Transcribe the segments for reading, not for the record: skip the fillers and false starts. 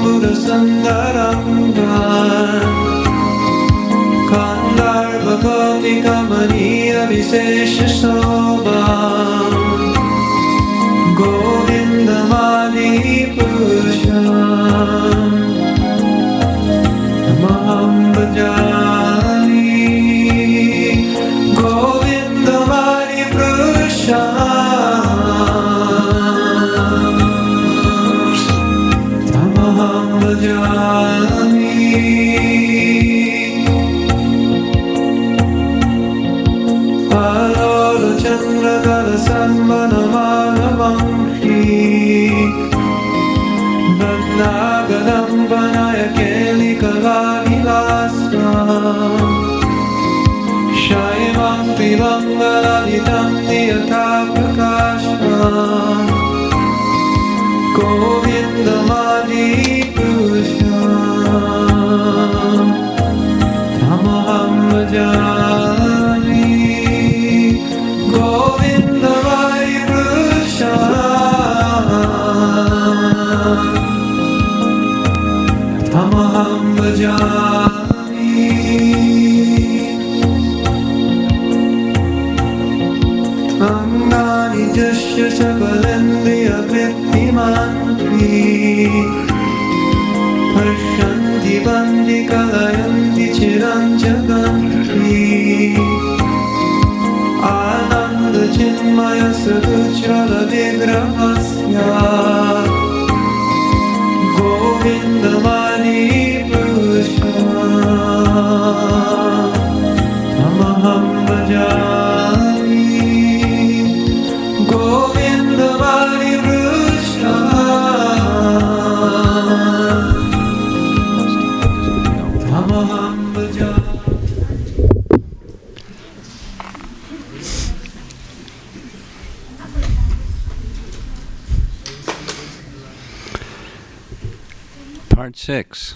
Buddha Sundaram Kandharva Koti Kamaniya Visesha Sobham Govindamadi Purusham Namaham Bhajami Govindamadi Purusham Namaham Bhajami Alola Chandra Dala Sanvanamanavam Vannagadam Vanaya Keli Kalavilasa Shaimam Tivangaladitam Niyata Prakasha Govindamadi Purusha Tamaham Bhajami Govindamadi Purusha Tamaham Bhajami Angani Jasya Sakalendriya Krittimantri Parshanti Bandi Kalayanti Chiranjagantri Ananda Chinmaya Saduchala Vigrahasya Govindamadi Purusha Tamaham Bhajami Govindamadi Purusha Tamaham Bhajami. Part 6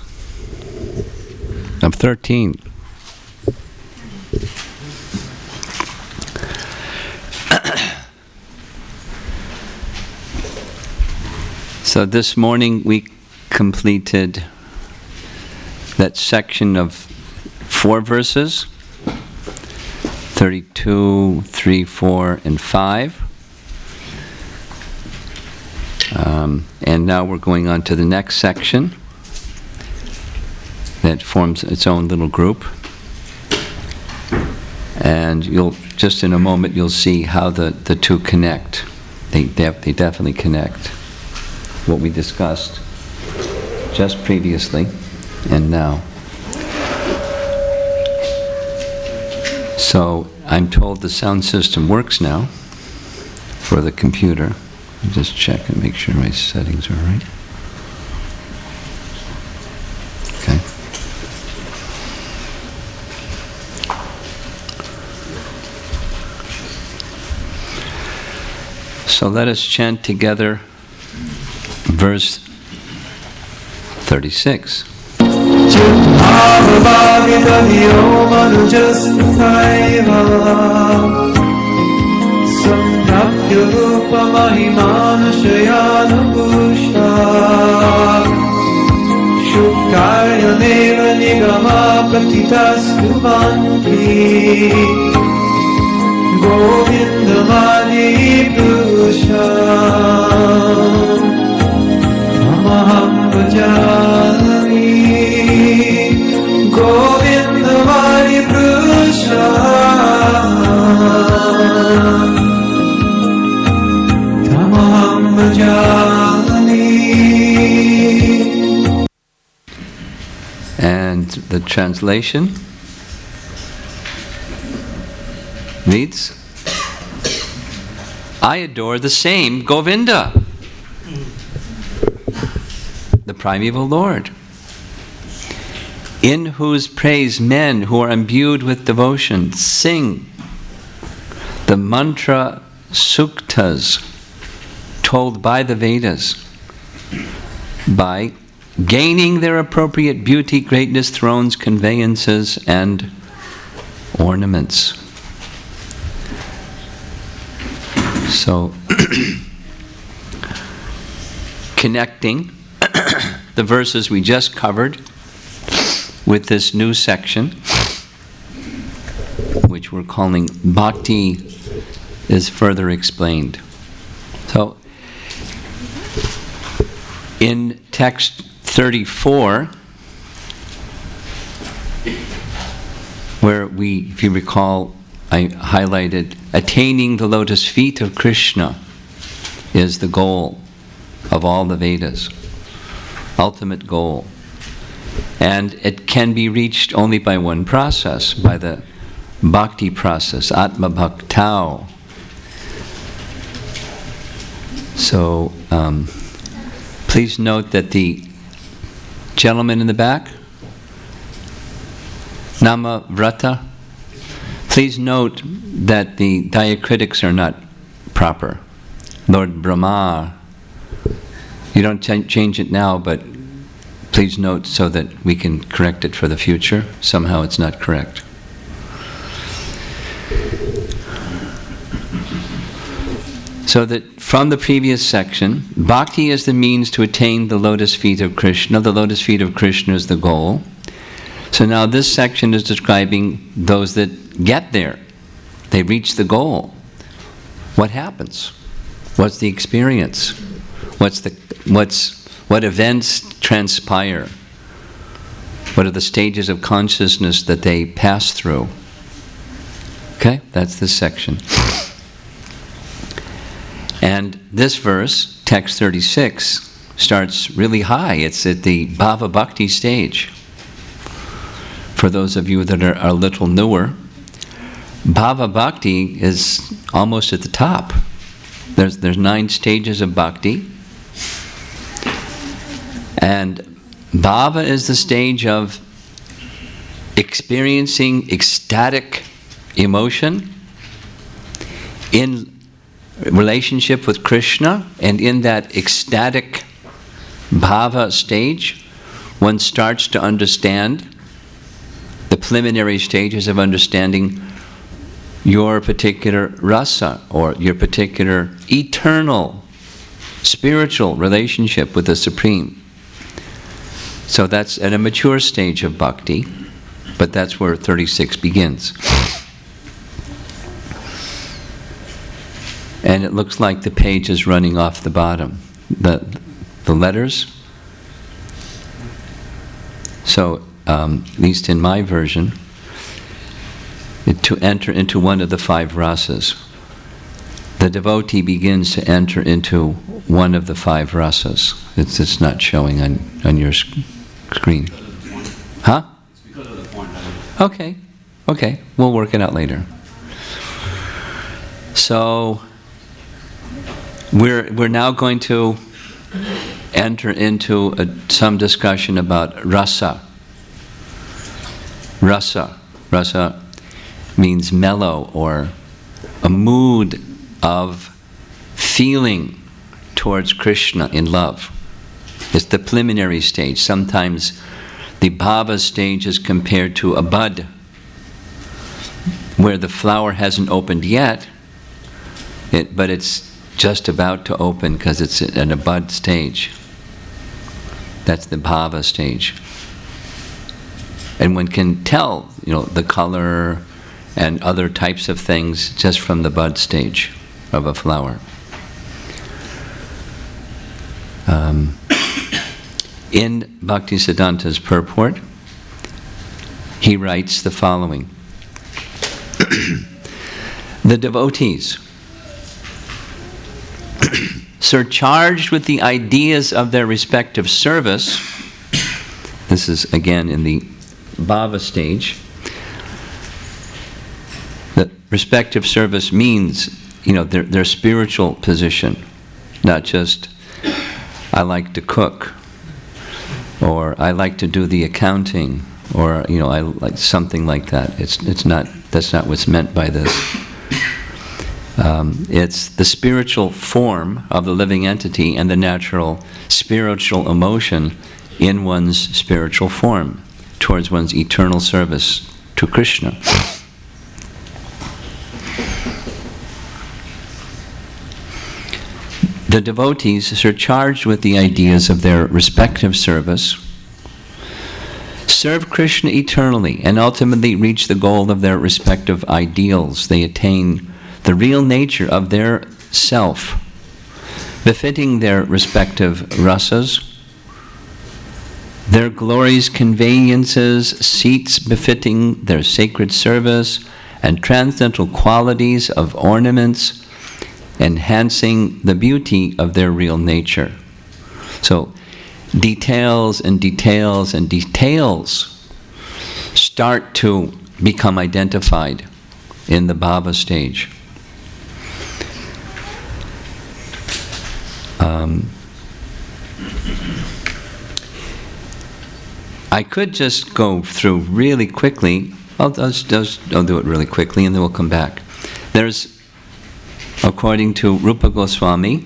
of 13. So this morning we completed that section of 4 verses, 32, 3, 4, and 5. And now we're going on to the next section that forms its own little group. And you'll, just in a moment, you'll see how the two connect. They definitely connect. What we discussed just previously and now. So I'm told the sound system works now for the computer. I'll just check and make sure my settings are right. Okay. So let us chant together verse 36. Samprapya rupa mahimana shayana pusha Shukkarya neva nigama pratitastu vanti Govindamadi purusha Tamaham Bhajami Govindamadi purusha Tamaham Bhajami. And the translation reads, I adore the same Govinda, the primeval Lord, in whose praise men who are imbued with devotion sing the mantra suktas told by the Vedas, by gaining their appropriate beauty, greatness, thrones, conveyances, and ornaments. So, connecting the verses we just covered with this new section, which we're calling Bhakti is Further Explained. So, in text 34, where we, if you recall, I highlighted, attaining the lotus feet of Krishna is the goal of all the Vedas, ultimate goal. And it can be reached only by one process, by the bhakti process, Atma Bhaktao. So, please note that the gentleman in the back, Nama Vrata, please note that the diacritics are not proper. Lord Brahma, you don't change it now, but please note so that we can correct it for the future. Somehow it's not correct. So that from the previous section, bhakti is the means to attain the lotus feet of Krishna. The lotus feet of Krishna is the goal. So now this section is describing those that get there. They reach the goal. What happens? What's the experience? What events transpire? What are the stages of consciousness that they pass through? Okay, that's this section. And this verse, text 36, starts really high. It's at the Bhava Bhakti stage. For those of you that are a little newer, Bhava Bhakti is almost at the top. There's 9 stages of bhakti. And Bhava is the stage of experiencing ecstatic emotion in relationship with Krishna, and in that ecstatic bhava stage, one starts to understand the preliminary stages of understanding your particular rasa, or your particular eternal spiritual relationship with the Supreme. So that's at a mature stage of bhakti, but that's where 36 begins. And it looks like the page is running off the bottom, the letters. So, at least in my version, to enter into one of the 5 rasas, the devotee begins to enter into one of the 5 rasas. It's not showing on your screen. Huh? It's because of the point. Okay, we'll work it out later. So, we're now going to enter into some discussion about rasa. Rasa means mellow, or a mood of feeling towards Krishna in love. It's the preliminary stage. Sometimes the bhava stage is compared to a bud, where the flower hasn't opened yet, but it's just about to open because it's in a bud stage. That's the bhava stage. And one can tell, the color and other types of things just from the bud stage of a flower. In Bhaktisiddhanta's purport, he writes the following. The devotees, surcharged with the ideas of their respective service, this is again in the bhava stage. The respective service means, their spiritual position, not just I like to cook, or I like to do the accounting, or I like something like that. It's not. That's not what's meant by this. It's the spiritual form of the living entity and the natural spiritual emotion in one's spiritual form towards one's eternal service to Krishna. the devotees are charged with the ideas of their respective service, serve Krishna eternally, and ultimately reach the goal of their respective ideals. They attain the real nature of their self, befitting their respective rasas, their glories, conveniences, seats befitting their sacred service, and transcendental qualities of ornaments, enhancing the beauty of their real nature. So, details and details and details start to become identified in the bhava stage. I could just go through really quickly. I'll do it really quickly and then we'll come back. There's, according to Rupa Goswami,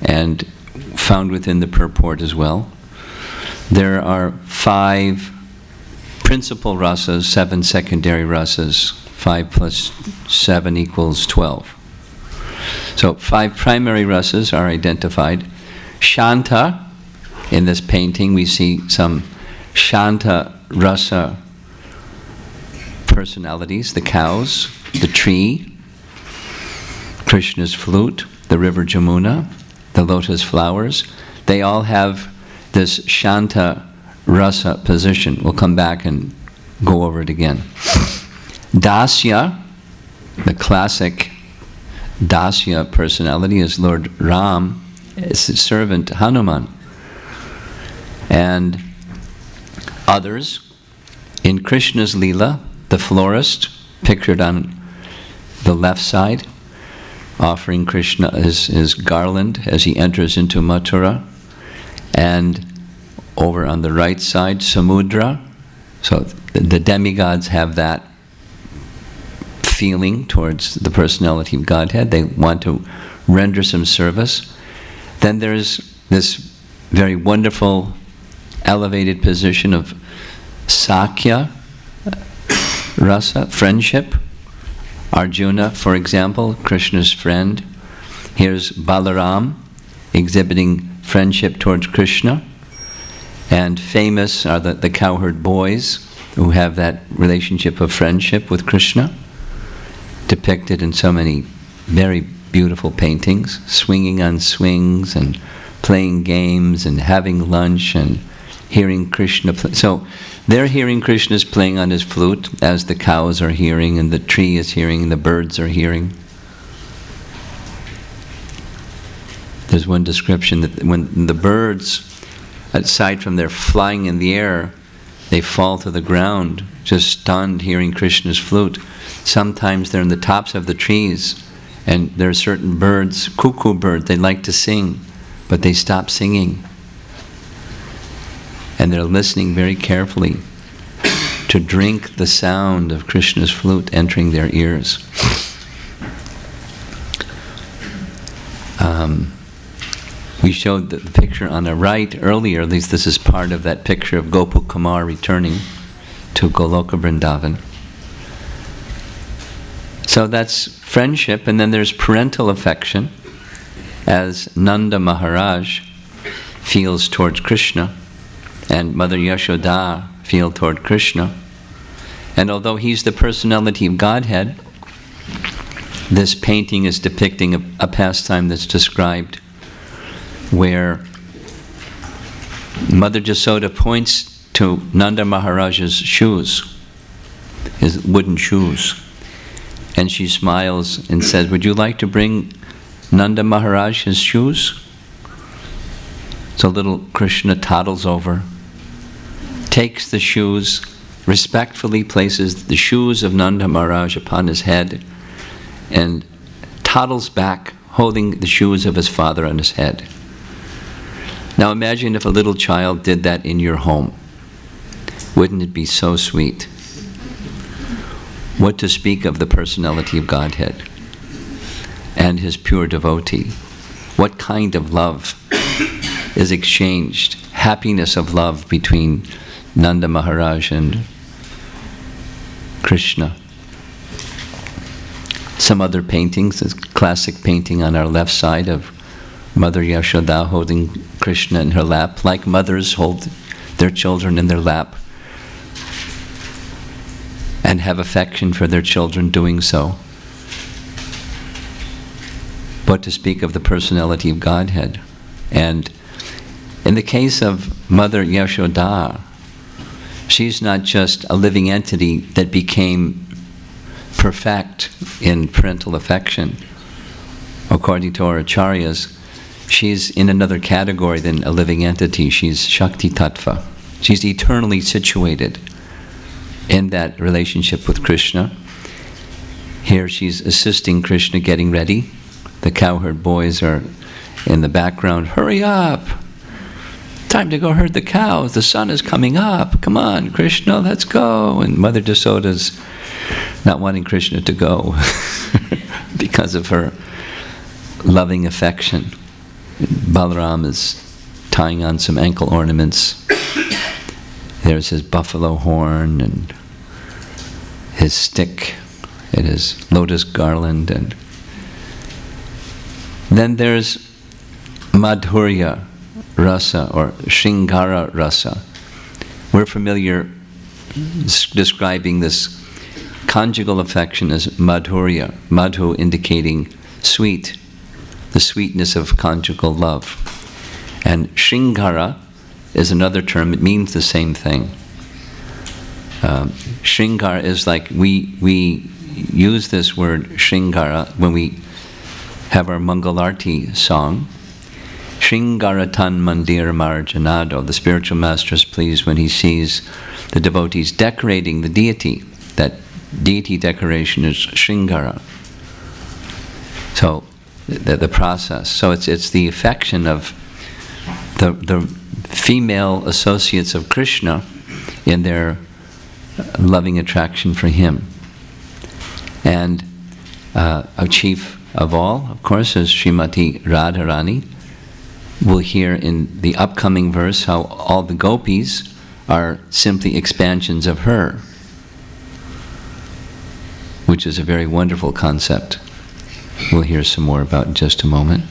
and found within the purport as well, there are 5 principal rasas, 7 secondary rasas. 5 plus 7 equals 12. So 5 primary rasas are identified. Shanta, in this painting we see some Shanta rasa personalities, the cows, the tree, Krishna's flute, the river Jamuna, the lotus flowers. They all have this Shanta rasa position. We'll come back and go over it again. Dasya, the classic Dasya personality, is Lord Ram, is his servant Hanuman. And others, in Krishna's Leela, the florist, pictured on the left side, offering Krishna his garland as he enters into Mathura. And over on the right side, Samudra. So the demigods have that feeling towards the personality of Godhead. They want to render some service. Then there's this very wonderful elevated position of Sakya rasa, friendship. Arjuna, for example, Krishna's friend. Here's Balaram exhibiting friendship towards Krishna. And famous are the cowherd boys who have that relationship of friendship with Krishna, depicted in so many very beautiful paintings, swinging on swings and playing games and having lunch and hearing Krishna play. So they're hearing Krishna's playing on his flute as the cows are hearing and the tree is hearing and the birds are hearing. There's one description that when the birds, aside from their flying in the air, they fall to the ground, just stunned hearing Krishna's flute. Sometimes they're in the tops of the trees and there are certain birds, cuckoo birds, they like to sing, but they stop singing. And they're listening very carefully to drink the sound of Krishna's flute entering their ears. We showed the picture on the right earlier, at least this is part of that picture of Gopal Kumar returning to Goloka Vrindavan. So that's friendship, and then there's parental affection, as Nanda Maharaj feels towards Krishna, and Mother Yashoda feel toward Krishna. And although he's the personality of Godhead, this painting is depicting a pastime that's described where Mother Jasoda points to Nanda Maharaj's shoes, his wooden shoes, and she smiles and says, "Would you like to bring Nanda Maharaj his shoes?" So little Krishna toddles over, takes the shoes, respectfully places the shoes of Nanda Maharaj upon his head, and toddles back, holding the shoes of his father on his head. Now imagine if a little child did that in your home. Wouldn't it be so sweet? What to speak of the personality of Godhead and his pure devotee? What kind of love is exchanged? Happiness of love between Nanda Maharaj and Krishna. Some other paintings, this classic painting on our left side of Mother Yashoda holding Krishna in her lap, like mothers hold their children in their lap and have affection for their children doing so. What to speak of the personality of Godhead. And in the case of Mother Yashoda, she's not just a living entity that became perfect in parental affection. According to our acharyas, she's in another category than a living entity. She's Shakti Tattva. She's eternally situated in that relationship with Krishna. Here she's assisting Krishna getting ready. The cowherd boys are in the background. Hurry up! Time to go herd the cows. The sun is coming up. Come on, Krishna, let's go. And Mother Yasoda's not wanting Krishna to go because of her loving affection. Balaram is tying on some ankle ornaments. There's his buffalo horn and his stick and his lotus garland. And then there's Madhurya Rasa or Shringara Rasa. We're familiar describing this conjugal affection as Madhurya. Madhu indicating sweet, the sweetness of conjugal love. And Shringara is another term, it means the same thing. Shringara is like, we use this word Shringara when we have our Mangalarti song. Shringaratan Mandir Marjanado. The spiritual master is pleased when he sees the devotees decorating the deity. That deity decoration is Shringara. So, the process. So it's the affection of the female associates of Krishna in their loving attraction for him. And a chief of all, of course, is Srimati Radharani. We'll hear in the upcoming verse how all the gopis are simply expansions of her, which is a very wonderful concept. We'll hear some more about in just a moment.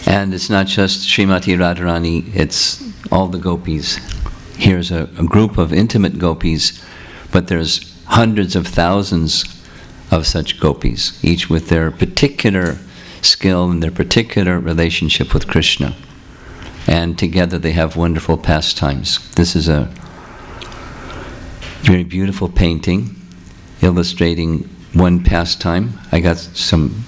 And it's not just Srimati Radharani, it's all the gopis. Here's a group of intimate gopis, but there's hundreds of thousands of such gopis, each with their particular skill and their particular relationship with Krishna. And together they have wonderful pastimes. This is a very beautiful painting illustrating one pastime. I got some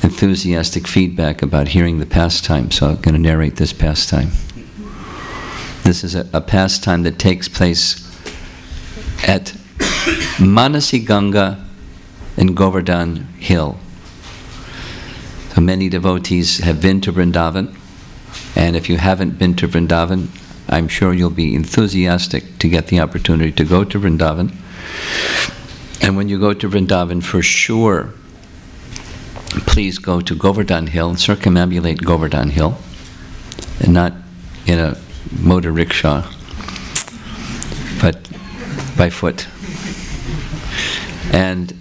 enthusiastic feedback about hearing the pastime, so I'm going to narrate this pastime. This is a pastime that takes place at Manasi Ganga in Govardhan Hill. So many devotees have been to Vrindavan, and if you haven't been to Vrindavan, I'm sure you'll be enthusiastic to get the opportunity to go to Vrindavan. And when you go to Vrindavan, for sure, please go to Govardhan Hill and circumambulate Govardhan Hill, and not in a motor rickshaw, but by foot. And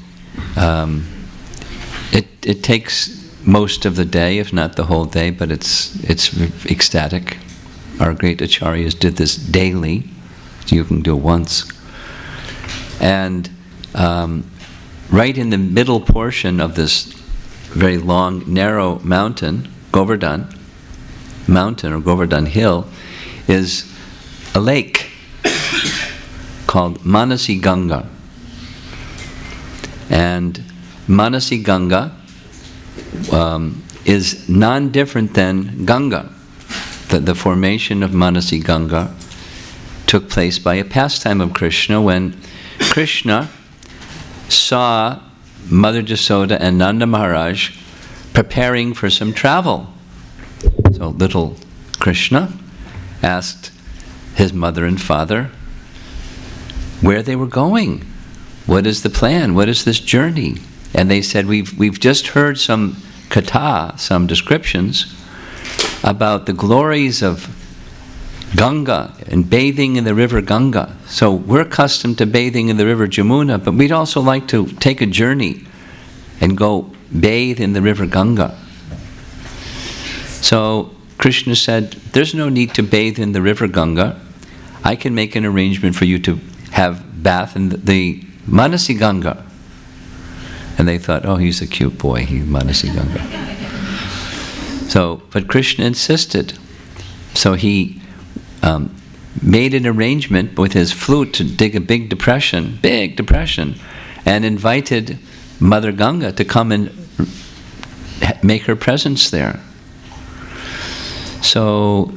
it takes most of the day, if not the whole day, but it's ecstatic. Our great acharyas did this daily. You can do it once. And right in the middle portion of this very long, narrow mountain, Govardhan Mountain or Govardhan Hill, is a lake called Manasi Ganga. And Manasi Ganga is non-different than Ganga. The formation of Manasi Ganga took place by a pastime of Krishna when Krishna saw Mother Yasoda and Nanda Maharaj preparing for some travel. So little Krishna asked his mother and father where they were going. What is the plan? What is this journey? And they said, we've just heard some katha, some descriptions about the glories of Ganga and bathing in the river Ganga. So we're accustomed to bathing in the river Jamuna, but we'd also like to take a journey and go bathe in the river Ganga. So Krishna said, there's no need to bathe in the river Ganga. I can make an arrangement for you to have bath in the Manasi Ganga. And they thought, oh, he's a cute boy, he's Manasi Ganga. So, but Krishna insisted. So he made an arrangement with his flute to dig a big depression, and invited Mother Ganga to come and make her presence there. So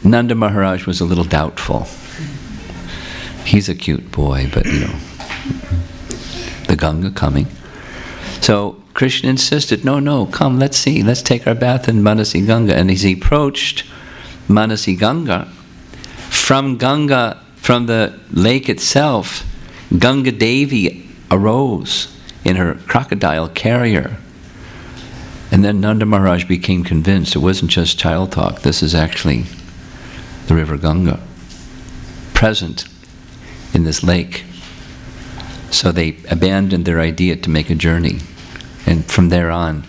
Nanda Maharaj was a little doubtful. He's a cute boy, but the Ganga coming. So Krishna insisted, no, come, let's see, let's take our bath in Manasi Ganga. And as he approached Manasi Ganga, from the lake itself, Ganga Devi arose in her crocodile carrier. And then Nanda Maharaj became convinced it wasn't just child talk, this is actually the river Ganga, present in this lake. So they abandoned their idea to make a journey. And from there on,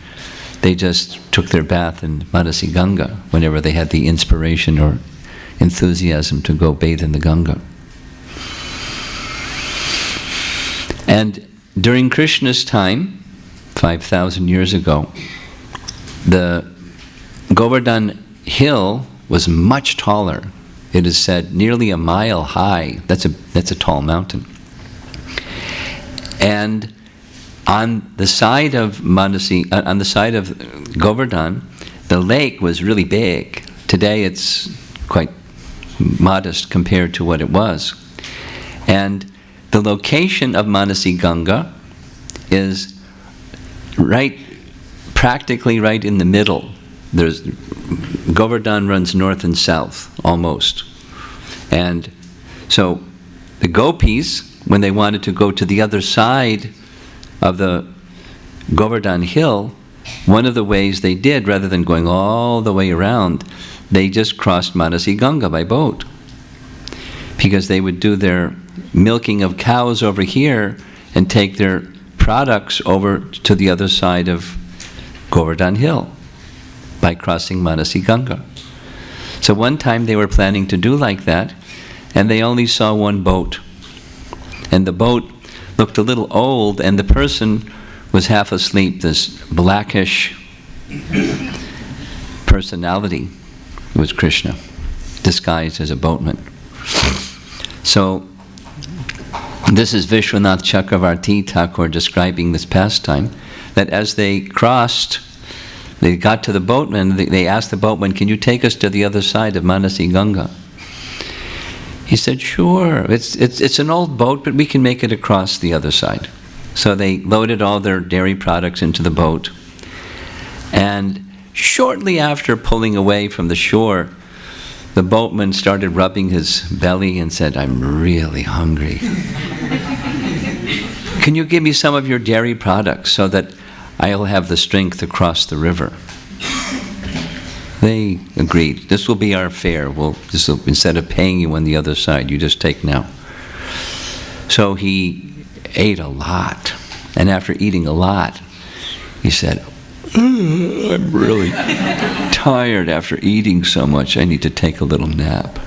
they just took their bath in Manasi Ganga whenever they had the inspiration or enthusiasm to go bathe in the Ganga. And during Krishna's time, 5,000 years ago, the Govardhan hill was much taller. It is said nearly a mile high. That's a tall mountain. And on the side of on the side of Govardhan, the lake was really big. Today it's quite modest compared to what it was. And the location of Manasi Ganga is practically right in the middle. Govardhan runs north and south, almost. And so the gopis, when they wanted to go to the other side of the Govardhan hill, one of the ways they did, rather than going all the way around, they just crossed Manasi Ganga by boat. Because they would do their milking of cows over here and take their products over to the other side of Govardhan hill by crossing Manasi Ganga. So one time they were planning to do like that, and they only saw one boat. And the boat looked a little old, and the person was half asleep, this blackish personality. It was Krishna, disguised as a boatman. So this is Vishwanath Chakravarti Thakur describing this pastime, that as they crossed, they got to the boatman, they asked the boatman, can you take us to the other side of Manasi Ganga? He said, sure, it's an old boat, but we can make it across the other side. So they loaded all their dairy products into the boat. And shortly after pulling away from the shore, the boatman started rubbing his belly and said, I'm really hungry. Can you give me some of your dairy products so that I'll have the strength to cross the river? They agreed. This will be our fare. Instead of paying you on the other side, you just take now. So he ate a lot. And after eating a lot, he said, I'm really tired after eating so much. I need to take a little nap.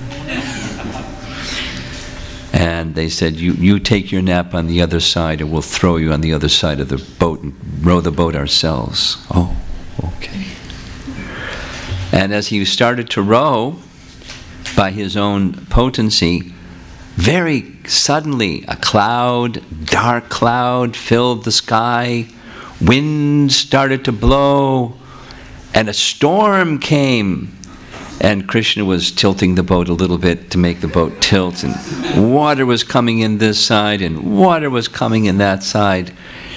And they said, you take your nap on the other side, or we'll throw you on the other side of the boat and row the boat ourselves. Oh, okay. And as he started to row, by his own potency, very suddenly a dark cloud, filled the sky. Wind started to blow, and a storm came. And Krishna was tilting the boat a little bit to make the boat tilt, and water was coming in this side, and water was coming in that side.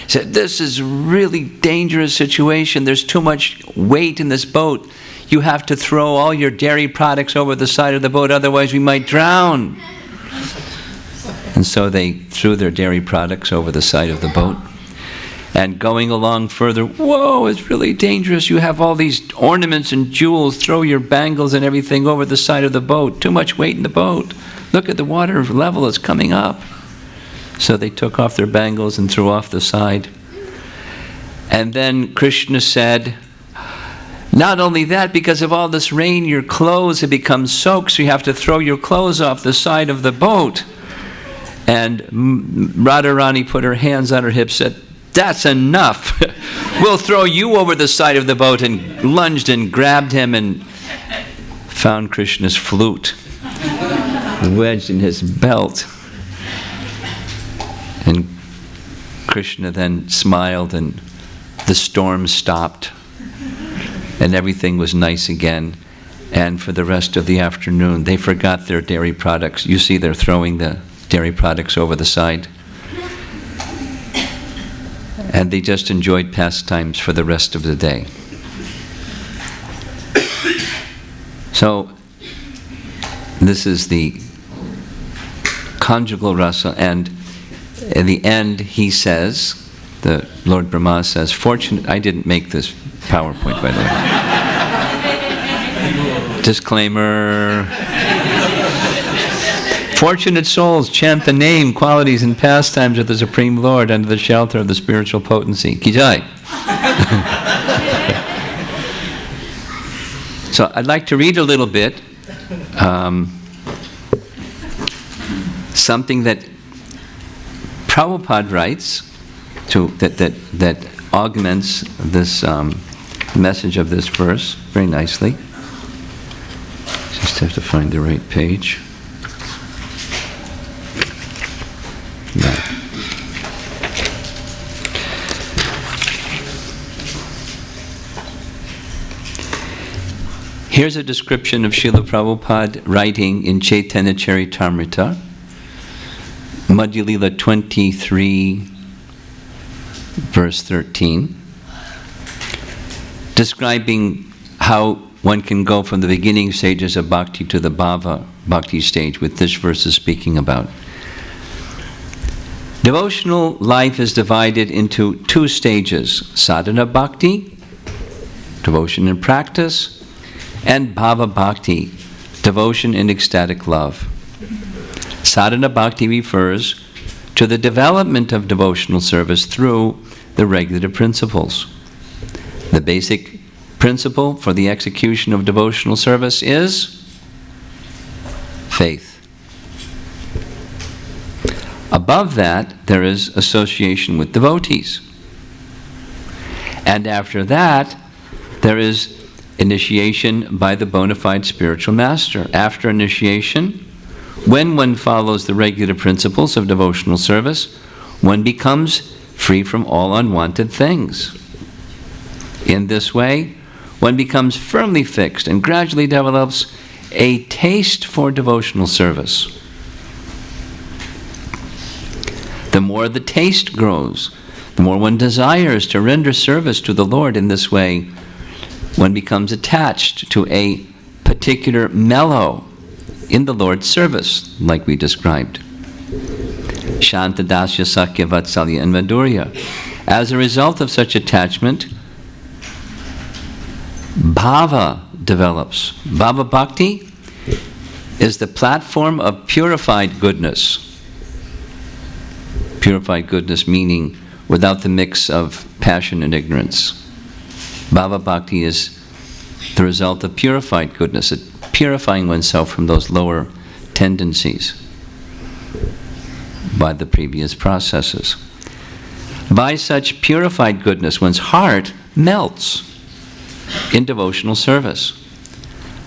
He said, this is a really dangerous situation. There's too much weight in this boat. You have to throw all your dairy products over the side of the boat, otherwise we might drown. And so they threw their dairy products over the side of the boat. And going along further, whoa, it's really dangerous. You have all these ornaments and jewels. Throw your bangles and everything over the side of the boat. Too much weight in the boat. Look at the water level, it's coming up. So they took off their bangles and threw off the side. And then Krishna said, Not only that, because of all this rain, your clothes have become soaked, so you have to throw your clothes off the side of the boat. And Radharani put her hands on her hips, said, "That's enough. We'll throw you over the side of the boat," and lunged and grabbed him and found Krishna's flute wedged in his belt. And Krishna then smiled, and the storm stopped, and everything was nice again. And for the rest of the afternoon, they forgot their dairy products. You see, they're throwing the dairy products over the side. And they just enjoyed pastimes for the rest of the day. So, this is the conjugal rasa, and in the end he says, the Lord Brahma says, fortunate, I didn't make this PowerPoint, by the way. Disclaimer. Fortunate souls chant the name, qualities, and pastimes of the Supreme Lord under the shelter of the spiritual potency. Ki jai. So I'd like to read a little bit, something that Prabhupada writes that augments this message of this verse very nicely. Just have to find the right page. Yeah. Here's a description of Srila Prabhupada writing in Chaitanya Charitamrita, Madhya Lila 23, verse 13, describing how one can go from the beginning stages of bhakti to the bhava bhakti stage, with this verse is speaking about. Devotional life is divided into two stages: sadhana bhakti, devotion in practice, and bhava bhakti, devotion in ecstatic love. Sadhana bhakti refers to the development of devotional service through the regulative principles. The basic principle for the execution of devotional service is faith. Above that, there is association with devotees. And after that, there is initiation by the bona fide spiritual master. After initiation, when one follows the regular principles of devotional service, one becomes free from all unwanted things. In this way, one becomes firmly fixed and gradually develops a taste for devotional service. The more the taste grows, the more one desires to render service to the Lord. In this way, one becomes attached to a particular mellow in the Lord's service, like we described. Shanta Dasya Sakya Vatsalya and Madhurya. As a result of such attachment, bhava develops. Bhava bhakti is the platform of purified goodness. Purified goodness meaning without the mix of passion and ignorance. Bhava bhakti is the result of purified goodness, purifying oneself from those lower tendencies by the previous processes. By such purified goodness, one's heart melts in devotional service.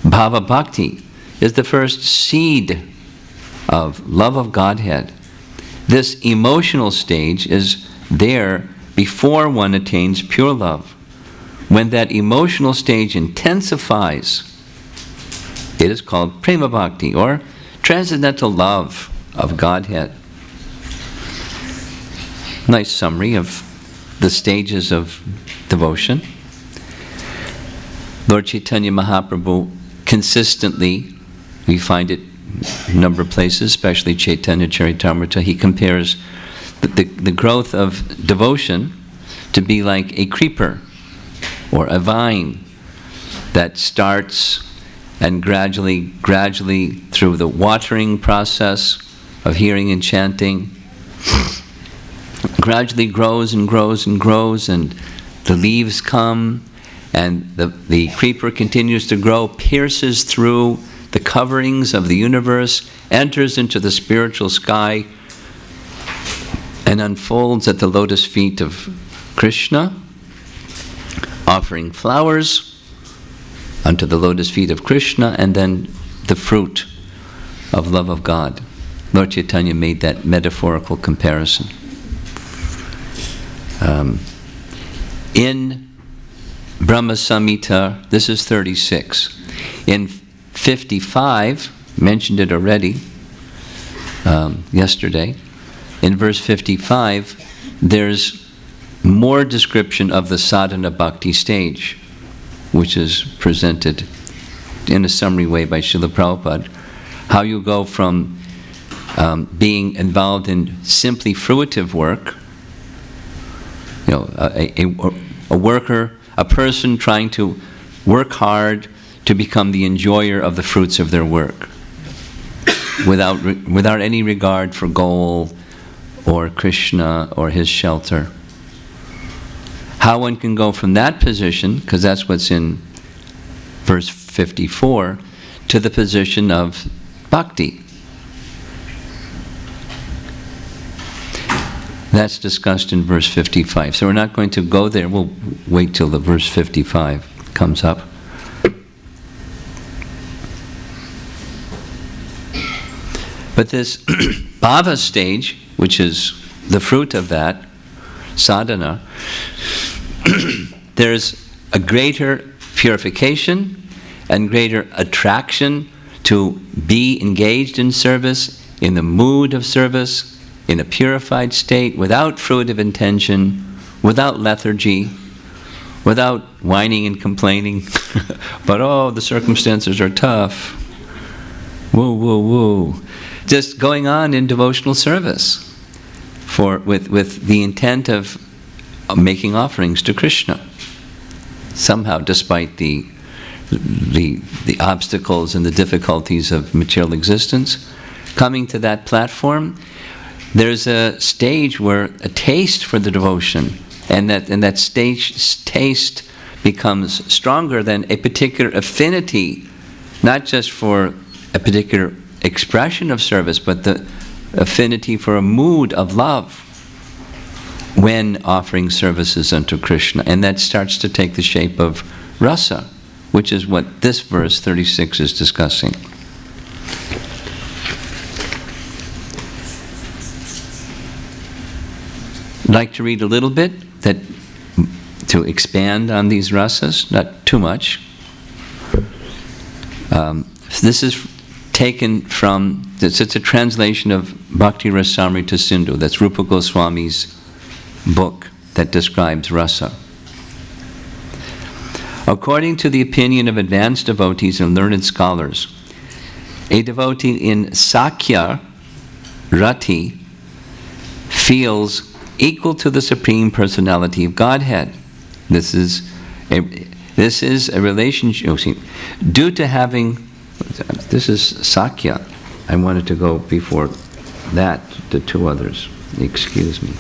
Bhava bhakti is the first seed of love of Godhead. This emotional stage is there before one attains pure love. When that emotional stage intensifies, it is called prema bhakti, or transcendental love of Godhead. Nice summary of the stages of devotion. Lord Chaitanya Mahaprabhu consistently, we find it in a number of places, especially Chaitanya Charitamrita, he compares the growth of devotion to be like a creeper or a vine that starts and gradually through the watering process of hearing and chanting, gradually grows and grows and grows, and the leaves come, And the creeper continues to grow, pierces through the coverings of the universe, enters into the spiritual sky, and unfolds at the lotus feet of Krishna, offering flowers unto the lotus feet of Krishna, and then the fruit of love of God. Lord Chaitanya made that metaphorical comparison. In Brahma Samhita, this is 36. In 55, mentioned it already yesterday, in verse 55, there's more description of the sadhana bhakti stage, which is presented in a summary way by Srila Prabhupada. How you go from being involved in simply fruitive work, a worker, a person trying to work hard to become the enjoyer of the fruits of their work, without any regard for goal or Krishna or his shelter. How one can go from that position, because that's what's in verse 54, to the position of bhakti. That's discussed in verse 55. So we're not going to go there. We'll wait till the verse 55 comes up. But this bhava stage, which is the fruit of that sadhana, there's a greater purification and greater attraction to be engaged in service, in the mood of service, in a purified state, without fruitive intention, without lethargy, without whining and complaining, but oh, the circumstances are tough. Woo, woo, woo. Just going on in devotional service with the intent of making offerings to Krishna. Somehow, despite the obstacles and the difficulties of material existence, coming to that platform, there's a stage where a taste for the devotion, and that taste becomes stronger than a particular affinity, not just for a particular expression of service, but the affinity for a mood of love when offering services unto Krishna. And that starts to take the shape of rasa, which is what this verse 36 is discussing. I'd like to read a little bit to expand on these rasas, not too much. This is taken from, it's a translation of Bhakti Rasamrita Sindhu. That's Rupa Goswami's book that describes rasa. According to the opinion of advanced devotees and learned scholars, a devotee in Sakya Rati feels equal to the Supreme Personality of Godhead. This is a relationship due to having. This is Sakya. I wanted to go before that to two others. Excuse me.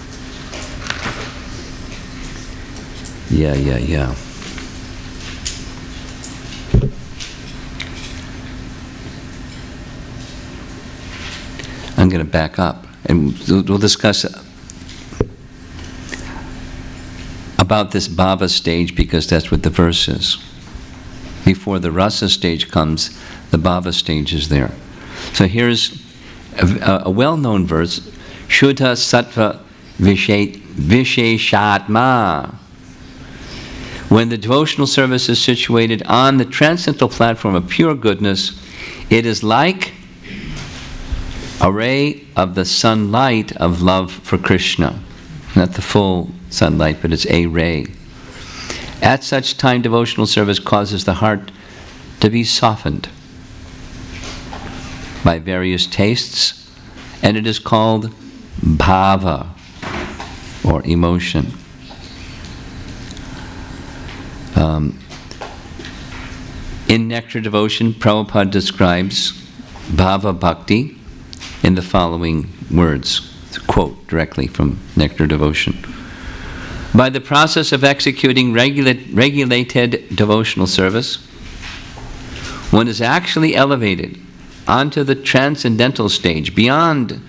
Yeah. I'm going to back up and we'll discuss about this bhava stage, because that's what the verse is. Before the rasa stage comes, the bhava stage is there. So here's a well-known verse, Shuddha Sattva Visheshatma. When the devotional service is situated on the transcendental platform of pure goodness, it is like a ray of the sunlight of love for Krishna. Not the full sunlight, but it's a ray. At such time, devotional service causes the heart to be softened by various tastes, and it is called bhava, or emotion. In Nectar Devotion, Prabhupada describes bhava bhakti in the following words. It's a quote directly from Nectar Devotion. By the process of executing regulated devotional service, one is actually elevated onto the transcendental stage, beyond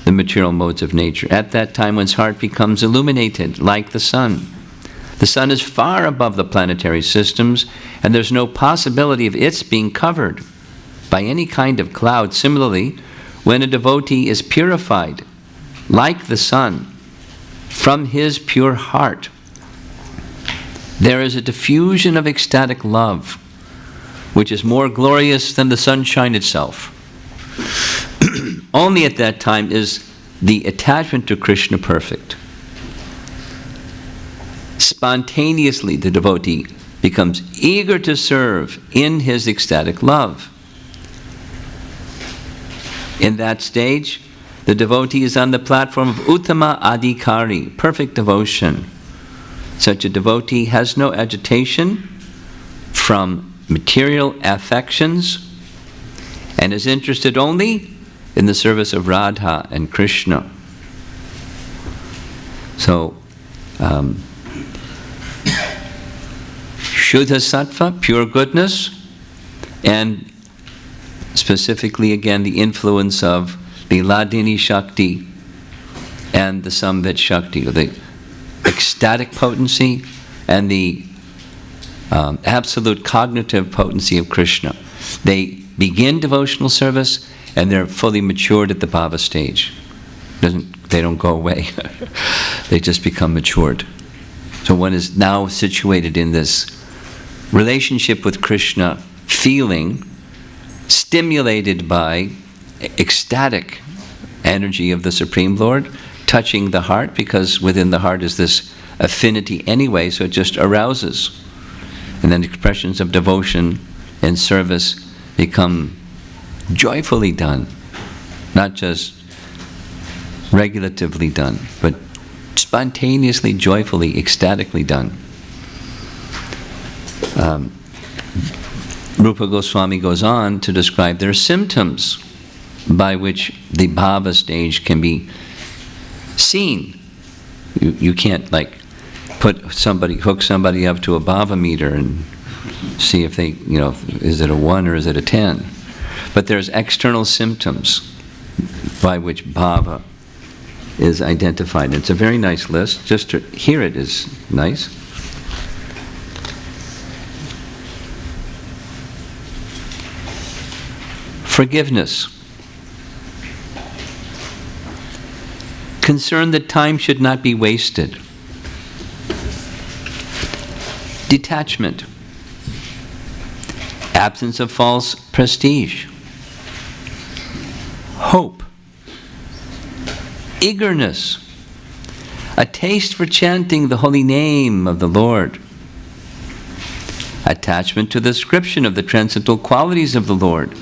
the material modes of nature. At that time, one's heart becomes illuminated like the sun. The sun is far above the planetary systems, and there's no possibility of its being covered by any kind of cloud. Similarly, when a devotee is purified like the sun from his pure heart, there is a diffusion of ecstatic love, which is more glorious than the sunshine itself. Only at that time is the attachment to Krishna perfect. Spontaneously, the devotee becomes eager to serve in his ecstatic love. In that stage, the devotee is on the platform of Uttama Adhikari, perfect devotion. Such a devotee has no agitation from material affections and is interested only in the service of Radha and Krishna. So, Shuddha Sattva, pure goodness, and specifically again the influence of the Ladini Shakti and the Samvit Shakti, or the ecstatic potency and the absolute cognitive potency of Krishna. They begin devotional service and they're fully matured at the bhava stage. They don't go away. They just become matured. So one is now situated in this relationship with Krishna, feeling stimulated by ecstatic energy of the Supreme Lord, touching the heart, because within the heart is this affinity anyway, so it just arouses. And then expressions of devotion and service become joyfully done, not just regulatively done, but spontaneously, joyfully, ecstatically done. Rupa Goswami goes on to describe their symptoms by which the bhava stage can be seen. You can't like hook somebody up to a bhava meter and see if they, is it a 1 or is it a 10? But there's external symptoms by which bhava is identified. It's a very nice list. Just to hear it is nice. Forgiveness. Concern that time should not be wasted. Detachment. Absence of false prestige. Hope. Eagerness. A taste for chanting the holy name of the Lord. Attachment to the description of the transcendental qualities of the Lord.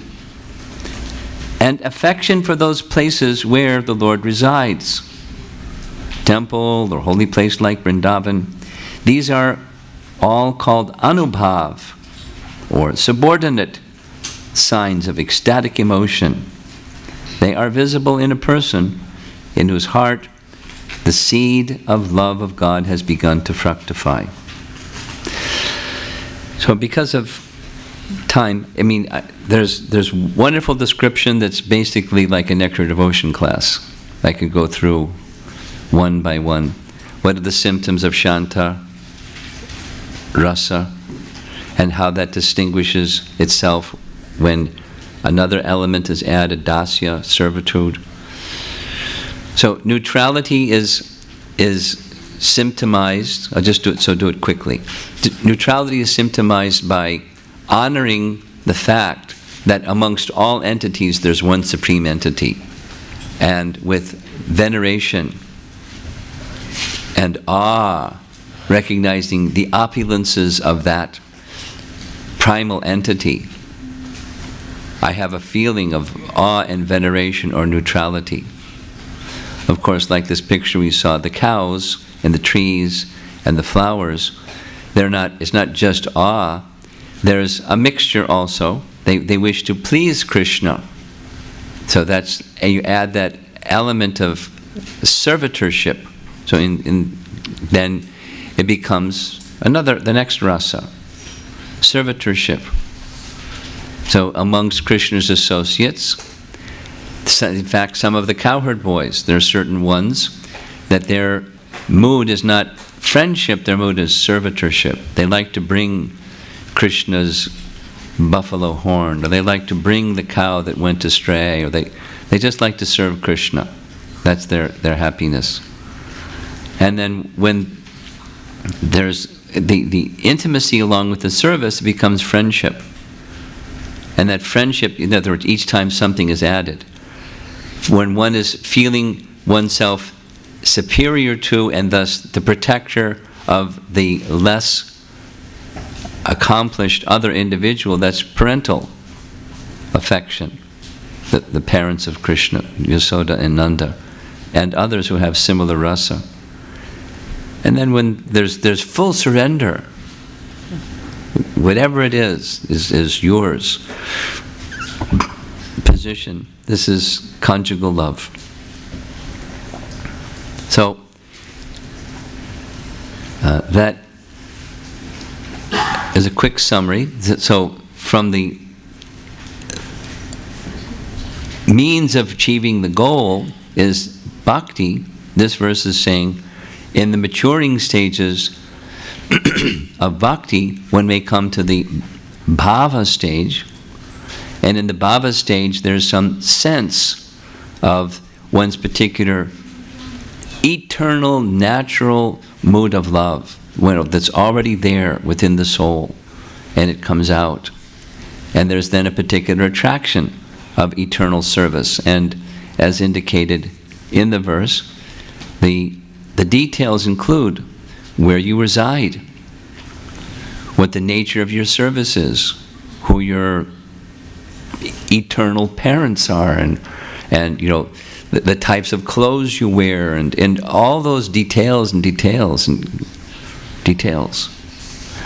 And affection for those places where the Lord resides. Temple or holy place like Vrindavan. These are all called anubhav, or subordinate signs of ecstatic emotion. They are visible in a person in whose heart the seed of love of God has begun to fructify. So because of time, there's wonderful description that's basically like a nectar devotion class. I could go through one by one. What are the symptoms of Shanta, Rasa, and how that distinguishes itself when another element is added, Dasya, servitude. So neutrality is symptomized. I'll just do it quickly. Neutrality is symptomized by honoring the fact that amongst all entities there's one supreme entity, and with veneration and awe, recognizing the opulences of that primal entity, I have a feeling of awe and veneration or neutrality. Of course, like this picture we saw, the cows and the trees and the flowers, it's not just awe, there's a mixture also. They wish to please Krishna. So you add that element of servitorship. So then it becomes the next rasa, servitorship. So amongst Krishna's associates, in fact, some of the cowherd boys, there are certain ones that their mood is not friendship, their mood is servitorship. They like to bring Krishna's buffalo horn, or they like to bring the cow that went astray, or they just like to serve Krishna. That's their happiness. And then when there's the intimacy along with the service, it becomes friendship. And that friendship, in other words, each time something is added, when one is feeling oneself superior to and thus the protector of the less accomplished other individual, that's parental affection. The parents of Krishna, Yasoda and Nanda, and others who have similar rasa. And then when there's full surrender, whatever it is yours. Position. This is conjugal love. So that is a quick summary. So from the means of achieving the goal is bhakti. This verse is saying, in the maturing stages of bhakti, one may come to the bhava stage, and in the bhava stage there's some sense of one's particular eternal, natural mood of love, that's already there within the soul, and it comes out. And there's then a particular attraction of eternal service. And as indicated in the verse, the details include where you reside, what the nature of your service is, who your eternal parents are, and the types of clothes you wear, and all those details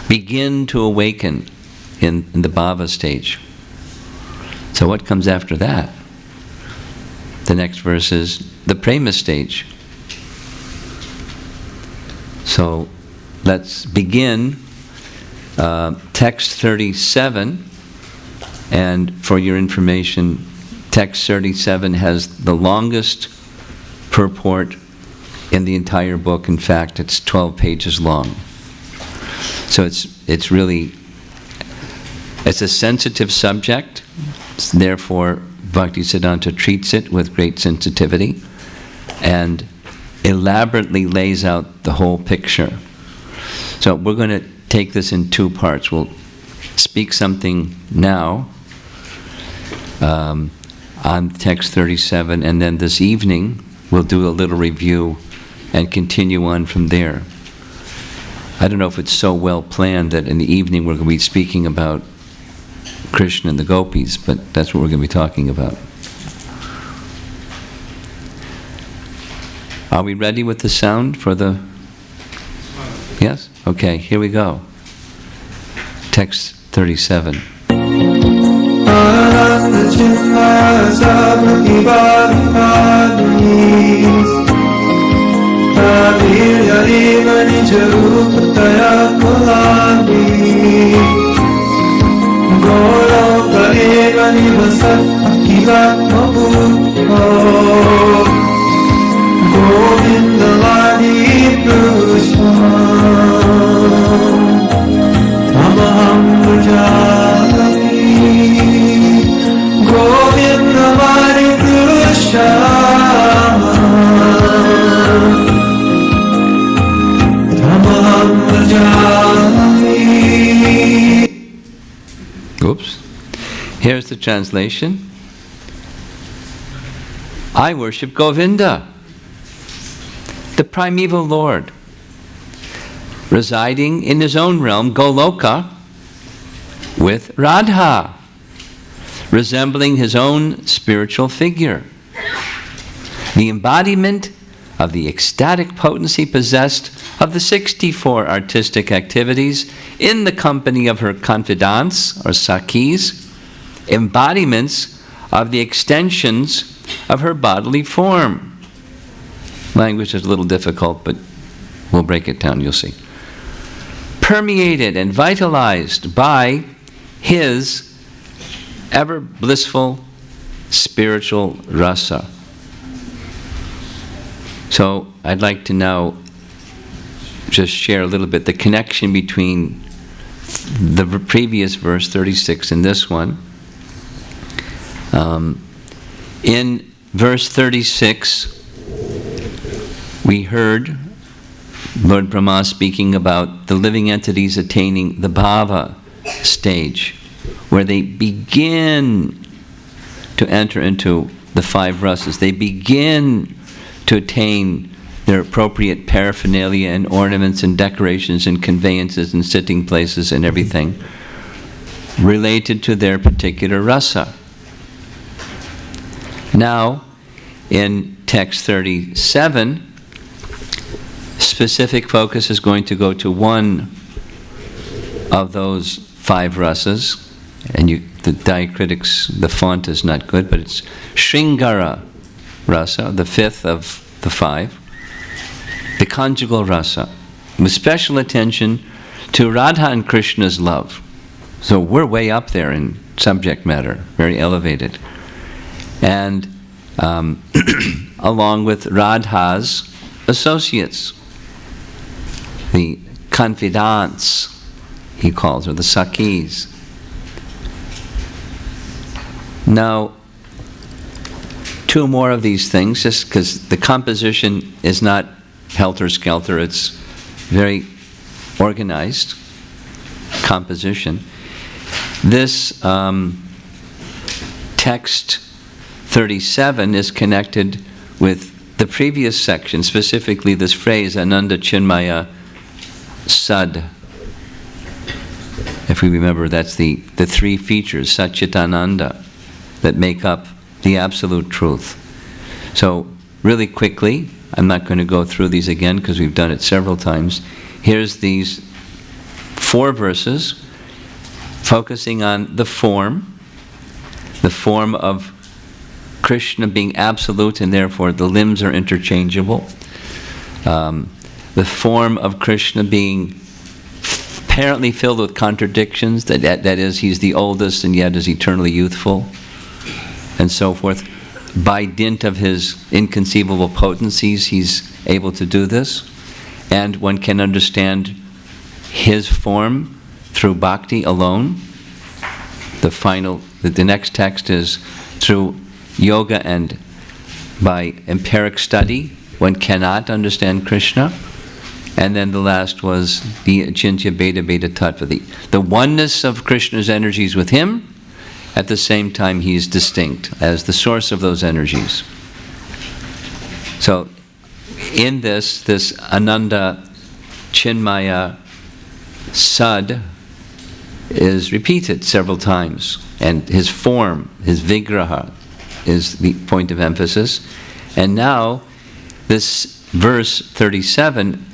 begin to awaken in the bhava stage. So what comes after that? The next verse is the prema stage. So let's begin text 37, and for your information, text 37 has the longest purport in the entire book. In fact, it's 12 pages long. So it's a sensitive subject. Therefore, Bhaktisiddhanta treats it with great sensitivity and elaborately lays out the whole picture. So we're going to take this in two parts. We'll speak something now on text 37, and then this evening we'll do a little review and continue on from there. I don't know if it's so well planned that in the evening we're going to be speaking about Krishna and the gopis, but that's what we're going to be talking about. Are we ready with the sound for the... Yes? Okay, here we go. Text 37. Oops. Here's the translation. I worship Govinda, the primeval Lord, residing in his own realm, Goloka, with Radha, resembling his own spiritual figure, the embodiment of the ecstatic potency possessed of the 64 artistic activities in the company of her confidants, or sakhis, embodiments of the extensions of her bodily form. Language is a little difficult, but we'll break it down, you'll see. permeated and vitalized by his ever blissful spiritual rasa. So I'd like to now just share a little bit the connection between the previous verse 36 and this one. In verse 36, we heard Lord Brahma speaking about the living entities attaining the bhava stage, where they begin to enter into the 5 rasas. They begin to attain their appropriate paraphernalia and ornaments and decorations and conveyances and sitting places and everything related to their particular rasa. Now, in text 37, specific focus is going to go to one of those 5 rasas, and the diacritics, the font is not good, but it's Shringara rasa, the 5th of the 5, the conjugal rasa, with special attention to Radha and Krishna's love. So we're way up there in subject matter, very elevated. And along with Radha's associates, the confidants, he calls, or the sakhis. Now, 2 more of these things, just because the composition is not helter-skelter, it's very organized composition. This text 37 is connected with the previous section, specifically this phrase, Ananda Chinmaya Sad. If we remember, that's the 3 features, Satchitananda, that make up the absolute truth. So, really quickly, I'm not going to go through these again because we've done it several times. Here's these 4 verses focusing on the form of Krishna being absolute and therefore the limbs are interchangeable. The form of Krishna being apparently filled with contradictions, that is, he's the oldest and yet is eternally youthful, and so forth. By dint of his inconceivable potencies, he's able to do this. And one can understand his form through bhakti alone. The next text is through yoga and by empiric study, one cannot understand Krishna. And then the last was the Achintya Bheda Bheda Tattva, the oneness of Krishna's energies with him. At the same time, he is distinct as the source of those energies. So, in this Ananda Chinmaya Sad is repeated several times, and his form, his vigraha, is the point of emphasis. And now, this verse 37,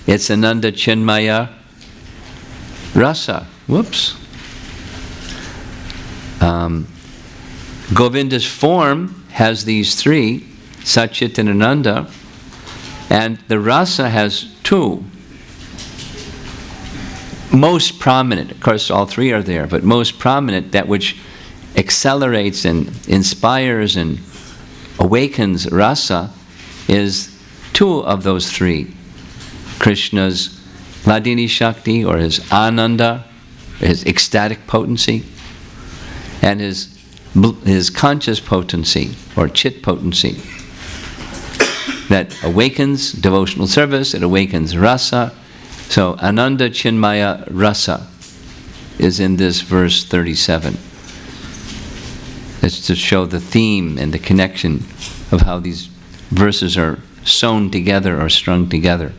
it's Ananda Chinmaya Rasa. Whoops. Govinda's form has these 3, Satchit and Ananda, and the rasa has 2. Most prominent, of course all 3 are there, but most prominent, that which accelerates and inspires and awakens rasa, is 2 of those 3. Krishna's Hladini Shakti, or his Ananda, his ecstatic potency, and his conscious potency, or chit potency, that awakens devotional service, it awakens rasa. So Ananda Chinmaya Rasa is in this verse 37. It's to show the theme and the connection of how these verses are sewn together or strung together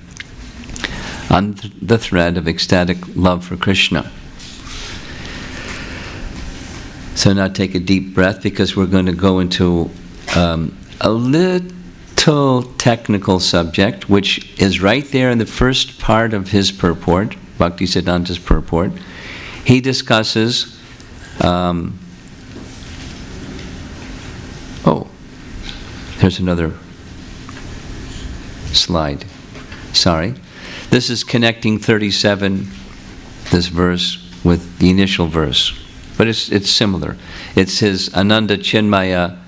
on the thread of ecstatic love for Krishna. So now take a deep breath, because we're going to go into a little technical subject, which is right there in the first part of his purport, Bhaktisiddhanta's purport. He discusses, there's another slide. Sorry. This is connecting 37 this verse with the initial verse. But it's similar. It's his Ananda Chinmaya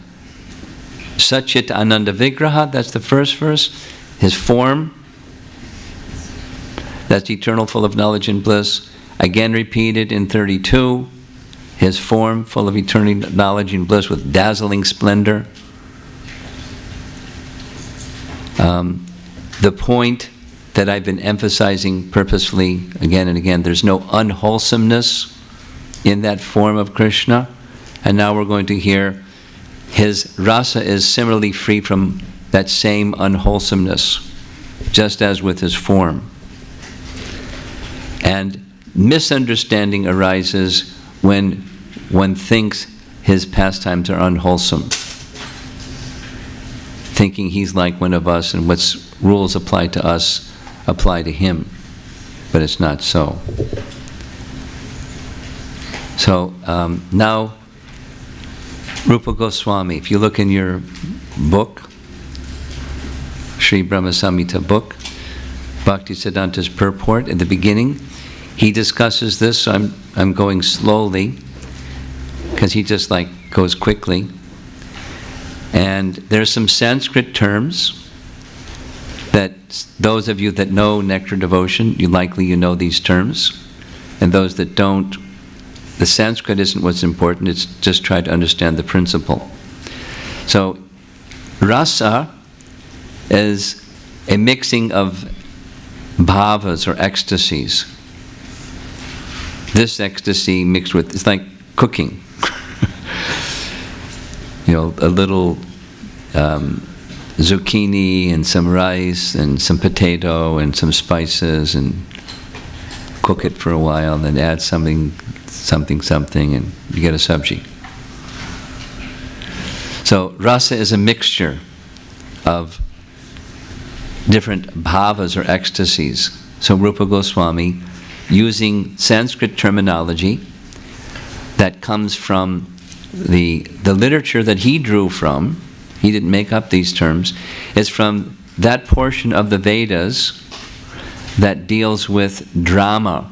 Satchit Ananda Vigraha, that's the first verse. His form, that's eternal, full of knowledge and bliss. Again repeated in 32. His form, full of eternal knowledge and bliss with dazzling splendor. The point that I've been emphasizing purposefully again and again, there's no unwholesomeness in that form of Krishna. And now we're going to hear his rasa is similarly free from that same unwholesomeness, just as with his form. And misunderstanding arises when one thinks his pastimes are unwholesome, thinking he's like one of us and what rules apply to us apply to him. But it's not so. So now, Rupa Goswami, if you look in your book, Sri Brahma Samhita book, Bhaktisiddhanta's purport, at the beginning, he discusses this. So I'm going slowly because he just goes quickly. And there's some Sanskrit terms that those of you that know nectar devotion, you know these terms. And those that don't, the Sanskrit isn't what's important, it's just try to understand the principle. So, rasa is a mixing of bhavas or ecstasies. This ecstasy mixed with, it's like cooking. A little zucchini and some rice and some potato and some spices, and cook it for a while, and then add something, and you get a sabji. So rasa is a mixture of different bhavas or ecstasies. So Rupa Goswami, using Sanskrit terminology that comes from the literature that he drew from, he didn't make up these terms, is from that portion of the Vedas that deals with drama.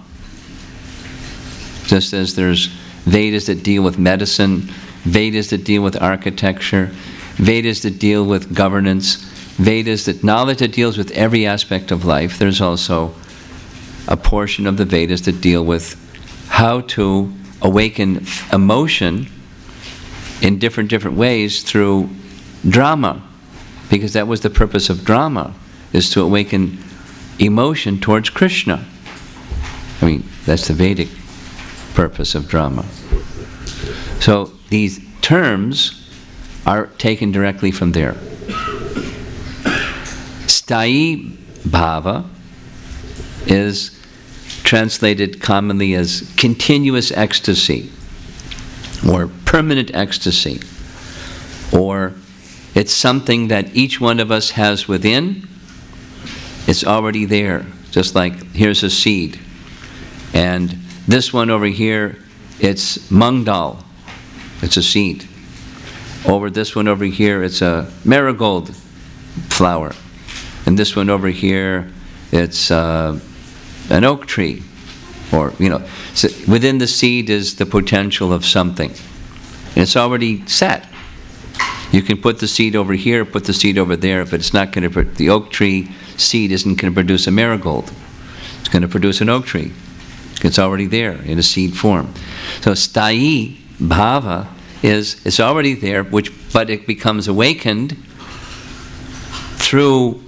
Just as there's Vedas that deal with medicine, Vedas that deal with architecture, Vedas that deal with governance, Vedas that knowledge that deals with every aspect of life, there's also a portion of the Vedas that deal with how to awaken emotion in different ways through drama, because that was the purpose of drama, is to awaken emotion towards Krishna. I mean, that's the Vedic purpose of drama. So these terms are taken directly from there. Sthayi bhava is translated commonly as continuous ecstasy, or permanent ecstasy, or it's something that each one of us has within. It's already there, just like here's a seed, and this one over here, it's mung dal, it's a seed. Over this one over here, it's a marigold flower, and this one over here, it's an oak tree, or so within the seed is the potential of something, and it's already set. You can put the seed over here, put the seed over there, but it's not going to. The oak tree seed isn't going to produce a marigold. It's going to produce an oak tree. It's already there in a seed form. So sthayi bhava is it's already there, but it becomes awakened through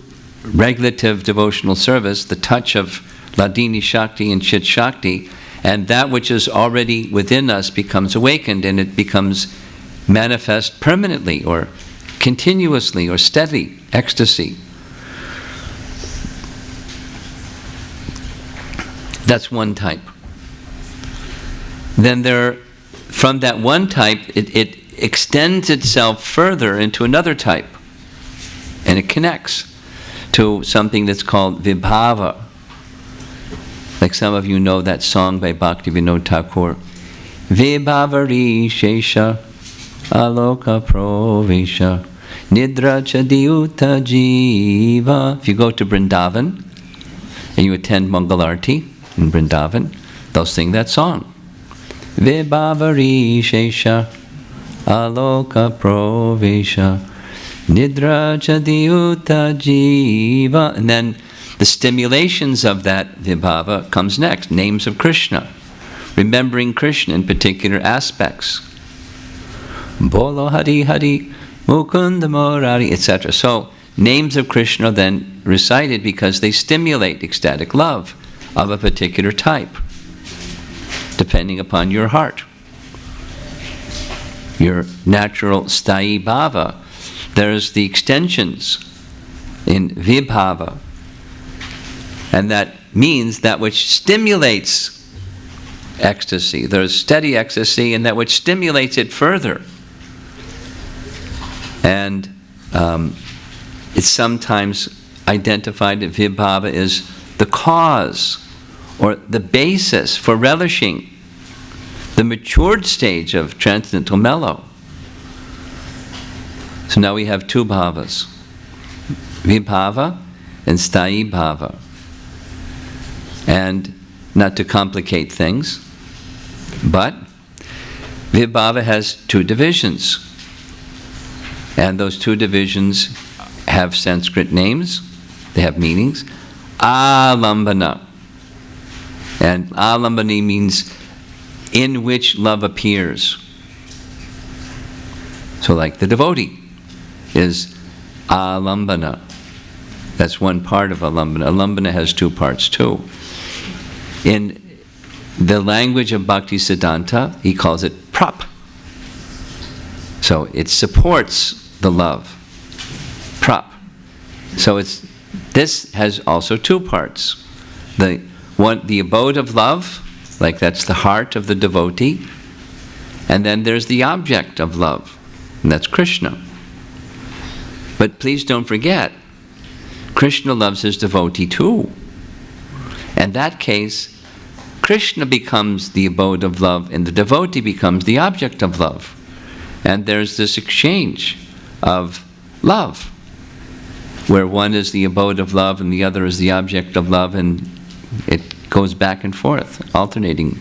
regulative devotional service, the touch of Ladini Shakti and Chit Shakti, and that which is already within us becomes awakened, and it becomes manifest permanently or continuously or steady ecstasy. That's one type. Then from that one type, it extends itself further into another type, and it connects to something that's called vibhava. Like some of you know that song by Bhaktivinoda Thakur, Vibhavari Shesha Aloka Provisha Nidra Chadiuta Jiva. If you go to Vrindavan and you attend Mangalarti in Vrindavan, they'll sing that song. Vibhavari Shesha Aloka Provesha Nidra Chadiuta Jiva. And then the stimulations of that vibhava comes next. Names of Krishna. Remembering Krishna in particular aspects. Bolo Hari Hari Mukunda Murari, etc. So names of Krishna are then recited because they stimulate ecstatic love of a particular type, depending upon your heart. Your natural sthayi bhava. There's the extensions in vibhava. And that means that which stimulates ecstasy. There's steady ecstasy and that which stimulates it further. And it's sometimes identified that vibhava is the cause or the basis for relishing the matured stage of transcendental mellow. So now we have two bhavas, vibhava and sthayi bhava. And not to complicate things, but vibhava has two divisions. And those two divisions have Sanskrit names, they have meanings. Alambana. And alambani means in which love appears. So like the devotee is alambana. That's one part of alambana. Alambana has two parts too. In the language of Bhaktisiddhanta, he calls it prap. So it supports the love. Prap. So this has also two parts. The abode of love, like that's the heart of the devotee, and then there's the object of love, and that's Krishna. But please don't forget, Krishna loves his devotee too. In that case, Krishna becomes the abode of love and the devotee becomes the object of love. And there's this exchange of love, where one is the abode of love and the other is the object of love, and it goes back and forth, alternating.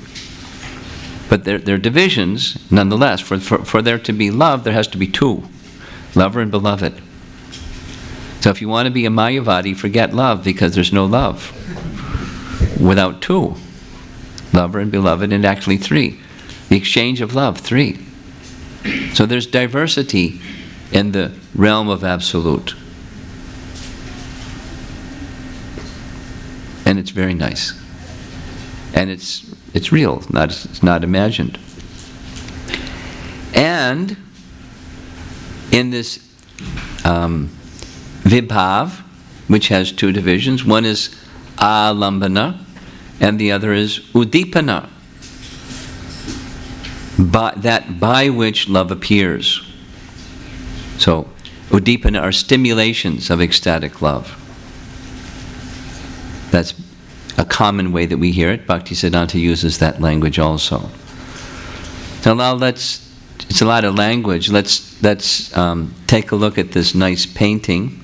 But they're divisions, nonetheless. For there to be love, there has to be two, lover and beloved. So if you want to be a Mayavadi, forget love, because there's no love without two, lover and beloved, and actually three. The exchange of love, three. So there's diversity in the realm of absolute. And it's very nice. And it's real, it's not imagined. And in this vibhav, which has two divisions, one is alambana and the other is udipana, by which love appears. So udipana are stimulations of ecstatic love. That's a common way that we hear it. Bhaktisiddhanta uses that language also. So now it's a lot of language. Let's take a look at this nice painting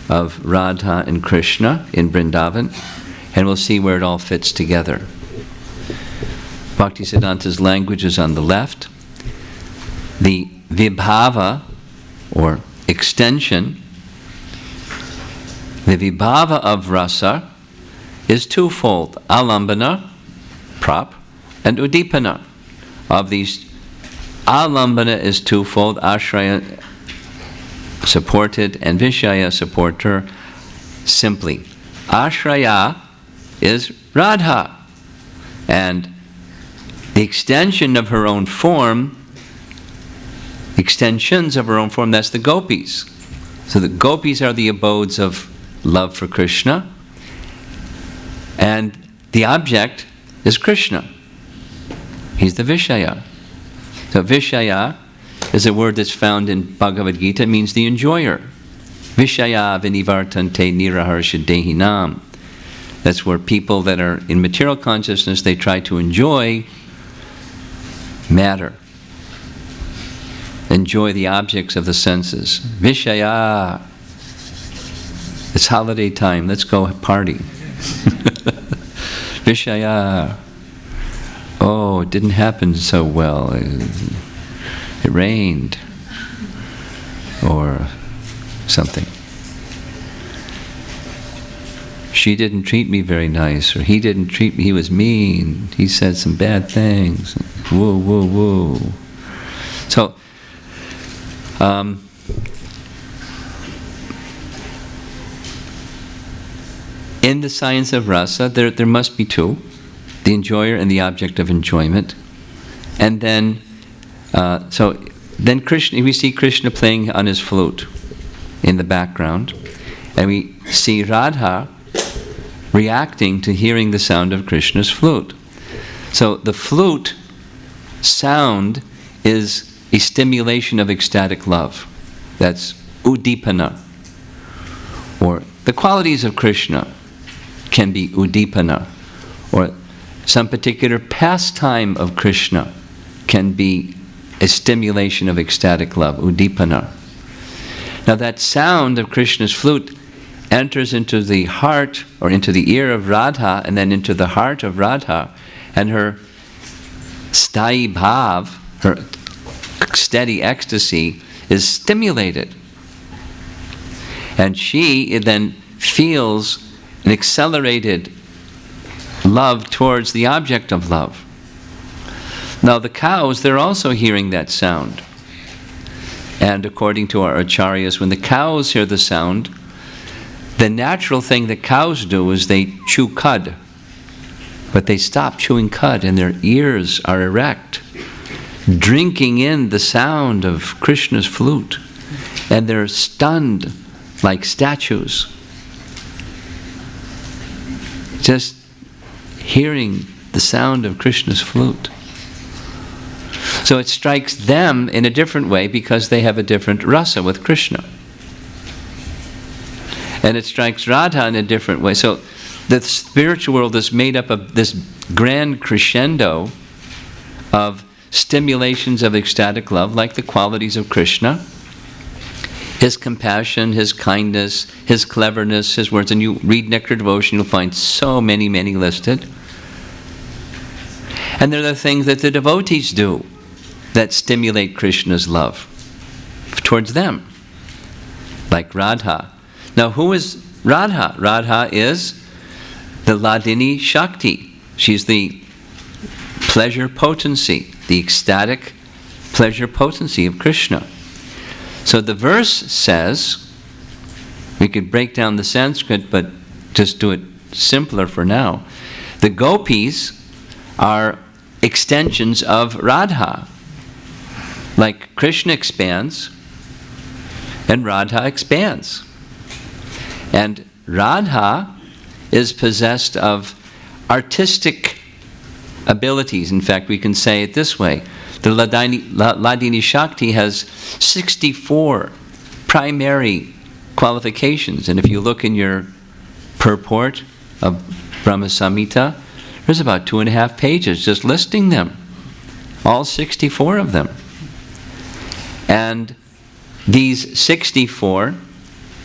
of Radha and Krishna in Vrindavan, and we'll see where it all fits together. Bhaktisiddhanta's language is on the left. The vibhava, or extension, the vibhava of rasa is twofold: alambana, prop, and udipana. Of these, alambana is twofold: ashraya, supported, and vishaya, supporter. Simply, ashraya is Radha, and the extension of her own form, extensions of her own form, that's the gopis. So the gopis are the abodes of love for Krishna, and the object is Krishna. He's the Vishaya. So Vishaya is a word that's found in Bhagavad Gita. It means the enjoyer. Vishaya vinivartante niraharsha dehinam. That's where people that are in material consciousness, they try to enjoy matter. Enjoy the objects of the senses. Vishaya. It's holiday time. Let's go party. Vishaya. oh, it didn't happen so well. It rained. Or something. She didn't treat me very nice, or he didn't treat me, he was mean, he said some bad things. Woo, woo, woo. So, in the science of rasa, there must be two, the enjoyer and the object of enjoyment. And then, then Krishna, we see Krishna playing on his flute in the background, and we see Radha reacting to hearing the sound of Krishna's flute. So the flute sound is a stimulation of ecstatic love. That's udipana. Or the qualities of Krishna can be udipana. Or some particular pastime of Krishna can be a stimulation of ecstatic love, udipana. Now that sound of Krishna's flute enters into the heart or into the ear of Radha and then into the heart of Radha, and her sthayi bhav, her steady ecstasy, is stimulated. And she then feels an accelerated love towards the object of love. Now the cows, they're also hearing that sound. And according to our acharyas, when the cows hear the sound, the natural thing that cows do is they chew cud. But they stop chewing cud and their ears are erect, drinking in the sound of Krishna's flute. And they're stunned like statues, just hearing the sound of Krishna's flute. So it strikes them in a different way because they have a different rasa with Krishna. And it strikes Radha in a different way. So the spiritual world is made up of this grand crescendo of stimulations of ecstatic love, like the qualities of Krishna, his compassion, his kindness, his cleverness, his words. And you read Nectar Devotion, you'll find so many, many listed. And they're the things that the devotees do that stimulate Krishna's love towards them, like Radha. Now, who is Radha? Radha is the Ladini Shakti. She's the pleasure potency, the ecstatic pleasure potency of Krishna. So the verse says, we could break down the Sanskrit, but just do it simpler for now. The gopis are extensions of Radha. Like Krishna expands, and Radha expands. And Radha is possessed of artistic abilities. In fact, we can say it this way. The Ladini Shakti has 64 primary qualifications. And if you look in your purport of Brahma Samhita, there's about 2.5 pages just listing them. All 64 of them. And these 64,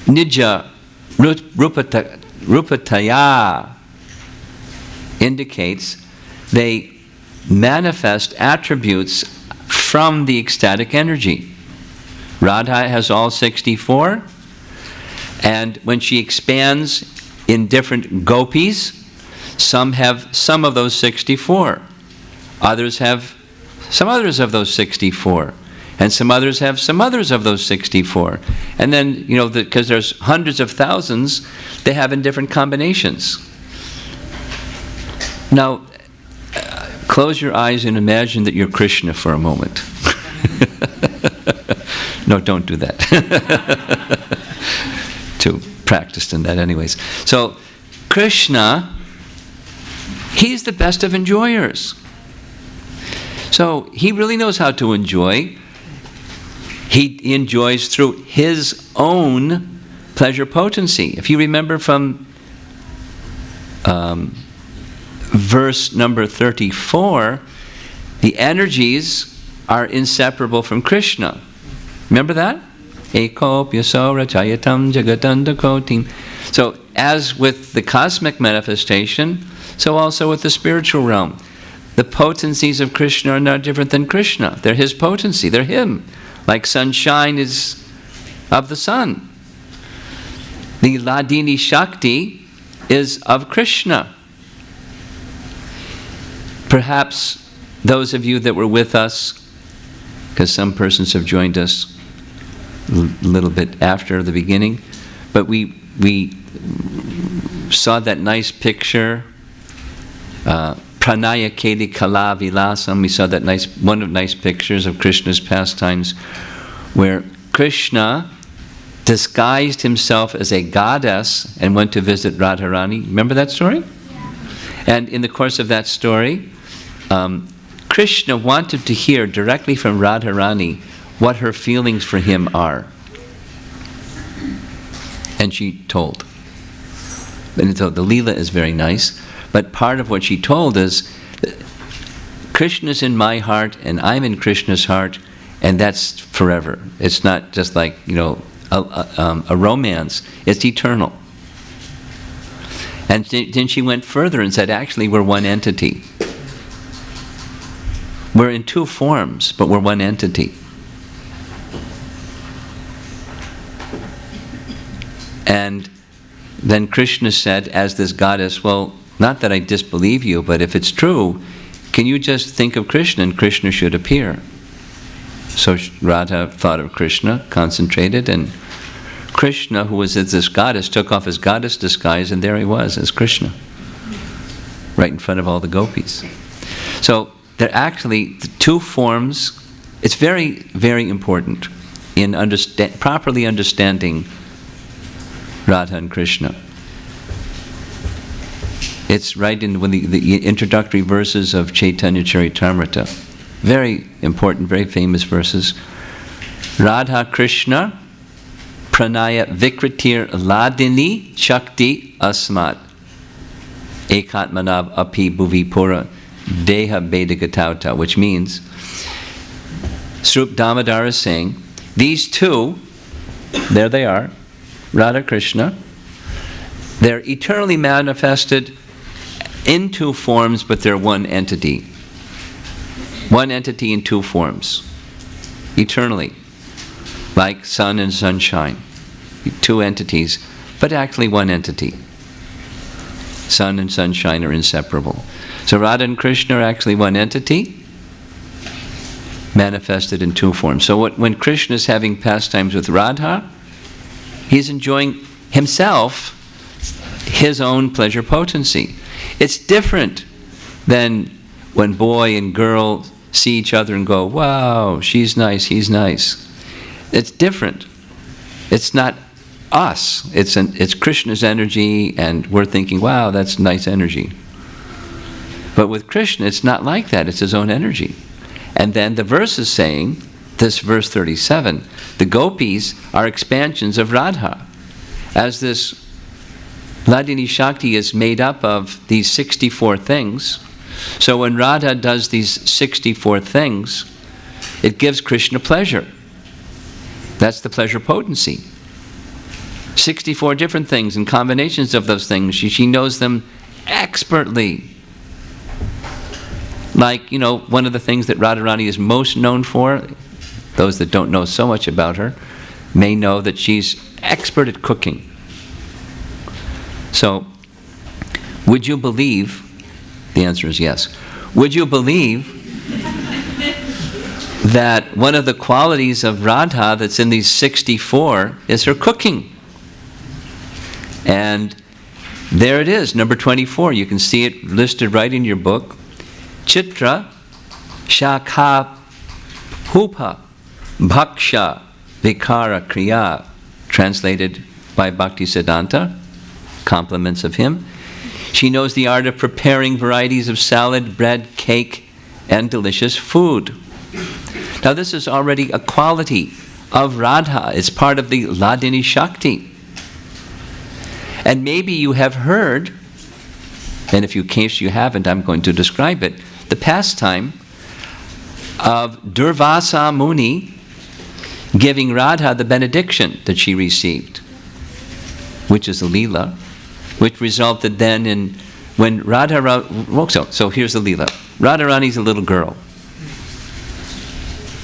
Nija Rupataya, indicates they manifest attributes from the ecstatic energy. Radha has all 64, and when she expands in different gopis, some have some of those 64. Others have some others of those 64. And some others have some others of those 64. And then, because there's hundreds of thousands, they have in different combinations. Now, close your eyes and imagine that you're Krishna for a moment. No, don't do that. Too practiced in that anyways. So, Krishna, he's the best of enjoyers. So, he really knows how to enjoy. He enjoys through his own pleasure potency. If you remember from verse number 34, the energies are inseparable from Krishna. Remember that? Ekop yaso rachayatam jagatanda kotim. So as with the cosmic manifestation, so also with the spiritual realm. The potencies of Krishna are not different than Krishna. They're his potency, they're him. Like sunshine is of the sun. The Hladini Shakti is of Krishna. Perhaps those of you that were with us, because some persons have joined us a little bit after the beginning, but we saw that nice picture, Pranaya Keli Kala Vilasam. We saw that one of nice pictures of Krishna's pastimes, where Krishna disguised himself as a goddess and went to visit Radharani. Remember that story? Yeah. And in the course of that story, Krishna wanted to hear directly from Radharani what her feelings for him are. And she told. And so the Leela is very nice, but part of what she told is, Krishna's in my heart and I'm in Krishna's heart, and that's forever. It's not just like, a romance. It's eternal. And then she went further and said, actually, we're one entity. We're in two forms, but we're one entity. And then Krishna said, as this goddess, well, not that I disbelieve you, but if it's true, can you just think of Krishna and Krishna should appear? So Radha thought of Krishna, concentrated, and Krishna, who was this goddess, took off his goddess disguise, and there he was as Krishna, right in front of all the gopis. So they're actually the two forms. It's very, very important in properly understanding Radha and Krishna. It's right in the introductory verses of Chaitanya Charitamrita. Very important, very famous verses. Radha Krishna Pranaya Vikritir Ladini Shakti Asmat Ekatmanav Api Bhuvi Pura Deha Bedagatauta, which means, Srup Damodar is saying, these two, there they are, Radha Krishna, they're eternally manifested in two forms, but they're one entity. One entity in two forms. Eternally. Like sun and sunshine. Two entities, but actually one entity. Sun and sunshine are inseparable. So Radha and Krishna are actually one entity, manifested in two forms. So when Krishna is having pastimes with Radha, he's enjoying himself, his own pleasure potency. It's different than when boy and girl see each other and go, wow, she's nice, he's nice. It's different. It's not us. It's Krishna's energy, and we're thinking, wow, that's nice energy. But with Krishna, it's not like that. It's his own energy. And then the verse is saying, this verse 37, the gopis are expansions of Radha. As this Hladini Shakti is made up of these 64 things, so when Radha does these 64 things, it gives Krishna pleasure. That's the pleasure potency. 64 different things and combinations of those things. She knows them expertly. Like, one of the things that Radharani is most known for, those that don't know so much about her, may know that she's expert at cooking. So, would you believe, the answer is yes, would you believe that one of the qualities of Radha that's in these 64 is her cooking? And there it is, number 24. You can see it listed right in your book. Chitra Shakha Hupa Bhaksha Vikara Kriya, translated by Bhaktisiddhanta, compliments of him. She knows the art of preparing varieties of salad, bread, cake, and delicious food. Now this is already a quality of Radha. It's part of the Hladini Shakti. And maybe you have heard, and in case you haven't, I'm going to describe it, the pastime of Durvasa Muni giving Radha the benediction that she received, which is a Leela, which resulted then in, when Radha, so here's the Leela. Radharani's a little girl.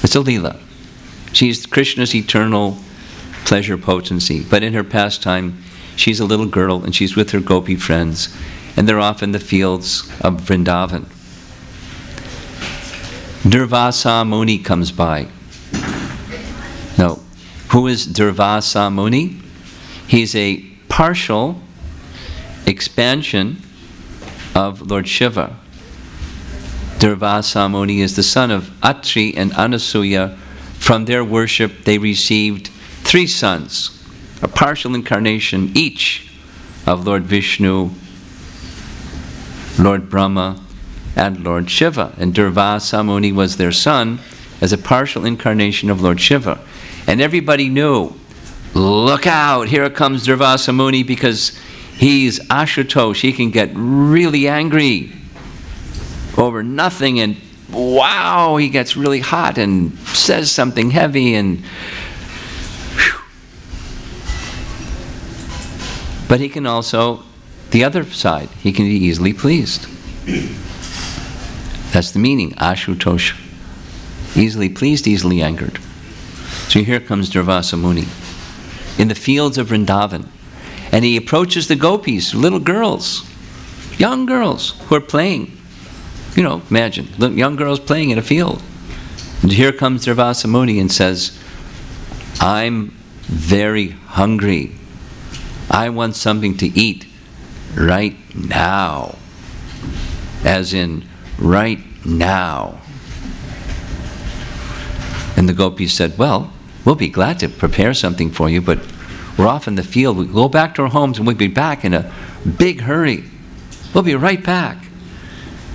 It's a Leela. She's Krishna's eternal pleasure potency. But in her pastime, she's a little girl and she's with her gopi friends. And they're off in the fields of Vrindavan. Durvasa Muni comes by. Now, who is Durvasa Muni? He's a partial expansion of Lord Shiva. Durvasa Muni is the son of Atri and Anasuya. From their worship, they received 3 sons, a partial incarnation each of Lord Vishnu, Lord Brahma, and Lord Shiva. And Durvasa Muni was their son as a partial incarnation of Lord Shiva. And everybody knew, look out, here comes Durvasa Muni, because he's Ashutosh. He can get really angry over nothing, and wow, he gets really hot and says something heavy, and whew. But he can also, the other side, he can be easily pleased. That's the meaning, Ashutosh. Easily pleased, easily angered. So here comes Durvasa Muni in the fields of Vrindavan. And he approaches the gopis, little girls, young girls who are playing. You know, imagine, young girls playing in a field. And here comes Durvasa Muni and says, I'm very hungry. I want something to eat right now. As in, right now. And the gopis said, well, we'll be glad to prepare something for you, but we're off in the field. We'll go back to our homes and we'll be back in a big hurry. We'll be right back.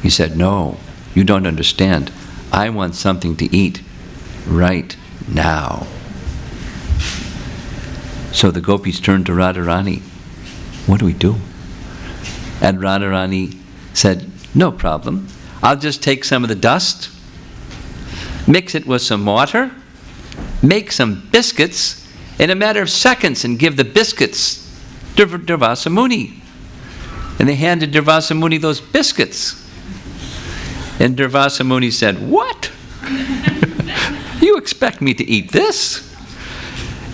He said, no, you don't understand. I want something to eat right now. So the gopis turned to Radharani. What do we do? And Radharani said, no problem. I'll just take some of the dust, mix it with some water, make some biscuits in a matter of seconds, and give the biscuits to Durvasa Muni. And they handed Durvasa Muni those biscuits. And Durvasa Muni said, what? You expect me to eat this?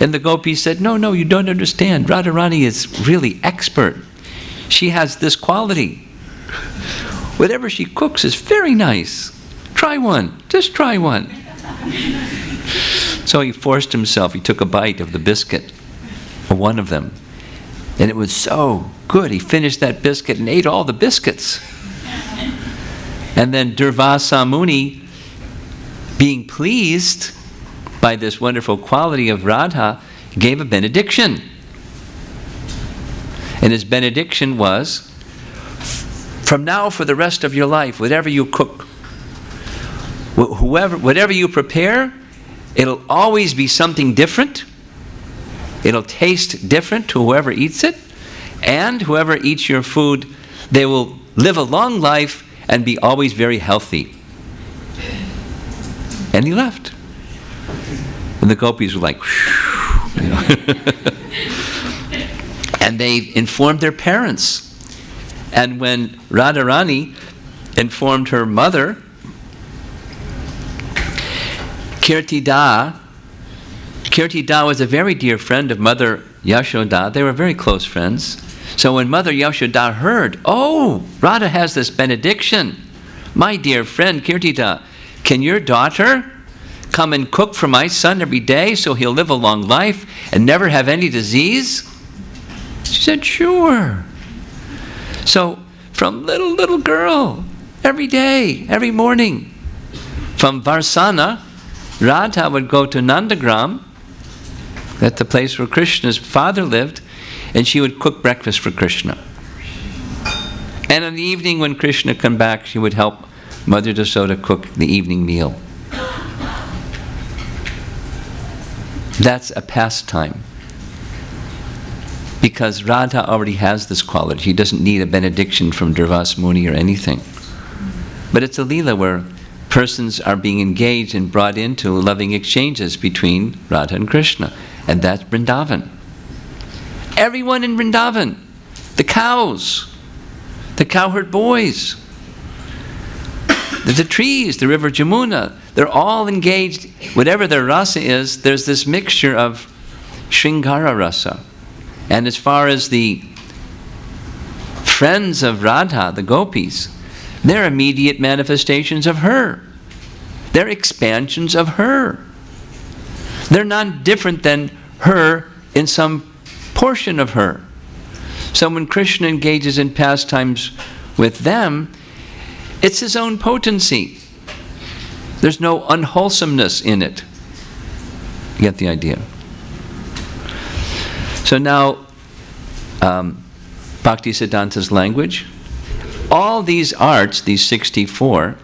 And the gopis said, no, you don't understand. Radharani is really expert. She has this quality. Whatever she cooks is very nice. Try one. Just try one. So he forced himself. He took a bite of the biscuit, or one of them. And it was so good. He finished that biscuit and ate all the biscuits. And then Durvasa Muni, being pleased by this wonderful quality of Radha, gave a benediction. And his benediction was, from now for the rest of your life, whatever you cook, whatever you prepare, it'll always be something different. It'll taste different to whoever eats it. And whoever eats your food, they will live a long life and be always very healthy. And he left. And the gopis were like, you know. And they informed their parents. And when Radharani informed her mother, Kirtida was a very dear friend of Mother Yashoda. They were very close friends. So when Mother Yashoda heard, oh, Radha has this benediction. My dear friend Kirtida, can your daughter come and cook for my son every day so he'll live a long life and never have any disease? She said, sure. So from little girl, every day, every morning, from Varsana, Radha would go to Nandagram, that's the place where Krishna's father lived, and she would cook breakfast for Krishna. And in the evening when Krishna came back, she would help Mother Yasoda cook the evening meal. That's a pastime. Because Radha already has this quality. She doesn't need a benediction from Durvasa Muni or anything. But it's a Leela where persons are being engaged and brought into loving exchanges between Radha and Krishna. And that's Vrindavan. Everyone in Vrindavan, the cows, the cowherd boys, The trees, the river Jamuna, they're all engaged. Whatever their rasa is, there's this mixture of Shringara rasa. And as far as the friends of Radha, the gopis, they're immediate manifestations of her. They're expansions of her. They're not different than her in some portion of her. So when Krishna engages in pastimes with them, it's his own potency. There's no unwholesomeness in it. You get the idea? So now, Bhaktisiddhanta's language. All these arts, these 64,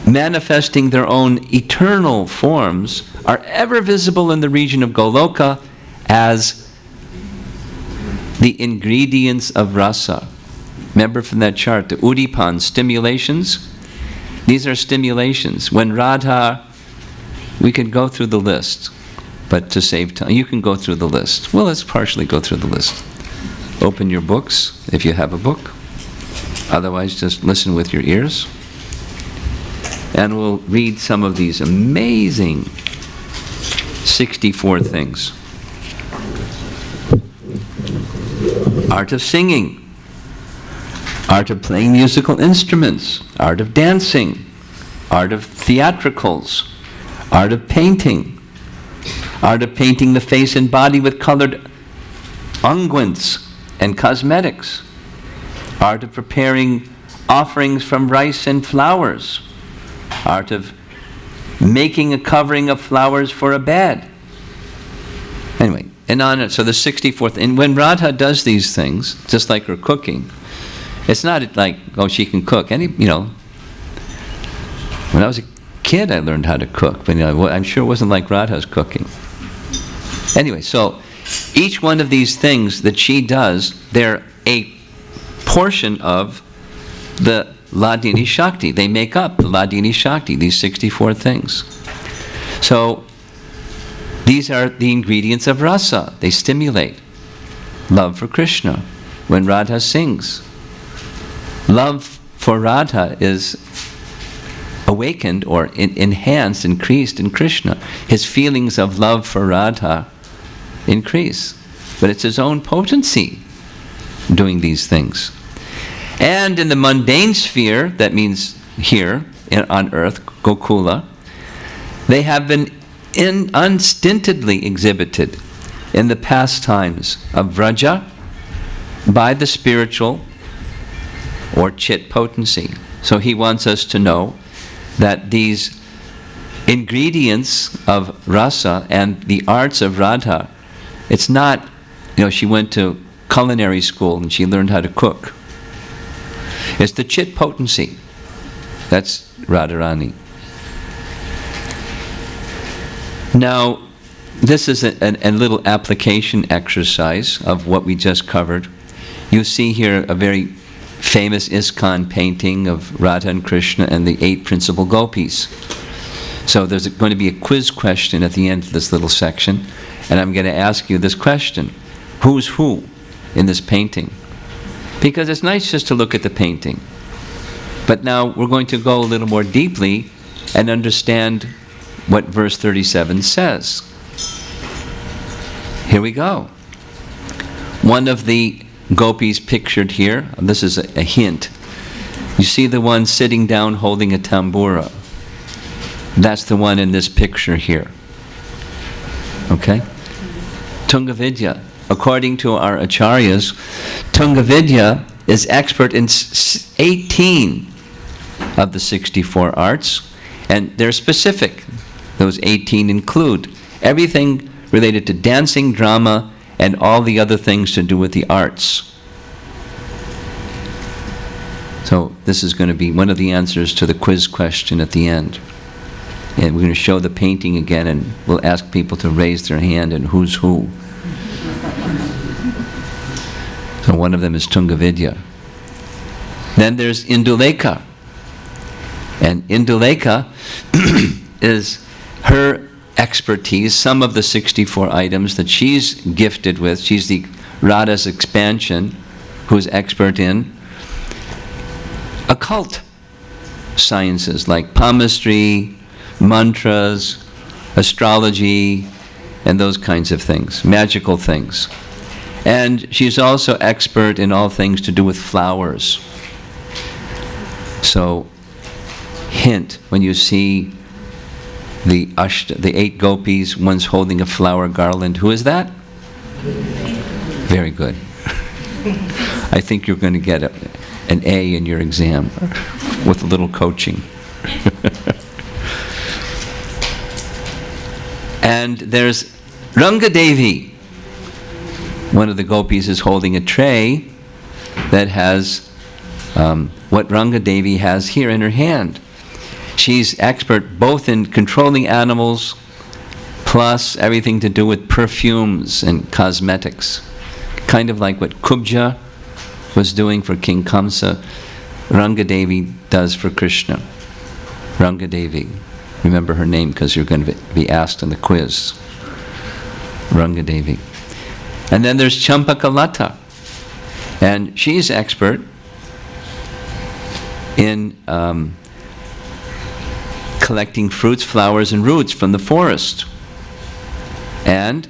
manifesting their own eternal forms, are ever visible in the region of Goloka as the ingredients of rasa. Remember from that chart, the Udipan, stimulations? These are stimulations. When Radha, we could go through the list, but to save time, you can go through the list. Well, let's partially go through the list. Open your books, if you have a book. Otherwise, just listen with your ears. And we'll read some of these amazing 64 things. Art of singing, art of playing musical instruments, art of dancing, art of theatricals, art of painting the face and body with colored unguents and cosmetics, art of preparing offerings from rice and flowers, art of making a covering of flowers for a bed. Anyway, and on it. So the 64th, and when Radha does these things, just like her cooking, it's not like, oh, she can cook. When I was a kid, I learned how to cook, but I'm sure it wasn't like Radha's cooking. Anyway, so each one of these things that she does, they're a portion of the Ladini Shakti. They make up the Ladini Shakti, these 64 things. So these are the ingredients of rasa. They stimulate love for Krishna when Radha sings. Love for Radha is awakened or enhanced, increased in Krishna. His feelings of love for Radha increase. But it's his own potency doing these things. And in the mundane sphere, that means here on earth, Gokula, they have been unstintedly exhibited in the pastimes of Vraja by the spiritual or chit potency. So he wants us to know that these ingredients of rasa and the arts of Radha, it's not, she went to culinary school and she learned how to cook. It's the chit potency. That's Radharani. Now, this is a little application exercise of what we just covered. You see here a very famous ISKCON painting of Radha and Krishna and the 8 principal gopis. So there's going to be a quiz question at the end of this little section, and I'm going to ask you this question. Who's who in this painting? Because it's nice just to look at the painting. But now we're going to go a little more deeply and understand what verse 37 says. Here we go. One of the gopis pictured here, this is a hint. You see the one sitting down holding a tambura. That's the one in this picture here. Okay? Tungavidya. According to our acharyas, Tungavidya is expert in 18 of the 64 arts, and they're specific. Those 18 include everything related to dancing, drama, and all the other things to do with the arts. So this is going to be one of the answers to the quiz question at the end. And we're going to show the painting again, and we'll ask people to raise their hand and who's who. So one of them is Tungavidya. Then there's Indulekha. And Indulekha is her expertise, some of the 64 items that she's gifted with. She's the Radha's expansion, who's expert in occult. sciences like palmistry, mantras, astrology, and those kinds of things, magical things. And she's also expert in all things to do with flowers. So, hint, when you see the 8 gopis, one's holding a flower garland, who is that? Very good. I think you're going to get an A in your exam with a little coaching. And there's Ranga Devi. One of the gopis is holding a tray that has what Ranga Devi has here in her hand. She's expert both in controlling animals plus everything to do with perfumes and cosmetics. Kind of like what Kubja was doing for King Kamsa, Ranga Devi does for Krishna. Ranga Devi. Remember her name because you're going to be asked in the quiz. Ranga Devi. And then there's Champakalata. And she's expert in collecting fruits, flowers, and roots from the forest. And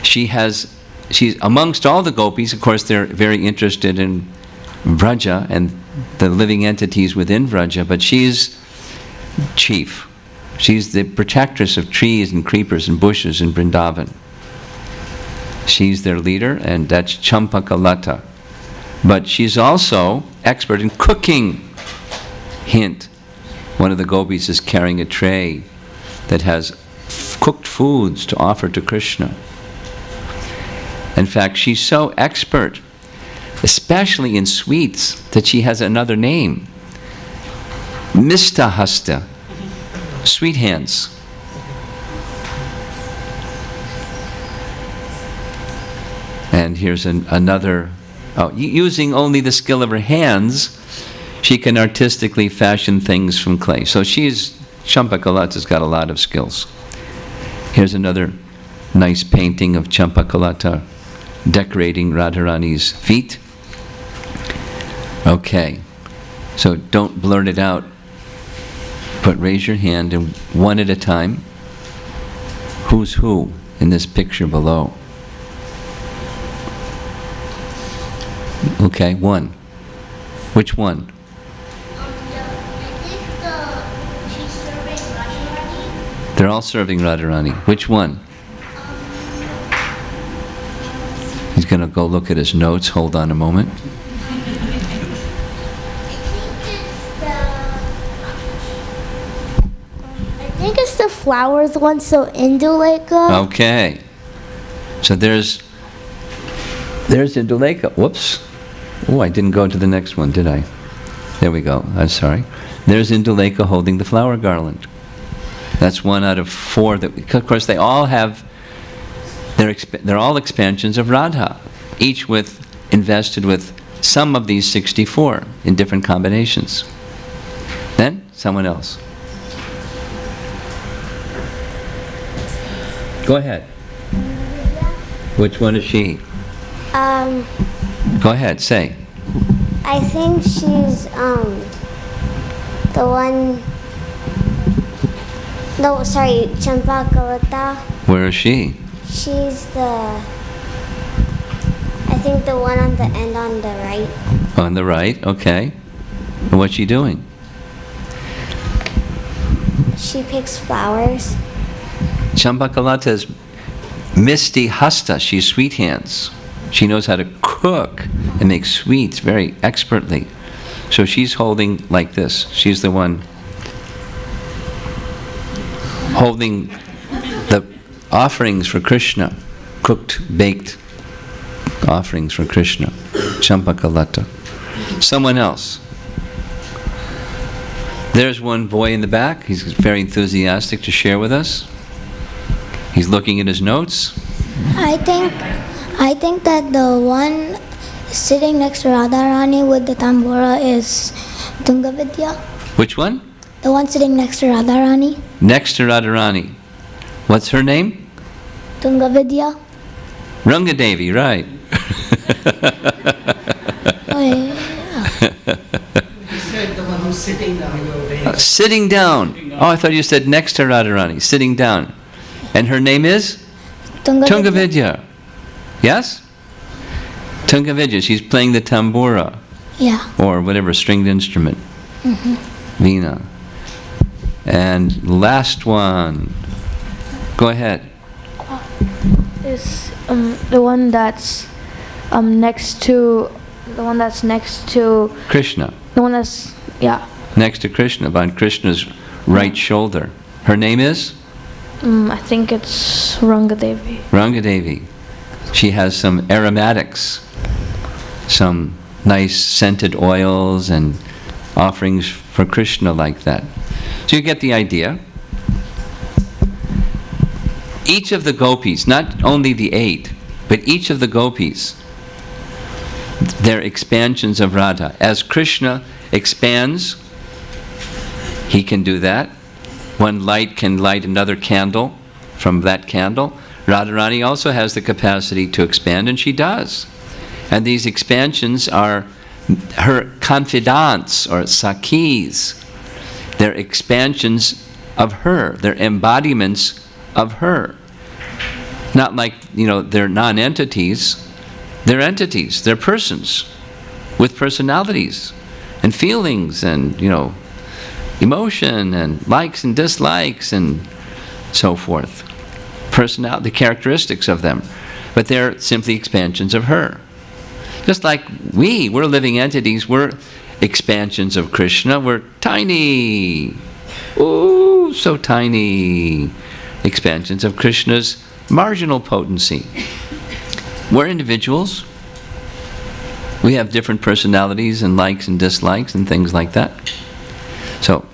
she's amongst all the gopis, of course, they're very interested in Vraja and the living entities within Vraja, but she's chief. She's the protectress of trees and creepers and bushes in Vrindavan. She's their leader, and that's Champakalata. But she's also expert in cooking. Hint, one of the gopis is carrying a tray that has cooked foods to offer to Krishna. In fact, she's so expert, especially in sweets, that she has another name. Mistahasta, sweet hands. And here's another, using only the skill of her hands, she can artistically fashion things from clay. So Champakalata's got a lot of skills. Here's another nice painting of Champakalata decorating Radharani's feet. Okay, so don't blurt it out, but raise your hand and one at a time. Who's who in this picture below? Okay, one. Which one? She's serving Radharani. They're all serving Radharani. Which one? He's going to go look at his notes. Hold on a moment. I think it's the flowers one, so Indulekha. Okay. So there's Indulekha. Whoops. Oh, I didn't go to the next one, did I? There we go. I'm sorry. There's Indulekha holding the flower garland. That's one out of 4 that, of course, they all have. They're all expansions of Radha, each invested with some of these 64 in different combinations. Then someone else. Go ahead. Which one is she? Go ahead, say. I think she's the one. No, sorry, Champakalata. Where is she? She's I think the one on the end on the right. On the right, okay. And what's she doing? She picks flowers. Champakalata is Misty Hasta. She's sweet hands. She knows how to cook and make sweets very expertly. So she's holding like this. She's the one holding the offerings for Krishna, cooked, baked offerings for Krishna. Champakalata. Someone else. There's one boy in the back. He's very enthusiastic to share with us. He's looking at his notes. I think that the one sitting next to Radharani with the tambura is Tungavidya. Which one? The one sitting next to Radharani. Next to Radharani. What's her name? Tungavidya. Ranga Devi, right. Oh, yeah. He said the one who sitting down. You're very Sitting down. Oh, I thought you said next to Radharani. Sitting down. And her name is? Tungavidya. Yes? Tungavidya. She's playing the tambura. Yeah. Or whatever stringed instrument. Veena. And last one. Go ahead. Is the one that's next to Krishna. the one that's Next to Krishna, on Krishna's right shoulder. Her name is? I think it's Rangadevi. Rangadevi. She has some aromatics, some nice scented oils and offerings for Krishna like that. So you get the idea. Each of the gopis, not only the 8, but each of the gopis, they're expansions of Radha. As Krishna expands, he can do that. One light can light another candle from that candle. Radharani also has the capacity to expand, and she does. And these expansions are her confidants, or sakhis. They're expansions of her. They're embodiments of her. Not like, they're non-entities. They're entities. They're persons with personalities and feelings and, emotion and likes and dislikes and so forth. Personality, the characteristics of them. But they're simply expansions of her. Just like we're living entities, we're expansions of Krishna. We're tiny. Ooh, so tiny. Expansions of Krishna's marginal potency. We're individuals. We have different personalities and likes and dislikes and things like that. So,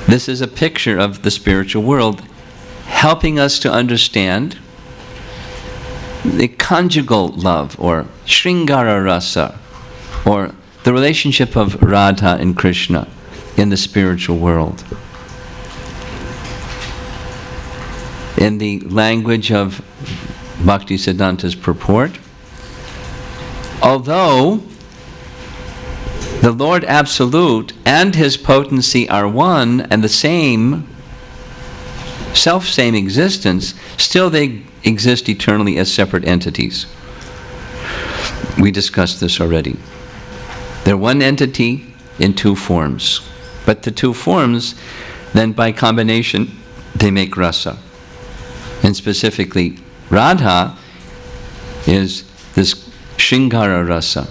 this is a picture of the spiritual world, helping us to understand the conjugal love, or Sringara Rasa, or the relationship of Radha and Krishna in the spiritual world. In the language of Bhaktisiddhanta's purport, although the Lord Absolute and His potency are one and the same, self-same existence, still they exist eternally as separate entities. We discussed this already. They're one entity in two forms. But the two forms, then by combination, they make rasa. And specifically, Radha is this Shringara rasa.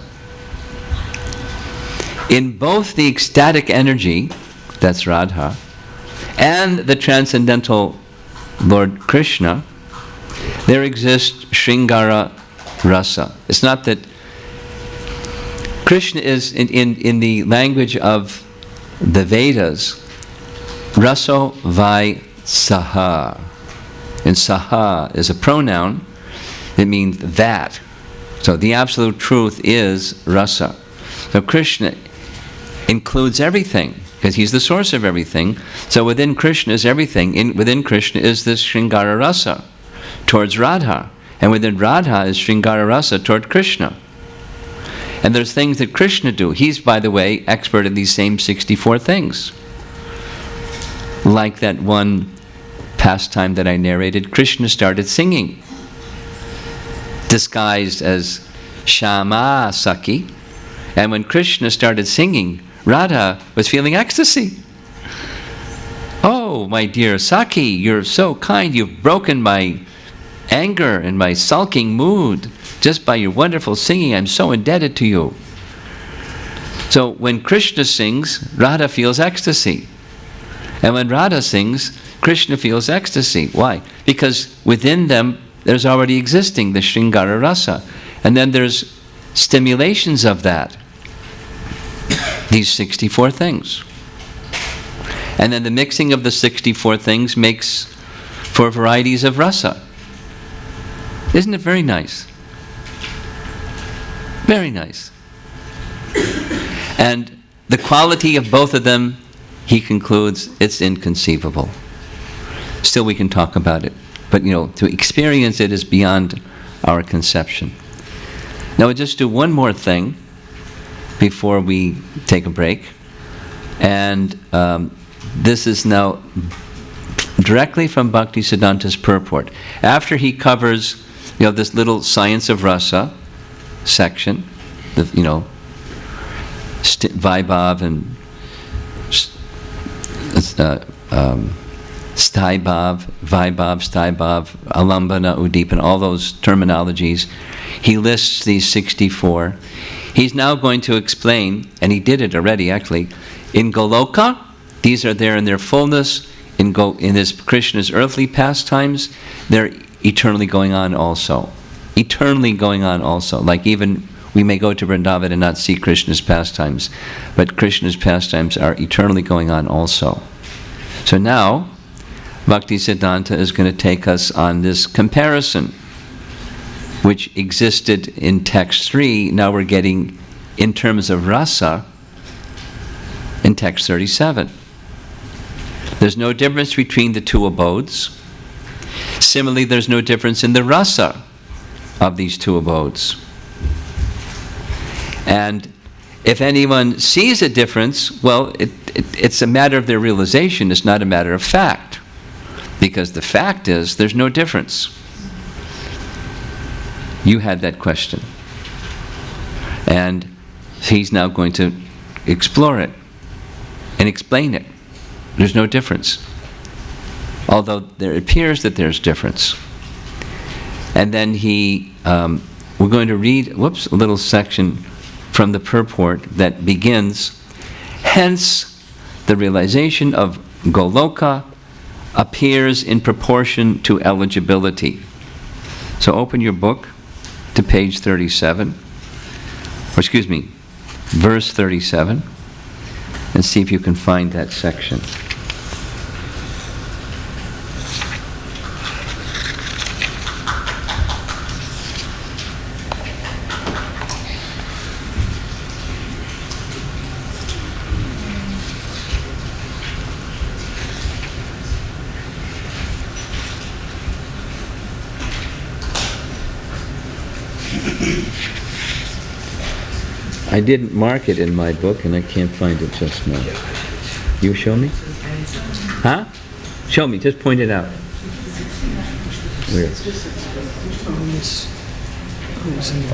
In both the ecstatic energy, that's Radha, and the transcendental Lord Krishna, there exists Shringara rasa. It's not that Krishna is, in the language of the Vedas, raso vai saha. And saha is a pronoun that means that. So the absolute truth is rasa. So Krishna includes everything, because he's the source of everything. So within Krishna is everything. Within Krishna is this Shringara rasa towards Radha. And within Radha is Shringara rasa toward Krishna. And there's things that Krishna do. He's, by the way, expert in these same 64 things. Like that one pastime that I narrated, Krishna started singing, disguised as Shama Saki. And when Krishna started singing, Radha was feeling ecstasy. Oh, my dear Saki, you're so kind. You've broken my anger and my sulking mood just by your wonderful singing. I'm so indebted to you. So when Krishna sings, Radha feels ecstasy. And when Radha sings, Krishna feels ecstasy. Why? Because within them, there's already existing the Shringara rasa. And then there's stimulations of that. These 64 things. And then the mixing of the 64 things makes for varieties of rasa. Isn't it very nice? Very nice. And the quality of both of them, he concludes, it's inconceivable. Still we can talk about it. But to experience it is beyond our conception. Now we'll just do one more thing before we take a break. And this is now directly from Bhaktisiddhanta's purport. After he covers, this little science of rasa section, Vaibhav and Staibhav, Alambana, Udipana, all those terminologies. He lists these 64. He's now going to explain, and he did it already actually, in Goloka, these are there in their fullness. In this Krishna's earthly pastimes, they're eternally going on also. Eternally going on also. Like even we may go to Vrindavan and not see Krishna's pastimes, but Krishna's pastimes are eternally going on also. So now, Bhaktisiddhanta is going to take us on this comparison, which existed in text 3. Now we're getting, in terms of rasa, in text 37. There's no difference between the two abodes. Similarly, there's no difference in the rasa of these two abodes. And if anyone sees a difference, well, it's a matter of their realization, it's not a matter of fact. Because the fact is, there's no difference. You had that question. And he's now going to explore it and explain it. There's no difference. Although there appears that there's difference. And then we're going to read, a little section from the purport that begins, hence the realization of Goloka appears in proportion to eligibility. So open your book to page 37, or excuse me, verse 37, and see if you can find that section. I didn't mark it in my book, and I can't find it just now. You show me? Huh? Show me, just point it out. Where?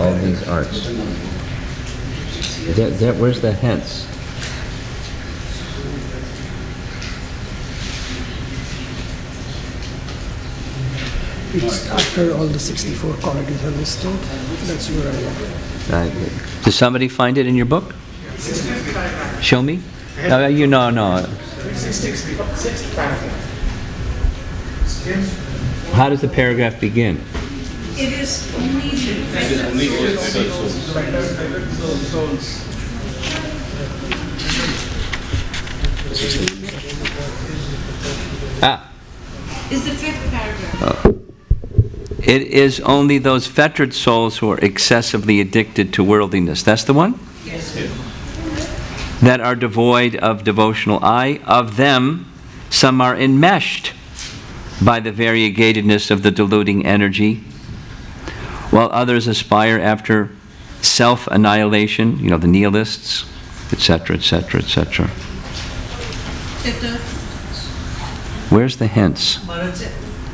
All these arts. Where's the hence? It's after all the 64 qualities are listed. That's where I am. Does somebody find it in your book? Show me. No. How does the paragraph begin? It is only is the fifth paragraph. It is only those fettered souls who are excessively addicted to worldliness. That's the one? Yes. That are devoid of devotional eye. Of them, some are enmeshed by the variegatedness of the deluding energy, while others aspire after self-annihilation, the nihilists, etc., etc., etc. Where's the hence?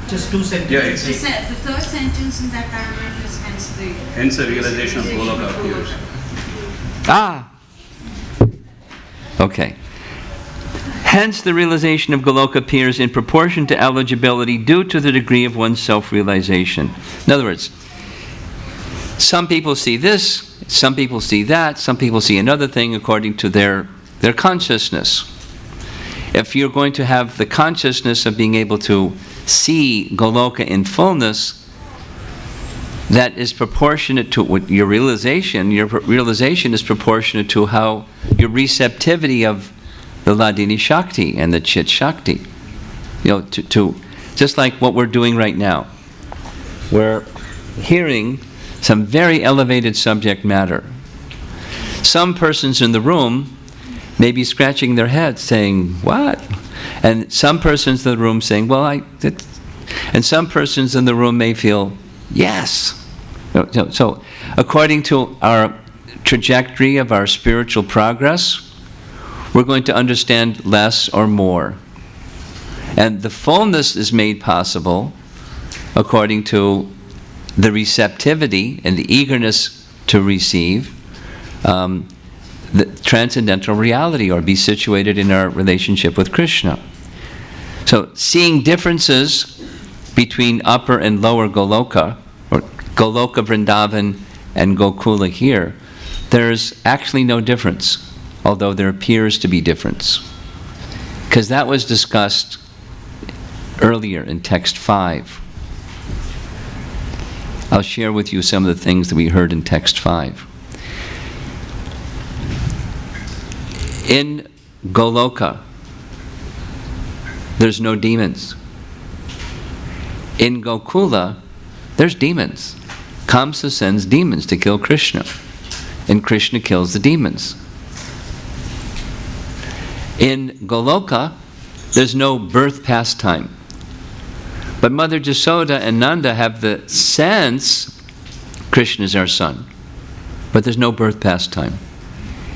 Just two sentences. Yeah, the third sentence in that paragraph is hence the realization of Goloka appears. Okay. Hence the realization of Goloka appears in proportion to eligibility due to the degree of one's self-realization. In other words, some people see this, some people see that, some people see another thing according to their consciousness. If you're going to have the consciousness of being able to see Goloka in fullness, that is proportionate to what your realization is proportionate to how your receptivity of the Ladini Shakti and the Chit Shakti. To just like what we're doing right now. We're hearing some very elevated subject matter. Some persons in the room may be scratching their heads saying, what? And some persons in the room saying, well, and some persons in the room may feel, yes. So according to our trajectory of our spiritual progress, we're going to understand less or more. And the fullness is made possible according to the receptivity and the eagerness to receive the transcendental reality, or be situated in our relationship with Krishna. So seeing differences between upper and lower Goloka, or Goloka Vrindavan and Gokula here, there's actually no difference, although there appears to be difference. Because that was discussed earlier in text 5. I'll share with you some of the things that we heard in text 5. In Goloka, there's no demons. In Gokula, there's demons. Kamsa sends demons to kill Krishna, and Krishna kills the demons. In Goloka, there's no birth pastime. But Mother Jasoda and Nanda have the sense Krishna is our son, but there's no birth pastime.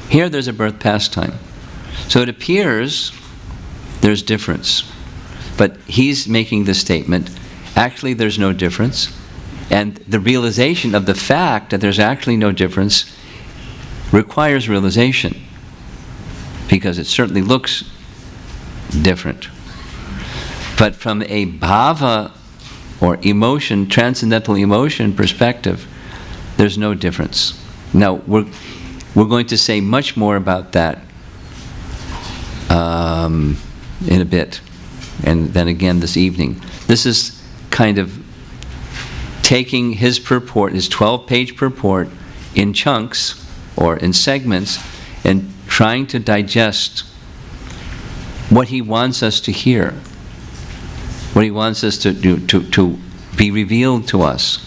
Here there's a birth pastime. So it appears there's difference. But he's making the statement, actually there's no difference. And the realization of the fact that there's actually no difference requires realization, because it certainly looks different. But from a bhava or emotion, transcendental emotion perspective, there's no difference. Now, we're going to say much more about that in a bit, and then again this evening. This is kind of taking his purport, his 12-page purport, in chunks or in segments, and trying to digest what he wants us to hear, what he wants us to do, to be revealed to us.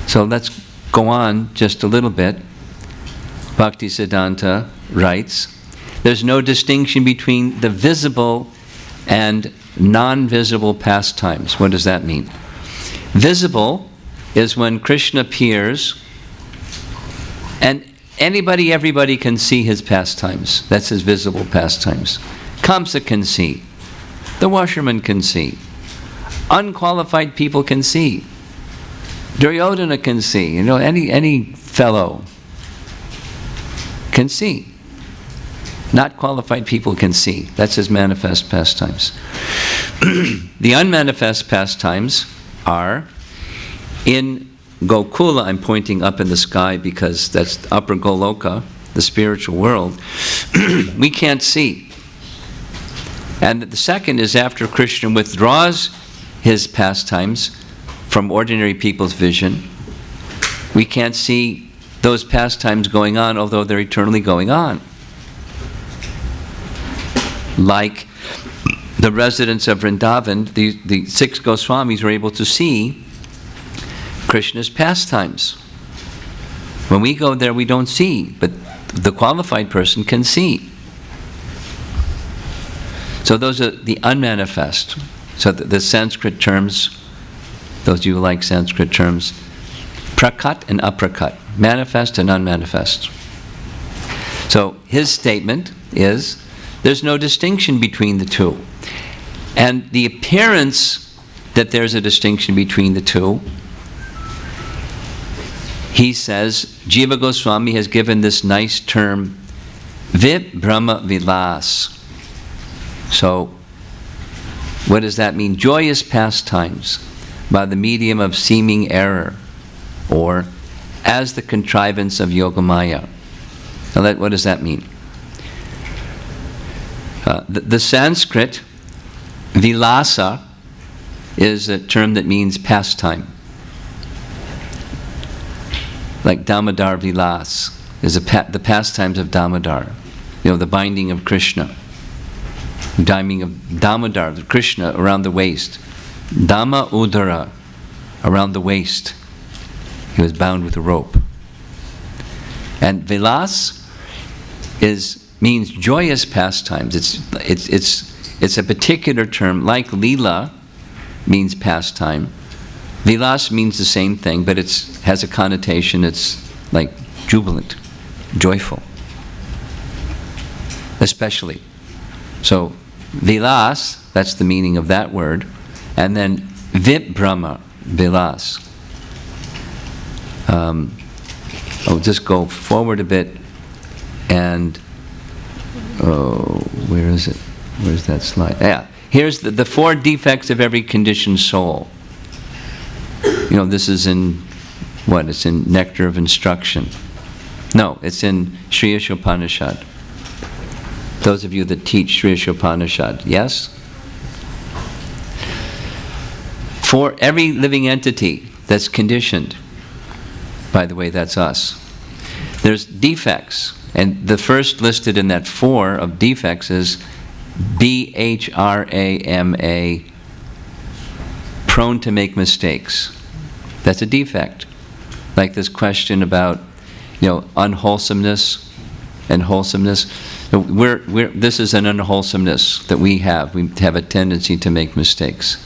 So let's go on just a little bit. Bhaktisiddhanta writes, there's no distinction between the visible and non-visible pastimes. What does that mean? Visible is when Krishna appears and everybody can see his pastimes. That's his visible pastimes. Kamsa can see. The washerman can see. Unqualified people can see. Duryodhana can see. Any fellow can see. Not qualified people can see. That's his manifest pastimes. The unmanifest pastimes are in Gokula. I'm pointing up in the sky because that's upper Goloka, the spiritual world. We can't see. And the second is after Krishna withdraws his pastimes from ordinary people's vision, we can't see those pastimes going on, although they're eternally going on. Like the residents of Vrindavan, the 6 Goswamis were able to see Krishna's pastimes. When we go there, we don't see, but the qualified person can see. So those are the unmanifest. So the Sanskrit terms, those of you who like Sanskrit terms, prakat and aprakat, manifest and unmanifest. So his statement is, there's no distinction between the two. And the appearance that there's a distinction between the two, he says, Jiva Goswami has given this nice term, Vip Brahma Vilas. So, what does that mean? Joyous pastimes by the medium of seeming error, or as the contrivance of Yogamaya. Now, what does that mean? The Sanskrit, vilasa, is a term that means pastime. Like Damodar Vilas is the pastimes of Damodar. The binding of Krishna. Binding of Damodar, the Krishna, around the waist. Dama Udara, around the waist. He was bound with a rope. And Vilas means joyous pastimes. It's a particular term, like Leela means pastime. Vilas means the same thing, but it has a connotation, it's like jubilant, joyful. especially. So, vilas, that's the meaning of that word, and then vibhrama, vilas. I'll just go forward a bit, and where is it? Where's that slide? Yeah, here's the 4 defects of every conditioned soul. You know, this is in what? It's in Nectar of Instruction. No, it's in Sri Ishopanishad. Those of you that teach Sri Ishopanishad, yes? For every living entity that's conditioned, by the way, that's us, there's defects. And the first listed in that 4 of defects is BHRAMA, prone to make mistakes. That's a defect. Like this question about, you know, unwholesomeness and wholesomeness. This is an unwholesomeness that we have. We have a tendency to make mistakes.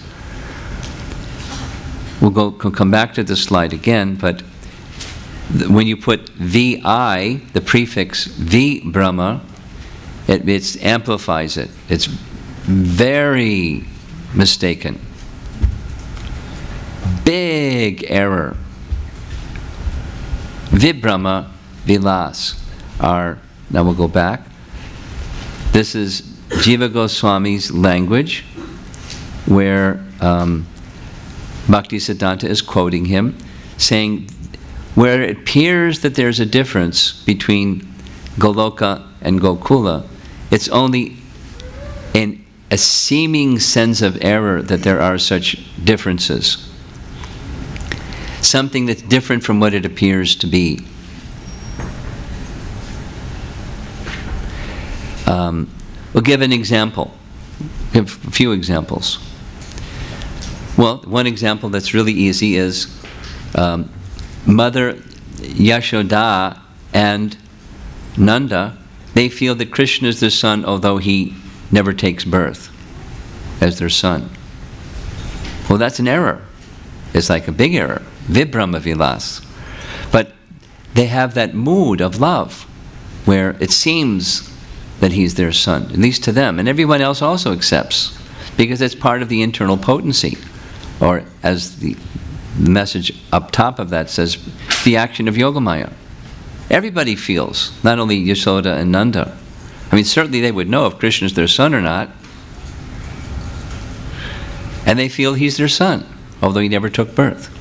We'll come back to this slide again, but when you put VI, the prefix V Brahma, it amplifies it. It's very mistaken. Big error. Vibhrama, vilas are, now we'll go back. This is Jiva Goswami's language, where Bhaktisiddhanta is quoting him, saying, where it appears that there's a difference between Goloka and Gokula, it's only in a seeming sense of error that there are such differences. Something that's different from what it appears to be. We'll give an example. Give a few examples. Well, one example that's really easy is Mother Yashoda and Nanda, they feel that Krishna is their son, although he never takes birth as their son. Well, that's an error. It's like a big error. Vibhrama vilas. But they have that mood of love where it seems that he's their son, at least to them. And everyone else also accepts, because it's part of the internal potency. Or as the message up top of that says, the action of Yogamaya. Everybody feels, not only Yashoda and Nanda. I mean, certainly they would know if Krishna's their son or not. And they feel he's their son, although he never took birth.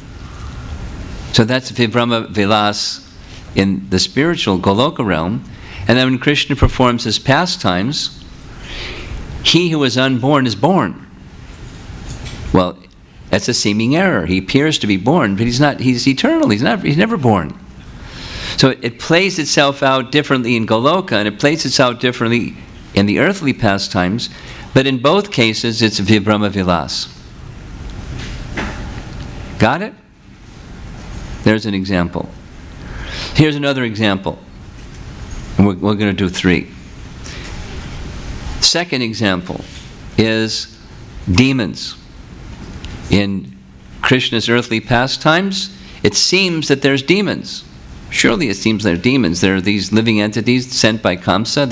So that's Vibhrama Vilas in the spiritual Goloka realm. And then when Krishna performs his pastimes, he who is unborn is born. Well, that's a seeming error. He appears to be born, but he's not. He's eternal. He's never born. So it plays itself out differently in Goloka, and it plays itself out differently in the earthly pastimes, but in both cases it's Vibhrama Vilas. Got it? There's an example. Here's another example. And we're going to do 3. Second example is demons. In Krishna's earthly pastimes, it seems that there's demons. Surely it seems there are demons. There are these living entities sent by Kamsa.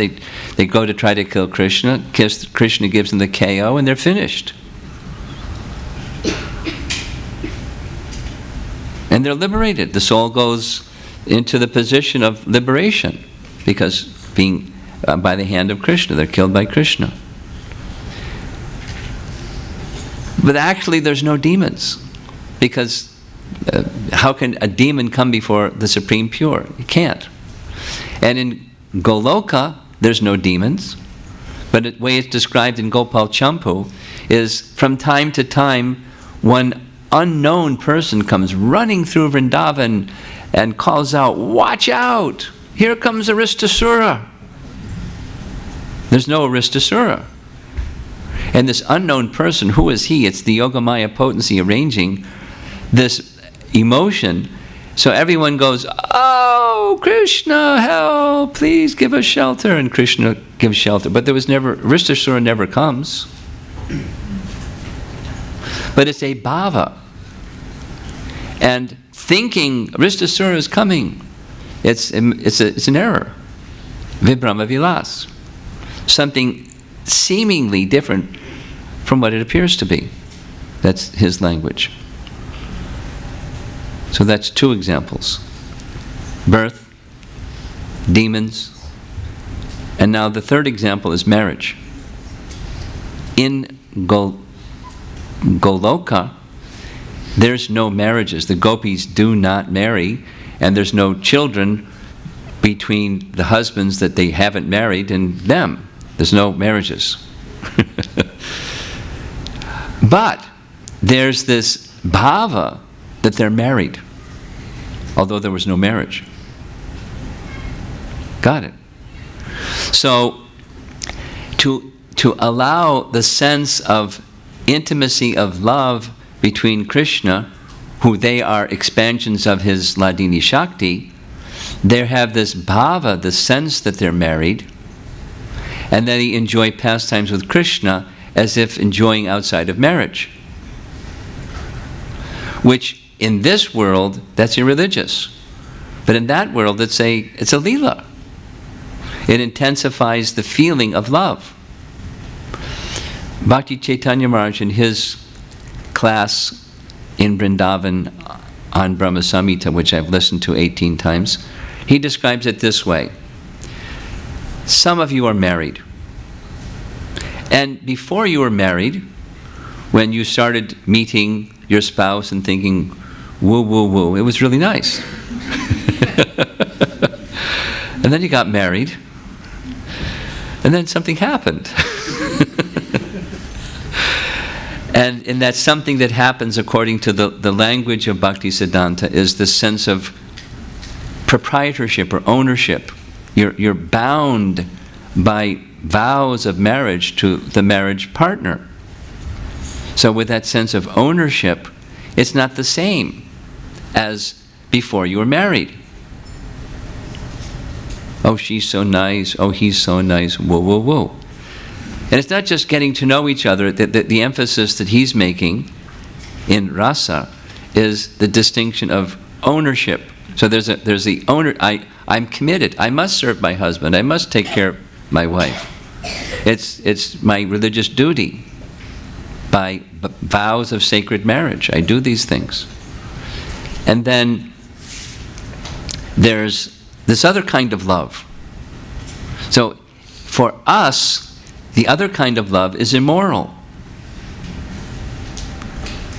They go to try to kill Krishna. Krishna gives them the KO and they're finished. And they're liberated. The soul goes into the position of liberation because being by the hand of Krishna, they're killed by Krishna. But actually there's no demons, because how can a demon come before the Supreme Pure? It can't. And in Goloka, there's no demons, but the way it's described in Gopal Champu is from time to time one unknown person comes running through Vrindavan and calls out, "Watch out! Here comes Aristasura!" There's no Aristasura. And this unknown person, who is he? It's the Yogamaya potency arranging this emotion. So everyone goes, "Oh, Krishna, help! Please give us shelter." And Krishna gives shelter. But there was never, Aristasura never comes. But it's a bhava. And thinking Aristasura is coming, it's an error. Vibhrama Vilas. something seemingly different from what it appears to be. That's his language. So that's two examples. Birth, demons, and now the third example is marriage. In Goloka, there's no marriages. The gopis do not marry, and there's no children between the husbands that they haven't married and them. There's no marriages. But there's this bhava that they're married, although there was no marriage. Got it? So, to allow the sense of intimacy of love between Krishna, who they are expansions of his Hladini Shakti, they have this bhava, the sense that they're married, and then they enjoy pastimes with Krishna as if enjoying outside of marriage. Which, in this world, that's irreligious. But in that world, it's a lila. It intensifies the feeling of love. Bhakti Chaitanya Maharaj, in his class in Vrindavan on Brahma Samhita, which I've listened to 18 times, he describes it this way. Some of you are married. And before you were married, when you started meeting your spouse and thinking, woo, woo, woo, it was really nice. And then you got married, and then something happened. And that's something that happens according to the language of Bhakti Siddhanta is the sense of proprietorship or ownership. You're bound by vows of marriage to the marriage partner. So with that sense of ownership, it's not the same as before you were married. Oh, she's so nice. Oh, he's so nice. Whoa, whoa, whoa. And it's not just getting to know each other. The emphasis that he's making in rasa is the distinction of ownership. So there's the owner. I'm committed. I must serve my husband. I must take care of my wife. It's my religious duty. By vows of sacred marriage, I do these things. And then there's this other kind of love. So for us, the other kind of love is immoral.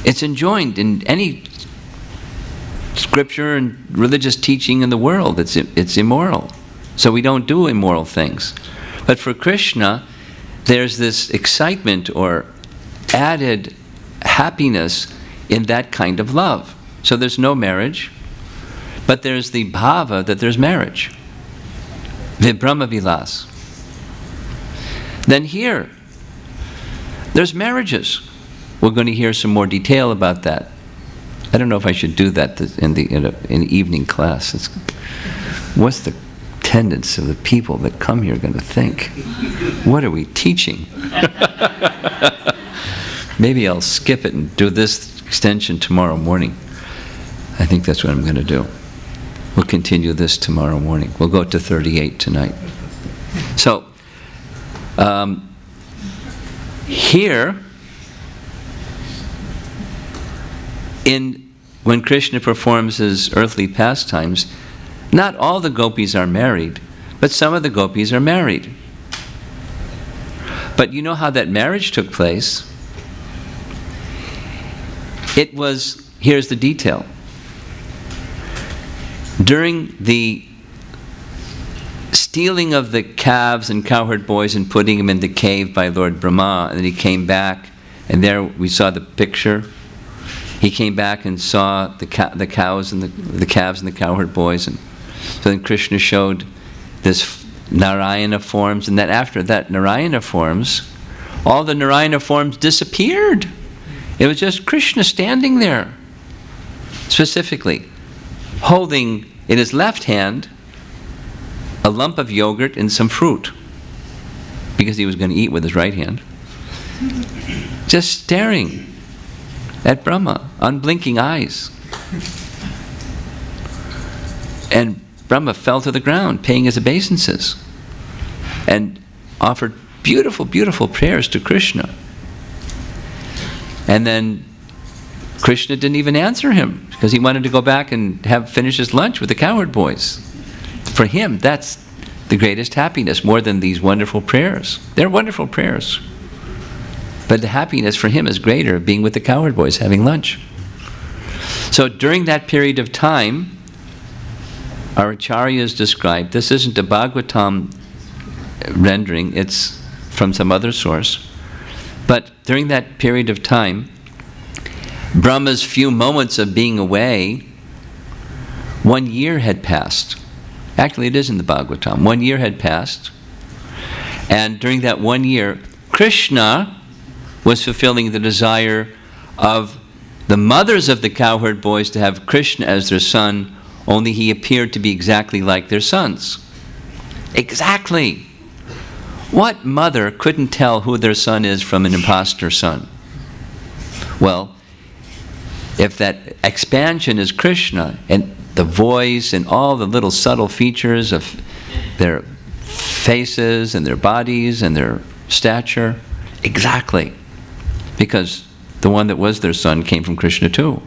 It's enjoined in any scripture and religious teaching in the world. It's immoral. So we don't do immoral things. But for Krishna, there's this excitement or added happiness in that kind of love. So there's no marriage, but there's the bhava that there's marriage. Vibrahma Vilas. Then here, there's marriages. We're going to hear some more detail about that. I don't know if I should do that in an evening class. What's the attendance of the people that come here going to think? What are we teaching? Maybe I'll skip it and do this extension tomorrow morning. I think that's what I'm going to do. We'll continue this tomorrow morning. We'll go to 38 tonight. So, here, when Krishna performs his earthly pastimes, not all the gopis are married, but some of the gopis are married. But you know how that marriage took place? Here's the detail. During the stealing of the calves and cowherd boys and putting them in the cave by Lord Brahma, and then he came back, and there we saw the picture. He came back and saw the cows and the calves and the cowherd boys, and so then Krishna showed this Narayana forms, and then after that Narayana forms, all the Narayana forms disappeared. It was just Krishna standing there, specifically holding in his left hand a lump of yogurt and some fruit, because he was going to eat with his right hand, just staring at Brahma, unblinking eyes. And Brahma fell to the ground, paying his obeisances. And offered beautiful, beautiful prayers to Krishna. And then Krishna didn't even answer him because he wanted to go back and finish his lunch with the cowherd boys. For him, that's the greatest happiness, more than these wonderful prayers. They're wonderful prayers. But the happiness for him is greater, being with the cowherd boys, having lunch. So during that period of time, our acharyas described, this isn't a Bhagavatam rendering, it's from some other source, but during that period of time, Brahma's few moments of being away, 1 year had passed. Actually, it is in the Bhagavatam. 1 year had passed, and during that 1 year, Krishna was fulfilling the desire of the mothers of the cowherd boys to have Krishna as their son, only he appeared to be exactly like their sons. Exactly! What mother couldn't tell who their son is from an imposter son? Well, if that expansion is Krishna, and the voice and all the little subtle features of their faces and their bodies and their stature, exactly. Because the one that was their son came from Krishna too.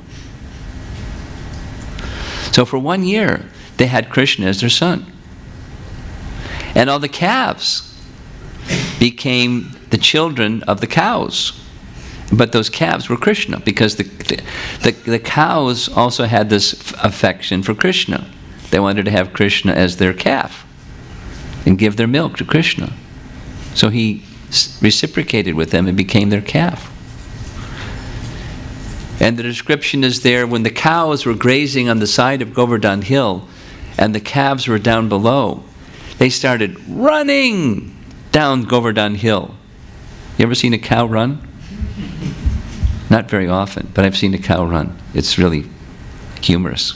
So for 1 year, they had Krishna as their son. And all the calves became the children of the cows. But those calves were Krishna, because the cows also had this affection for Krishna. They wanted to have Krishna as their calf and give their milk to Krishna. So he reciprocated with them and became their calf. And the description is there, when the cows were grazing on the side of Govardhan Hill and the calves were down below, they started running down Govardhan Hill. You ever seen a cow run? Not very often, but I've seen a cow run. It's really humorous.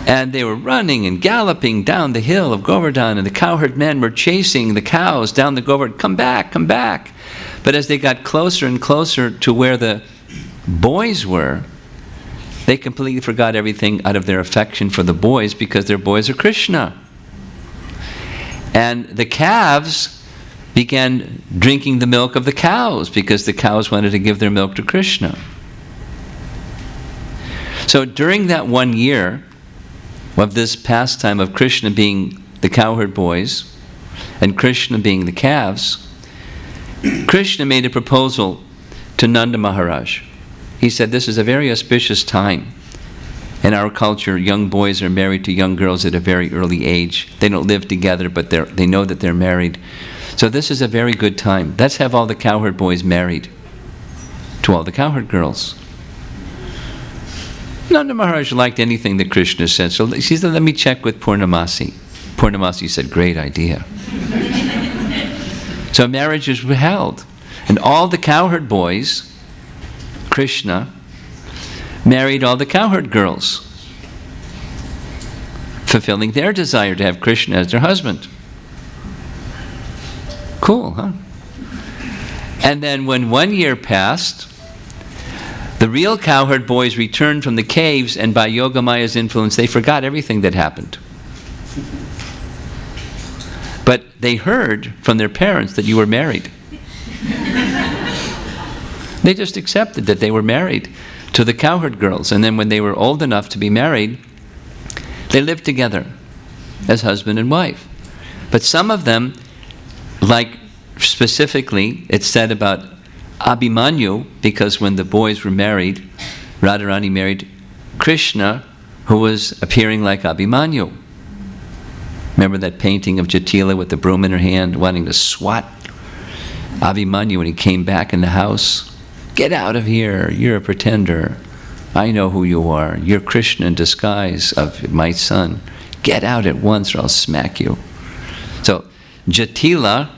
And they were running and galloping down the hill of Govardhan, and the cowherd men were chasing the cows down the Govardhan. Come back, come back. But as they got closer and closer to where the boys were, they completely forgot everything out of their affection for the boys, because their boys are Krishna. And the calves began drinking the milk of the cows, because the cows wanted to give their milk to Krishna. So during that 1 year of this pastime of Krishna being the cowherd boys and Krishna being the calves, Krishna made a proposal to Nanda Maharaj. He said, this is a very auspicious time. In our culture, young boys are married to young girls at a very early age. They don't live together, but they know that they're married. So this is a very good time. Let's have all the cowherd boys married to all the cowherd girls. Nanda Maharaj liked anything that Krishna said, so she said, let me check with Purnamasi. Purnamasi said, great idea. So marriages were held. And all the cowherd boys, Krishna, married all the cowherd girls, fulfilling their desire to have Krishna as their husband. Cool, huh? And then when 1 year passed, the real cowherd boys returned from the caves, and by Yogamaya's influence, they forgot everything that happened. But they heard from their parents that you were married. They just accepted that they were married to the cowherd girls. And then when they were old enough to be married, they lived together as husband and wife. But some of them, like specifically, it's said about Abhimanyu, because when the boys were married, Radharani married Krishna, who was appearing like Abhimanyu. Remember that painting of Jatila with the broom in her hand, wanting to swat Abhimanyu when he came back in the house? Get out of here, you're a pretender. I know who you are. You're Krishna in disguise of my son. Get out at once or I'll smack you. So Jatila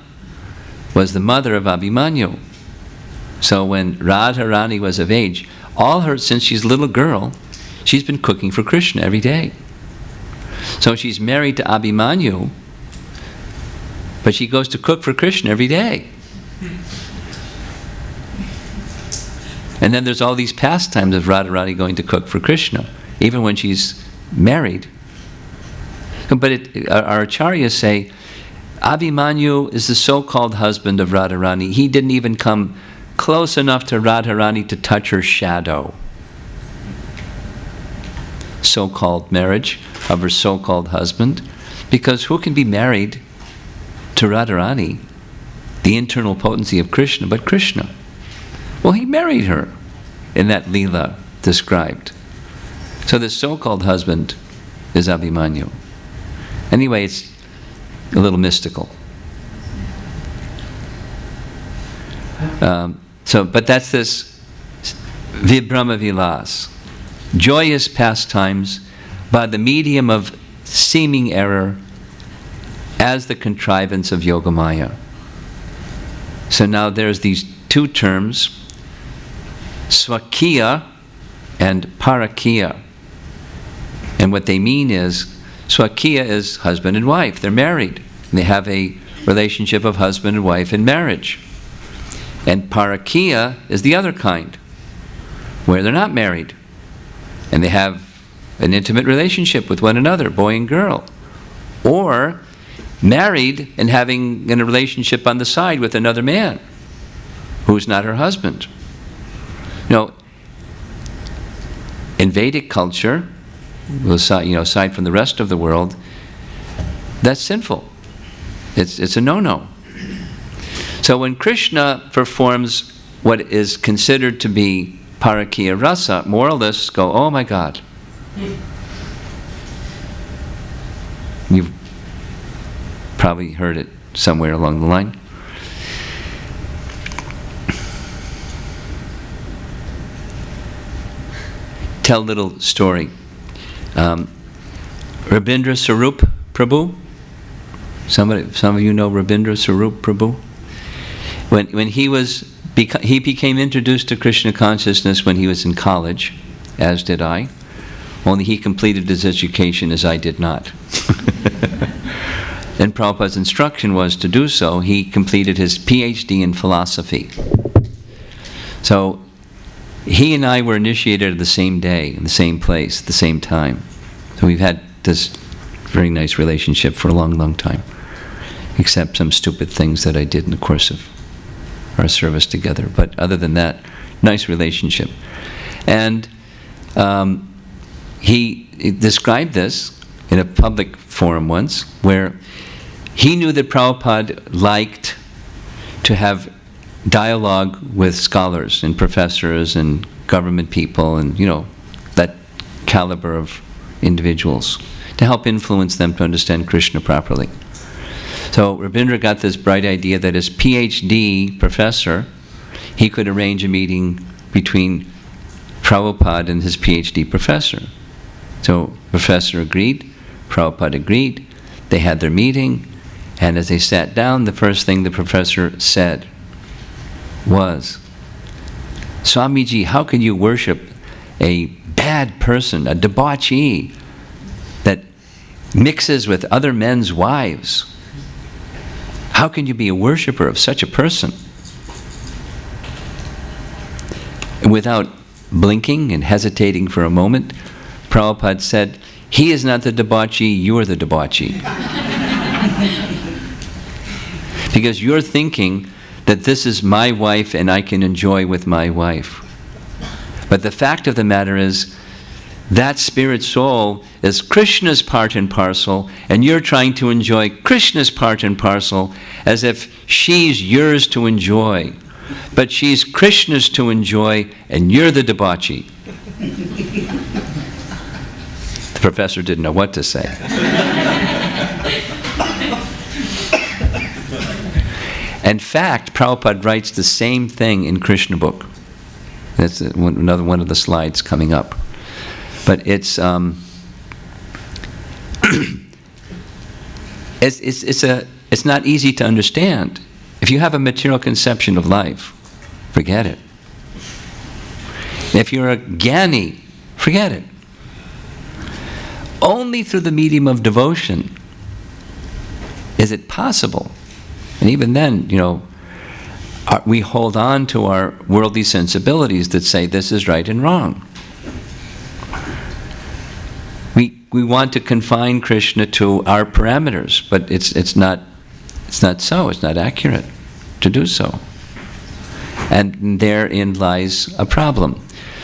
was the mother of Abhimanyu. So when Radharani was of age, since she's a little girl, she's been cooking for Krishna every day. So she's married to Abhimanyu, but she goes to cook for Krishna every day. And then there's all these pastimes of Radharani going to cook for Krishna, even when she's married. But our acharyas say, Abhimanyu is the so-called husband of Radharani. He didn't even come close enough to Radharani to touch her shadow. So-called marriage of her so-called husband. Because who can be married to Radharani, the internal potency of Krishna, but Krishna? Well, he married her in that Leela described. So the so-called husband is Abhimanyu. Anyway, it's a little mystical. But that's this Vibhrama Vilas, joyous pastimes by the medium of seeming error as the contrivance of Yogamaya. So now there's these two terms, Swakiya and Parakiya. And what they mean is, Swakiya is husband and wife. They're married. They have a relationship of husband and wife in marriage. And Parakiya is the other kind, where they're not married. And they have an intimate relationship with one another, boy and girl. Or married and having a relationship on the side with another man who's not her husband. In Vedic culture, aside from the rest of the world, that's sinful. It's a no-no. So when Krishna performs what is considered to be Parakiya Rasa, moralists go, oh my God. You've probably heard it somewhere along the line. Tell a little story. Rabindra Sarup Prabhu. Some of you know Rabindra Sarup Prabhu. When he became introduced to Krishna consciousness when he was in college, as did I. Only he completed his education as I did not. And Prabhupada's instruction was to do so. He completed his PhD in philosophy. So he and I were initiated at the same day, in the same place, at the same time. So we've had this very nice relationship for a long, long time. Except some stupid things that I did in the course of our service together. But other than that, nice relationship. And he described this in a public forum once, where he knew that Prabhupada liked to have dialogue with scholars and professors and government people and, that caliber of individuals to help influence them to understand Krishna properly. So Rabindra got this bright idea that as PhD professor, he could arrange a meeting between Prabhupada and his PhD professor. So professor agreed, Prabhupada agreed, they had their meeting, and as they sat down, the first thing the professor said was, Swamiji, how can you worship a bad person, a debauchee, that mixes with other men's wives? How can you be a worshipper of such a person? And without blinking and hesitating for a moment, Prabhupada said, he is not the debauchee, you are the debauchee. Because you're thinking that this is my wife and I can enjoy with my wife. But the fact of the matter is, that spirit soul is Krishna's part and parcel, and you're trying to enjoy Krishna's part and parcel as if she's yours to enjoy. But she's Krishna's to enjoy, and you're the debauchee. The professor didn't know what to say. In fact, Prabhupada writes the same thing in Krishna book. That's another one of the slides coming up. But it's it's not easy to understand. If you have a material conception of life, forget it. If you're a jnani, forget it. Only through the medium of devotion is it possible. And even then, we hold on to our worldly sensibilities that say this is right and wrong. We want to confine Krishna to our parameters, but it's not It's not so. It's not accurate to do so. And therein lies a problem.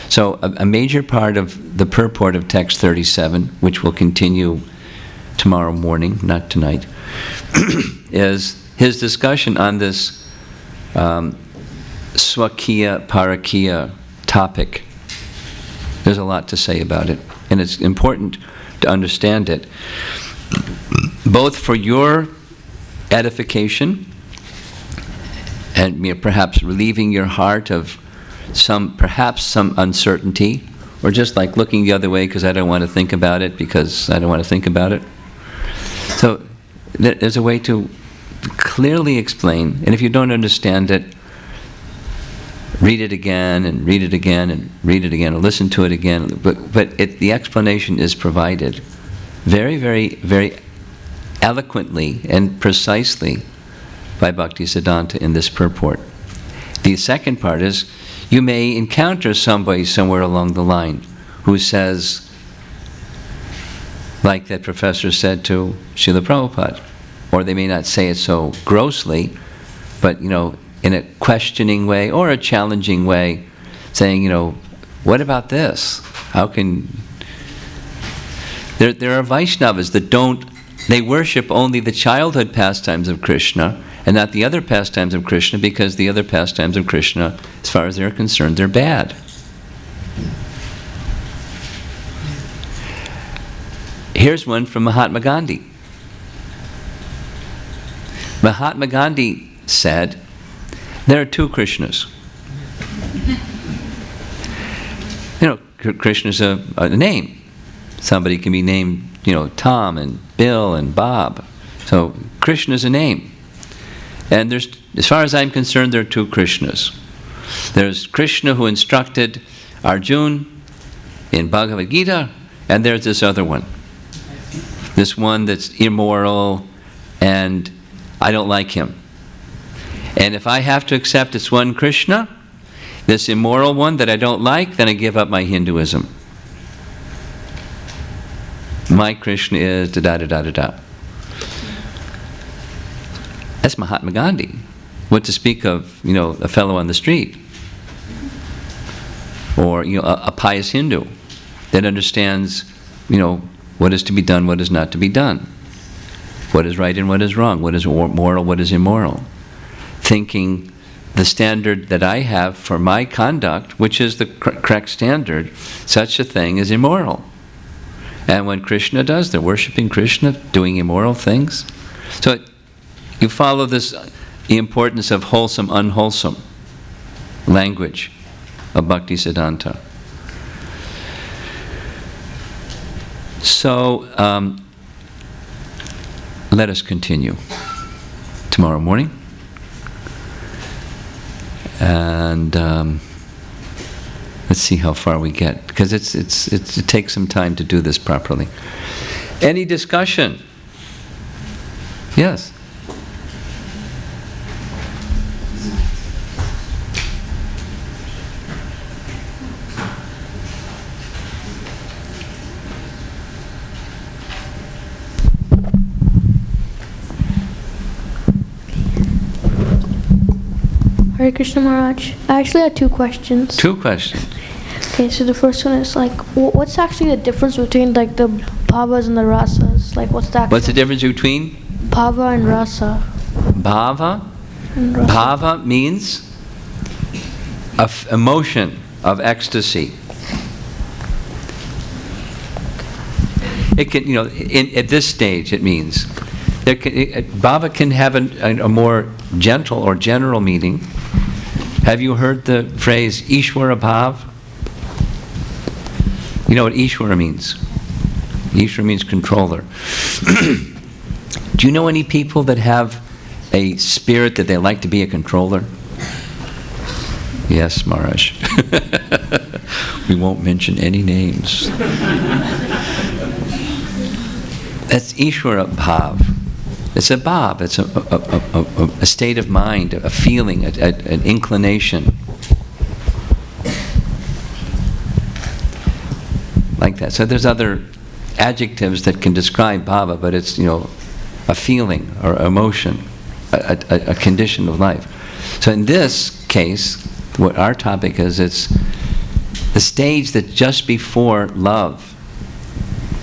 So a major part of the purport of text 37, which will continue tomorrow morning, not tonight, is his discussion on this Swakiya Parakiya topic. There's a lot to say about it, and it's important to understand it, both for your edification and perhaps relieving your heart of perhaps some uncertainty, or just like looking the other way because I don't want to think about it because I don't want to think about it. So there's a way to clearly explain, and if you don't understand it, read it again and read it again and read it again, or listen to it again. But the explanation is provided very, very, very eloquently and precisely by Bhaktisiddhanta in this purport. The second part is, you may encounter somebody somewhere along the line who says, like that professor said to Srila Prabhupada, or they may not say it so grossly, but in a questioning way or a challenging way, saying, what about this? How can... There are Vaishnavas that they worship only the childhood pastimes of Krishna and not the other pastimes of Krishna, because the other pastimes of Krishna, as far as they're concerned, they're bad. Here's one from Mahatma Gandhi. Mahatma Gandhi said, there are two Krishnas. Krishna's a name. Somebody can be named, Tom and Bill and Bob. So Krishna's a name. And as far as I'm concerned, there are two Krishnas. There's Krishna who instructed Arjuna in Bhagavad Gita, and there's this other one. This one that's immoral, and I don't like him. And if I have to accept it's one Krishna, this immoral one that I don't like, then I give up my Hinduism. My Krishna is da-da-da-da-da-da. That's Mahatma Gandhi. What to speak of, a fellow on the street. Or, a pious Hindu that understands, what is to be done, what is not to be done. What is right and what is wrong, what is moral, what is immoral. Thinking the standard that I have for my conduct, which is the correct standard, such a thing is immoral. And when Krishna does, they're worshipping Krishna, doing immoral things. So you follow the importance of wholesome, unwholesome language of Bhaktisiddhanta. So let us continue tomorrow morning. And let's see how far we get, because it takes some time to do this properly. Any discussion? Yes. Hare Krishna Maharaj. I actually had two questions. Two questions. Okay, so the first one is what's actually the difference between the bhavas and the rasas? What's the difference between? Bhava and rasa. Bhava? And rasa. Bhava means emotion of ecstasy. It can, at this stage, it means bhava can have a more gentle or general meaning. Have you heard the phrase Ishwara Bhav? You know what Ishwara means? Ishwara means controller. Do you know any people that have a spirit that they like to be a controller? Yes, Maharaj. We won't mention any names. That's Ishwara Bhav. It's a bhav, it's a state of mind, a feeling, an inclination. Like that. So there's other adjectives that can describe bhava, but it's, a feeling or emotion. a condition of life. So in this case, what our topic is, it's the stage that's just before love.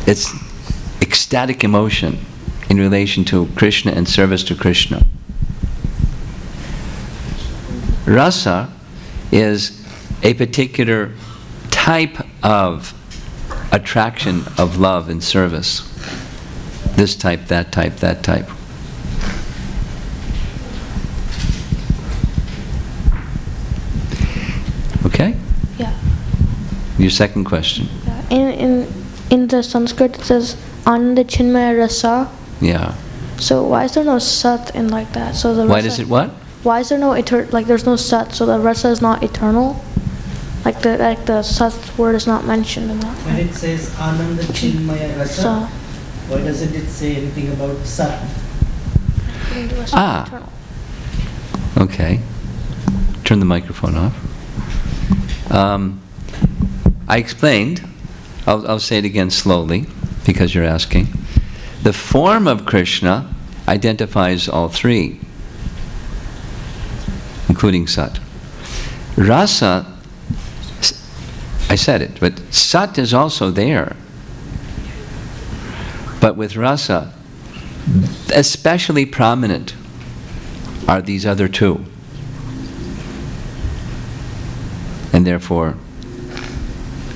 It's ecstatic emotion in relation to Krishna and service to Krishna. Rasa is a particular type of attraction of love and service. This type, that type, that type. Okay? Yeah. Your second question. In the Sanskrit it says Ananda Chinmaya Rasa. Yeah. So why is there no Sat in like that? So the Why rasa, does it what? Why is there no there's no Sat, so the Rasa is not eternal? Like the Sat word is not mentioned in that. When it says Ananda Chinmaya Rasa, So why doesn't it say anything about Sat? Ah. Eternal. Okay. Turn the microphone off. I explained, I'll say it again slowly, because you're asking. The form of Krishna identifies all three, including Sat. Rasa, I said it, but Sat is also there. But with Rasa, especially prominent are these other two. And therefore,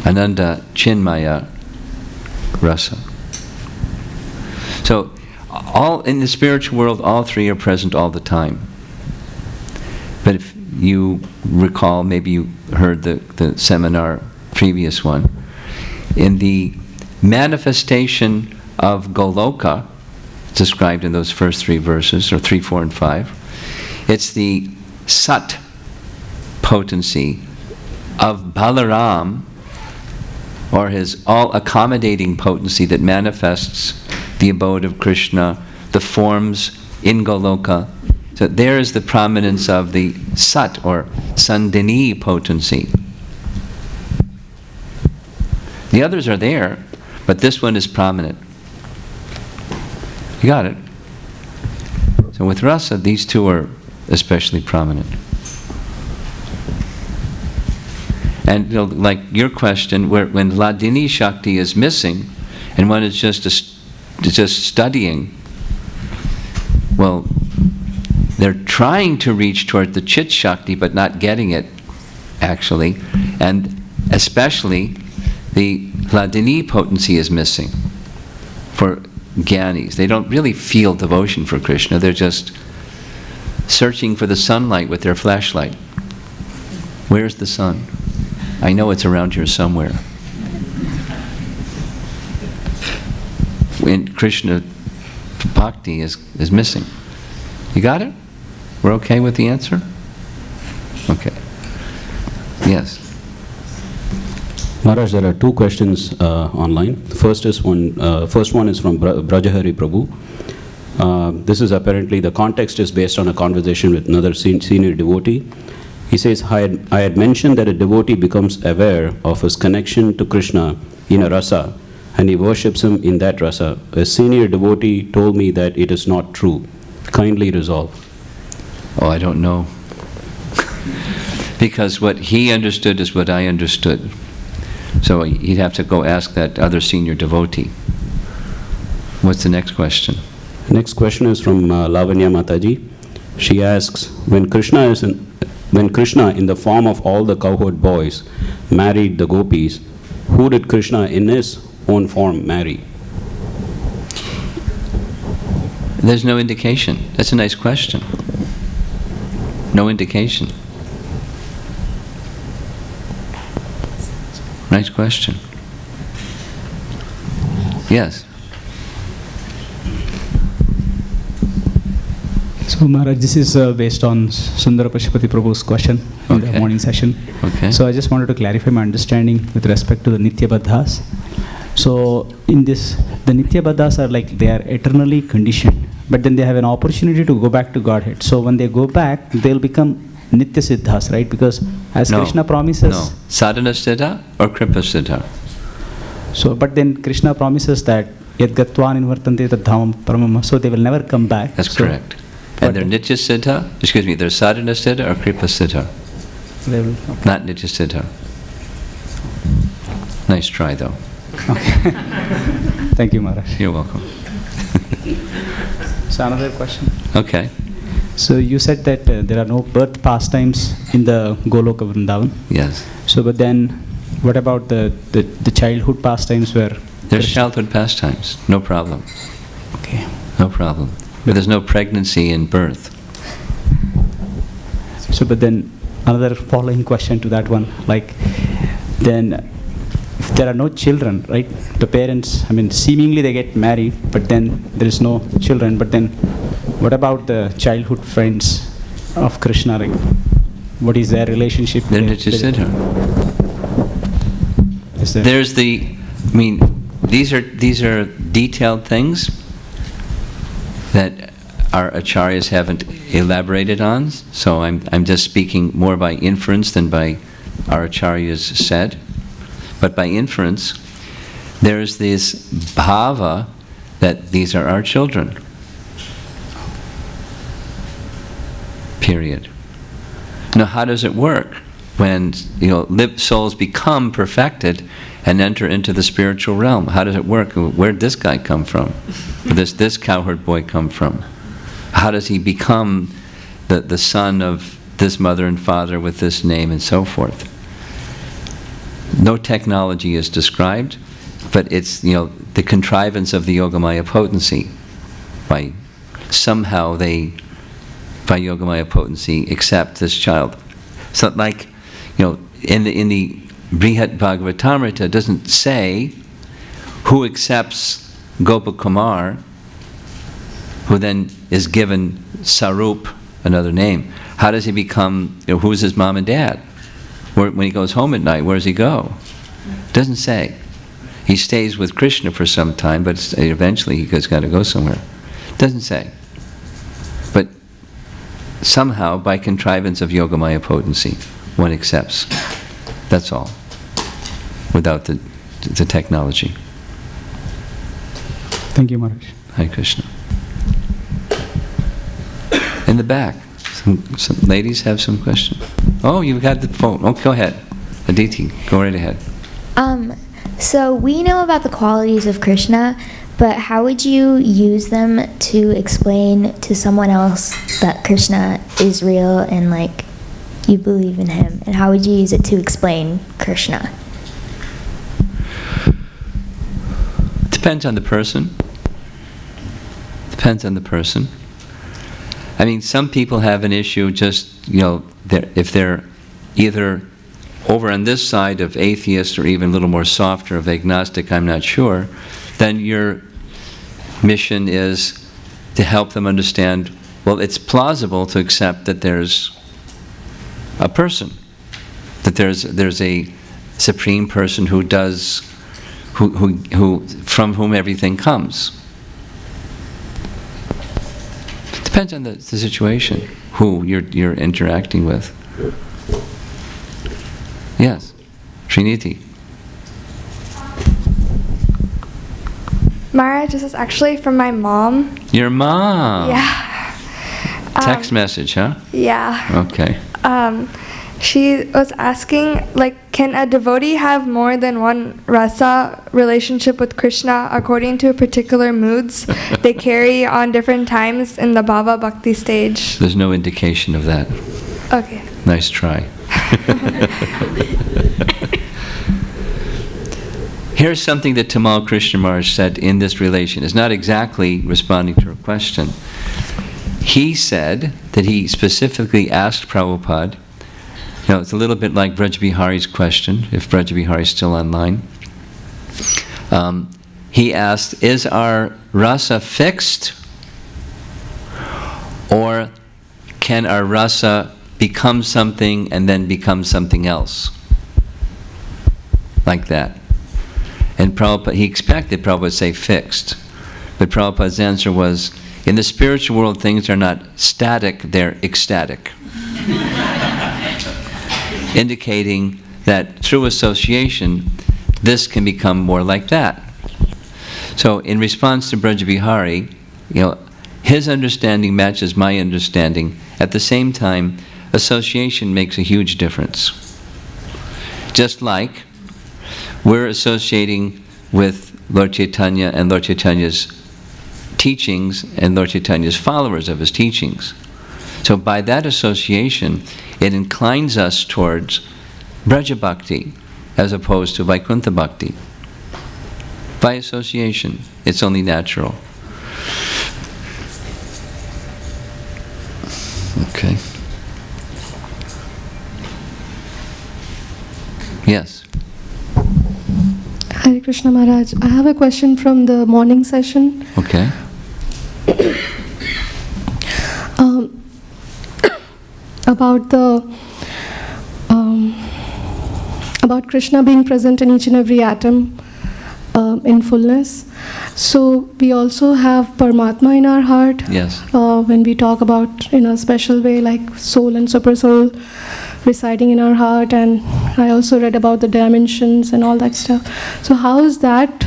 Ananda Chinmaya Rasa. So, all in the spiritual world, all three are present all the time. But if you recall, maybe you heard the seminar, previous one, in the manifestation of Goloka, described in those first three verses, or 3, 4, and 5, it's the Sat potency of Balaram, or his all-accommodating potency that manifests the abode of Krishna, the forms in Goloka. So there is the prominence of the Sat, or Sandini potency. The others are there, but this one is prominent. You got it? So with Rasa, these two are especially prominent. And you know, like your question, when Hladini Shakti is missing, and one is just studying, well, they're trying to reach toward the Chit Shakti, but not getting it, actually. And especially, the Hladini potency is missing for Gyanis. They don't really feel devotion for Krishna. They're just searching for the sunlight with their flashlight. Where's the sun? I know it's around here somewhere. When Krishna Bhakti is missing. You got it? We're okay with the answer? Okay. Yes. Maharaj, there are two questions online. The first one is from Brajahari Prabhu. This is apparently, the context is based on a conversation with another senior devotee. He says, I had mentioned that a devotee becomes aware of his connection to Krishna in a rasa, and he worships him in that rasa. A senior devotee told me that it is not true. Kindly resolve. Oh, I don't know. Because what he understood is what I understood. So you'd have to go ask that other senior devotee. What's the next question? Next question is from Lavanya Mataji. She asks, when Krishna in the form of all the cowherd boys married the gopis, who did Krishna in his own form marry? There's no indication. That's a nice question. No indication. Nice question. Yes. So Maharaj, this is based on Sundara Pashupati Prabhu's question in the morning session. Okay. So I just wanted to clarify my understanding with respect to the Nitya Baddhas. So in this, the Nitya Baddhas are like, they are eternally conditioned, but then they have an opportunity to go back to Godhead. So when they go back, they'll become Nitya Siddhas, right? Because as Krishna promises... No. Sadhana Siddha or Kripa Siddha? So, but then Krishna promises that Yad Gatvan Invartante Tad Dhamam Paramam, so they will never come back. That's correct. And they're Nitya Siddha, excuse me, they're Sadhana Siddha or Kripa Siddha? They will, okay. Not Nitya Siddha. Nice try though. Okay. Thank you, Maharaj. You're welcome. So another question. Okay. So you said that there are no birth pastimes in the Goloka Vrindavan. Yes. So but then what about the childhood pastimes where... There's childhood pastimes, no problem. Okay. No problem. But there's no pregnancy in birth. So but then another following question to that one, like then if there are no children, right? The parents, I mean, seemingly they get married, but then there is no children. But then what about the childhood friends of Krishna? Like, what is their relationship? They're Nitya Siddha. There's the, I mean, these are detailed things that our acharyas haven't elaborated on, so I'm just speaking more by inference than by our acharyas said. But by inference, there's this bhava that these are our children. Period. Now, how does it work when souls become perfected and enter into the spiritual realm? How does it work? Where'd this guy come from? Where'd this cowherd boy come from? How does he become the son of this mother and father with this name and so forth? No technology is described, but it's the contrivance of the Yogamaya potency. By Yogamaya potency accept this child. So like, in the Brihat Bhagavatamrita doesn't say who accepts Gopakumar, who then is given Sarup, another name. How does he become, who's his mom and dad? When he goes home at night, where does he go? Doesn't say. He stays with Krishna for some time, but eventually he's got to go somewhere. Doesn't say. But somehow, by contrivance of Yogamaya potency, one accepts. That's all. Without the technology. Thank you, Maharaj. Hare Krishna. In the back, some ladies have some questions. Oh, you got the phone. Oh, go ahead. Aditi, go right ahead. So we know about the qualities of Krishna, but how would you use them to explain to someone else that Krishna is real and like you believe in him? And how would you use it to explain Krishna? Depends on the person. Depends on the person. I mean, some people have an issue just, if they're either over on this side of atheist or even a little more softer of agnostic, I'm not sure, then your mission is to help them understand, well, it's plausible to accept that there's a person, that there's a supreme person who does, who from whom everything comes. Depends on the situation, who you're interacting with. Yes, Sriniti. Maharaj, this is actually from my mom. Your mom? Yeah. Text message, huh? Yeah. Okay. She was asking, can a devotee have more than one rasa relationship with Krishna according to particular moods they carry on different times in the Bhava Bhakti stage? There's no indication of that. Okay. Nice try. Here's something that Tamal Krishna Maharaj said in this relation. It's not exactly responding to her question. He said that he specifically asked Prabhupada, it's a little bit like Brajabihari's question, if Brajabihari is still online. He asked, is our rasa fixed, or can our rasa become something and then become something else? Like that. And Prabhupada, he expected Prabhupada would say fixed. But Prabhupada's answer was, in the spiritual world, things are not static, they're ecstatic. Indicating that through association, this can become more like that. So in response to Brajabihari, his understanding matches my understanding. At the same time, association makes a huge difference. Just like we're associating with Lord Chaitanya and Lord Chaitanya's teachings and Lord Chaitanya's followers of his teachings. So by that association, it inclines us towards Braja Bhakti as opposed to Vaikuntha Bhakti. By association, it's only natural. Okay. Yes. Hare Krishna Maharaj. I have a question from the morning session. Okay. About Krishna being present in each and every atom in fullness. So we also have Paramatma in our heart. Yes. When we talk about in a special way, like soul and super soul residing in our heart, and I also read about the dimensions and all that stuff. So how is that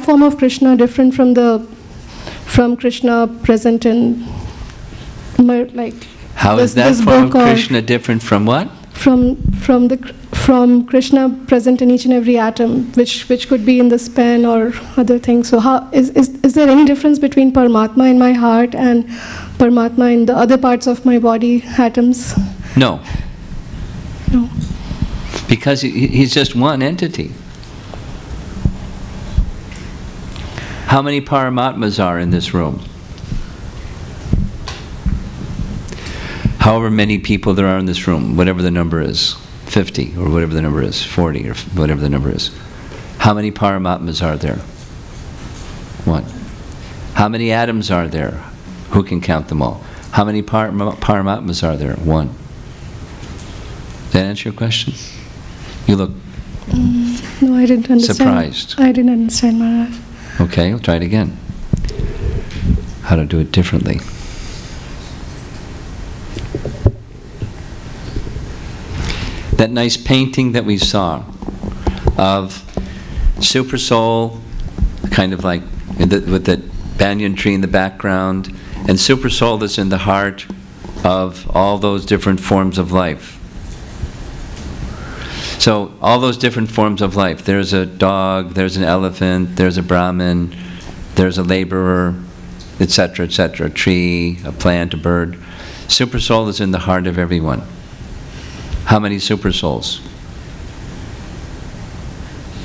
form of Krishna different from Krishna present in How is that form of Krishna different from what? From Krishna present in each and every atom, which could be in this pen or other things. So how is there any difference between Paramatma in my heart and Paramatma in the other parts of my body atoms? No. No. Because he's just one entity. How many Paramatmas are in this room? However many people there are in this room, whatever the number is, 50 or whatever the number is, 40 or whatever the number is. How many Paramatmas are there? One. How many atoms are there? Who can count them all? How many Paramatmas are there? One. Does that answer your question? You look no, I didn't understand. Surprised. I didn't understand, Maharaj. Okay, I'll try it again. How to do it differently. That nice painting that we saw of Super Soul, kind of like with the banyan tree in the background, and Super Soul that's in the heart of all those different forms of life. So all those different forms of life. There's a dog, there's an elephant, there's a Brahmin, there's a laborer, etc., etc., a tree, a plant, a bird. Super Soul is in the heart of everyone. How many super souls?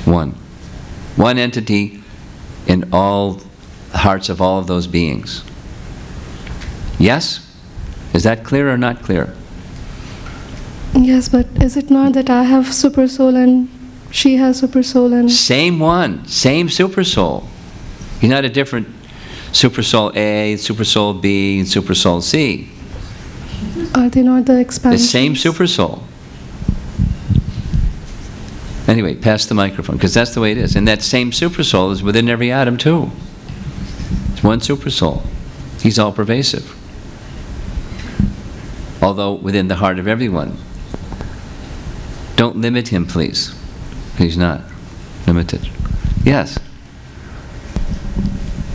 One. One entity in all hearts of all of those beings. Yes? Is that clear or not clear? Yes, but is it not that I have super soul and she has super soul and... Same one, same super soul. You're not a different super soul A, super soul B, and super soul C. Are they not the expansions? The same super soul. Anyway, pass the microphone, because that's the way it is. And that same super soul is within every atom too. It's one super soul. He's all pervasive. Although within the heart of everyone. Don't limit him, please. He's not limited. Yes?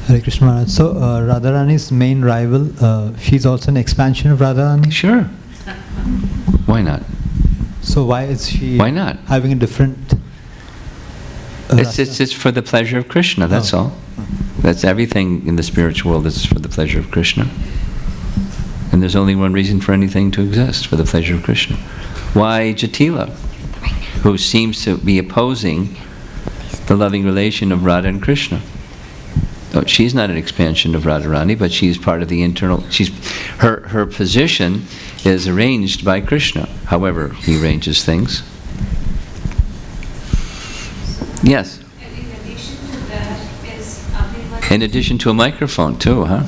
Hare Krishna Maharaj. So, Radharani's main rival, she's also an expansion of Radharani? Sure. Why not? So why is she Why not? having a different... It's for the pleasure of Krishna, that's all. That's everything in the spiritual world is for the pleasure of Krishna. And there's only one reason for anything to exist, for the pleasure of Krishna. Why Jatila, who seems to be opposing the loving relation of Radha and Krishna? Oh, she's not an expansion of Radharani, but she's part of the internal... Her position is arranged by Krishna, however he arranges things. Yes? In addition to that is Abhimanyu. In addition to a microphone too, huh?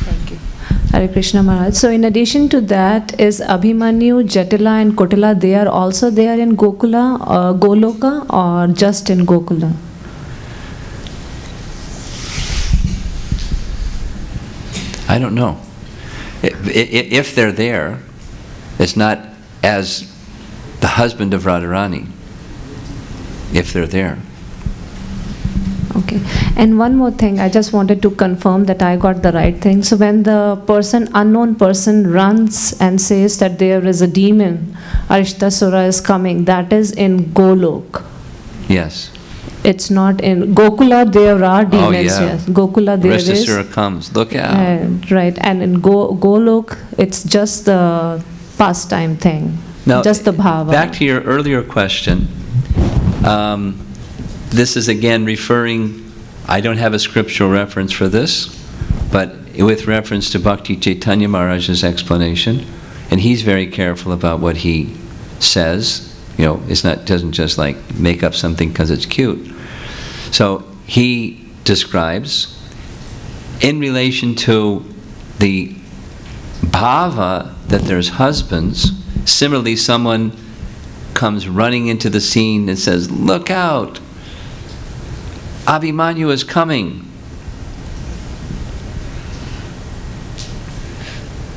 Thank you. Hare Krishna Maharaj. So in addition to that is Abhimanyu, Jatila and Kotila, they are also there in Gokula, Goloka, or just in Gokula? I don't know. If they're there, it's not as the husband of Radharani. if they're there. Okay. And one more thing, I just wanted to confirm that I got the right thing. So when the unknown person runs and says that there is a demon, Arishtasura is coming, that is in Golok. Yes. It's not in Gokula, there are demons. Oh, yeah. Yes. Gokula, there is. Arishtasura comes, look out. Right. And in Golok, it's just the pastime thing. Now, just the bhava. Back to your earlier question. This is again referring, I don't have a scriptural reference for this, but with reference to Bhakti Chaitanya Maharaj's explanation, and he's very careful about what he says. Doesn't just like make up something because it's cute. So he describes, in relation to the bhava that there's husbands, similarly someone comes running into the scene and says, look out, Abhimanyu is coming.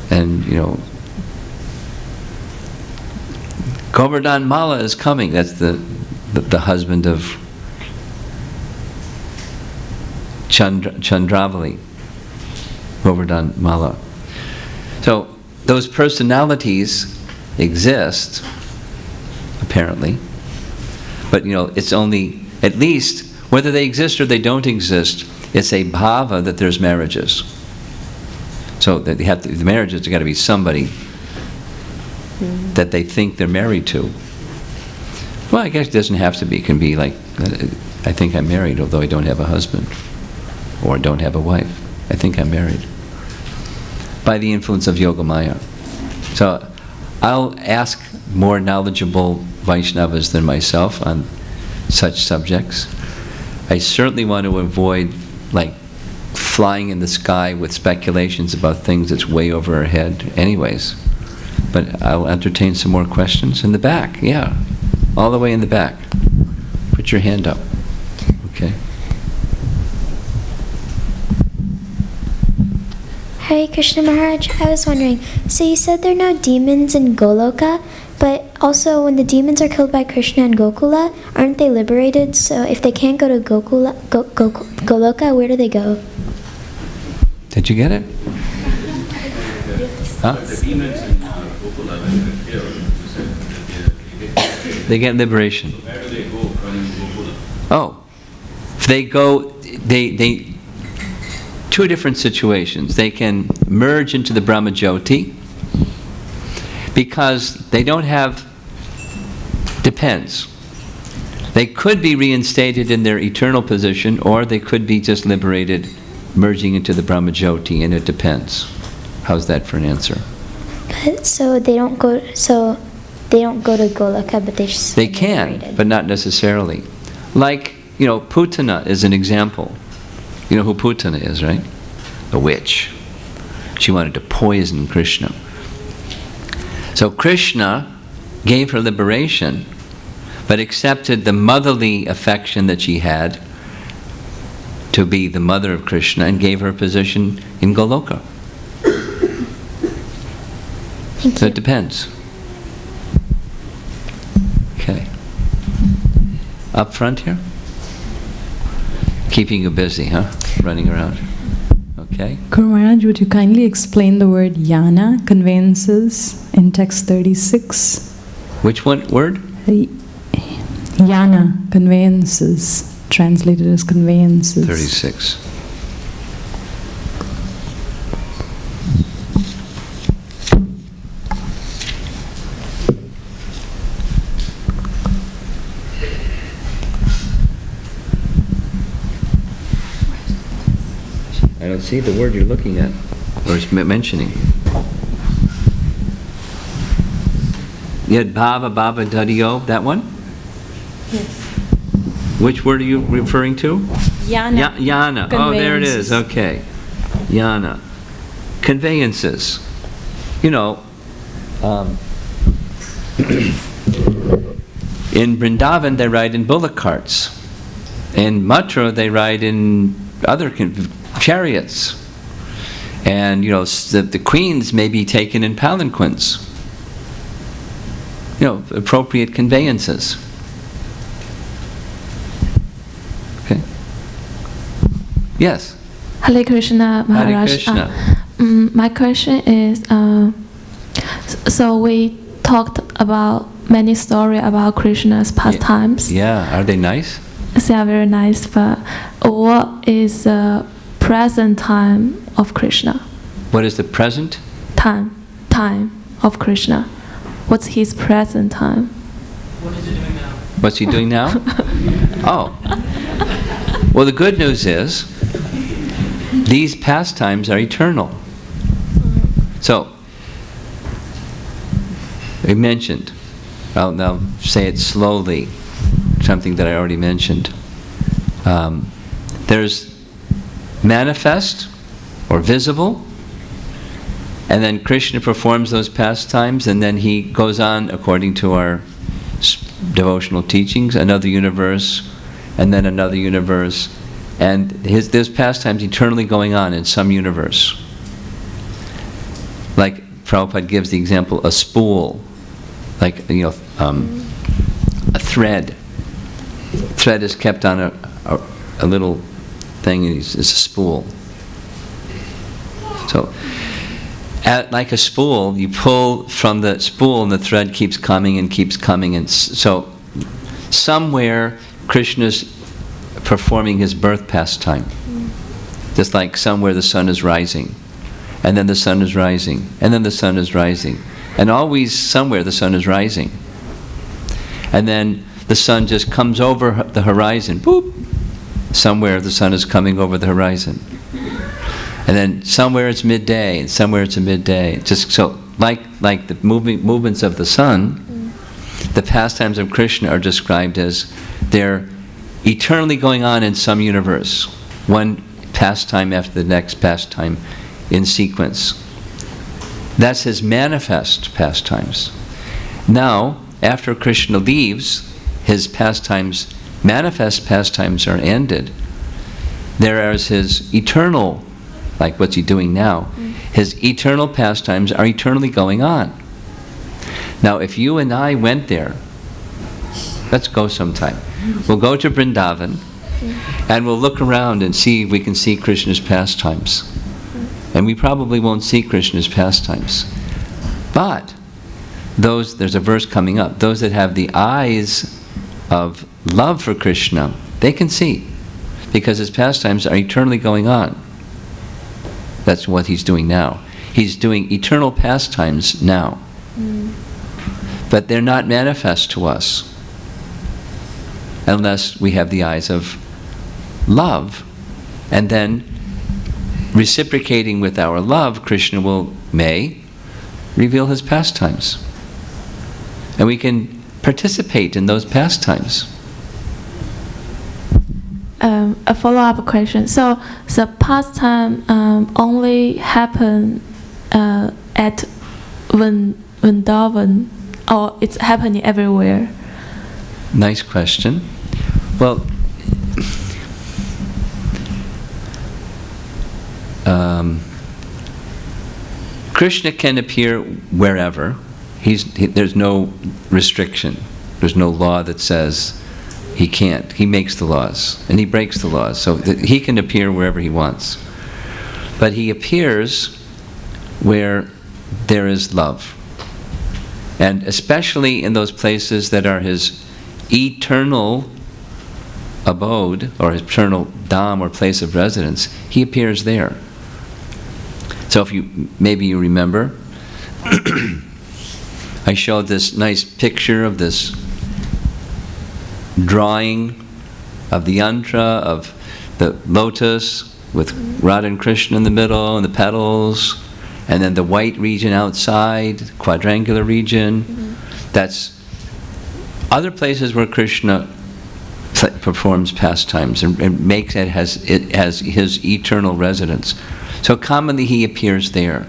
And, Govardhan Mala is coming. That's the husband of Chandravali, Govardhan Mala. So those personalities exist, apparently, but it's only, at least, whether they exist or they don't exist, it's a bhava that there's marriages. So that the marriages have got to be somebody that they think they're married to. Well, I guess it doesn't have to be. It can be like, I think I'm married, although I don't have a husband, or don't have a wife. I think I'm married. By the influence of Yogamaya. So I'll ask more knowledgeable Vaishnavas than myself on such subjects. I certainly want to avoid like flying in the sky with speculations about things that's way over our head anyways. But I'll entertain some more questions. In the back, yeah. All the way in the back. Put your hand up. Okay. Hare Krishna Maharaj, I was wondering, so you said there are no demons in Goloka, but also when the demons are killed by Krishna in Gokula, aren't they liberated? So if they can't go to Goloka, where do they go? Did you get it? Huh? The demons in Gokula, when they're killed, They get liberation. So where do they go from Gokula? Oh, they go, they two different situations. They can merge into the Brahma Jyoti because they don't have, depends. They could be reinstated in their eternal position, or they could be just liberated, merging into the Brahma Jyoti, and it depends. How's that for an answer? But so they don't go to Goloka, but they just They can, but not necessarily. Like, Putana is an example. You know who Putana is, right? A witch. She wanted to poison Krishna. So Krishna gave her liberation, but accepted the motherly affection that she had to be the mother of Krishna, and gave her a position in Goloka. So it depends. Okay. Up front here? Keeping you busy, huh? Running around. Okay. Guru Maharaj, would you kindly explain the word yana, conveyances, in text 36? Which one word? Yana, conveyances, translated as conveyances. 36. I don't see the word you're looking at, or is mentioning. Yad bhava bhava dadyo, that one? Yes. Which word are you referring to? Yana. Yana. Oh, there it is. Okay. Yana. Conveyances. In Vrindavan they ride in bullock carts. In Mathura they ride in other chariots. And, the queens may be taken in palanquins. Appropriate conveyances. Yes. Hare Krishna, Maharaj. Hare Krishna. My question is, so we talked about many stories about Krishna's pastimes. Yeah, are they nice? They are very nice, but what is the present time of Krishna? What is the present? Time of Krishna. What's his present time? What's he doing now? Oh. Well, the good news is, these pastimes are eternal. So, I mentioned, I'll say it slowly, something that I already mentioned. There's manifest or visible, and then Krishna performs those pastimes, and then he goes on, according to our devotional teachings, another universe, and then another universe, and there's pastimes eternally going on in some universe. Like Prabhupada gives the example, a spool, like a thread. Thread is kept on a little thing, and it's a spool. So, like a spool, you pull from the spool, and the thread keeps coming, and so somewhere Krishna's performing his birth pastime. Just like somewhere the sun is rising, and then the sun is rising, and then the sun is rising, and always somewhere the sun is rising. And then the sun just comes over the horizon, boop, somewhere the sun is coming over the horizon. And then somewhere it's midday, and somewhere it's a midday. Just so, like the movements of the sun, the pastimes of Krishna are described as they're eternally going on in some universe, one pastime after the next pastime in sequence. That's his manifest pastimes. Now, after Krishna leaves, his pastimes, manifest pastimes are ended. There is his eternal, like what's he doing now? His eternal pastimes are eternally going on. Now, if you and I went there, let's go sometime. We'll go to Vrindavan, and we'll look around and see if we can see Krishna's pastimes. And we probably won't see Krishna's pastimes. But there's a verse coming up, those that have the eyes of love for Krishna, they can see, because his pastimes are eternally going on. That's what he's doing now. He's doing eternal pastimes now. But they're not manifest to us unless we have the eyes of love. And then, reciprocating with our love, Krishna may reveal his pastimes. And we can participate in those pastimes. A follow-up question. So the pastime only happen at Vrindavan, or it's happening everywhere? Nice question. Well, Krishna can appear wherever. There's no restriction. There's no law that says he can't. He makes the laws, and he breaks the laws. So he can appear wherever he wants. But he appears where there is love. And especially in those places that are his eternal abode, or his eternal dham, or place of residence, he appears there. So maybe you remember, I showed this nice picture of this drawing of the yantra, of the lotus with Radha and Krishna in the middle, and the petals, and then the white region outside, quadrangular region. That's other places where Krishna performs pastimes and makes it as his eternal residence. So commonly he appears there.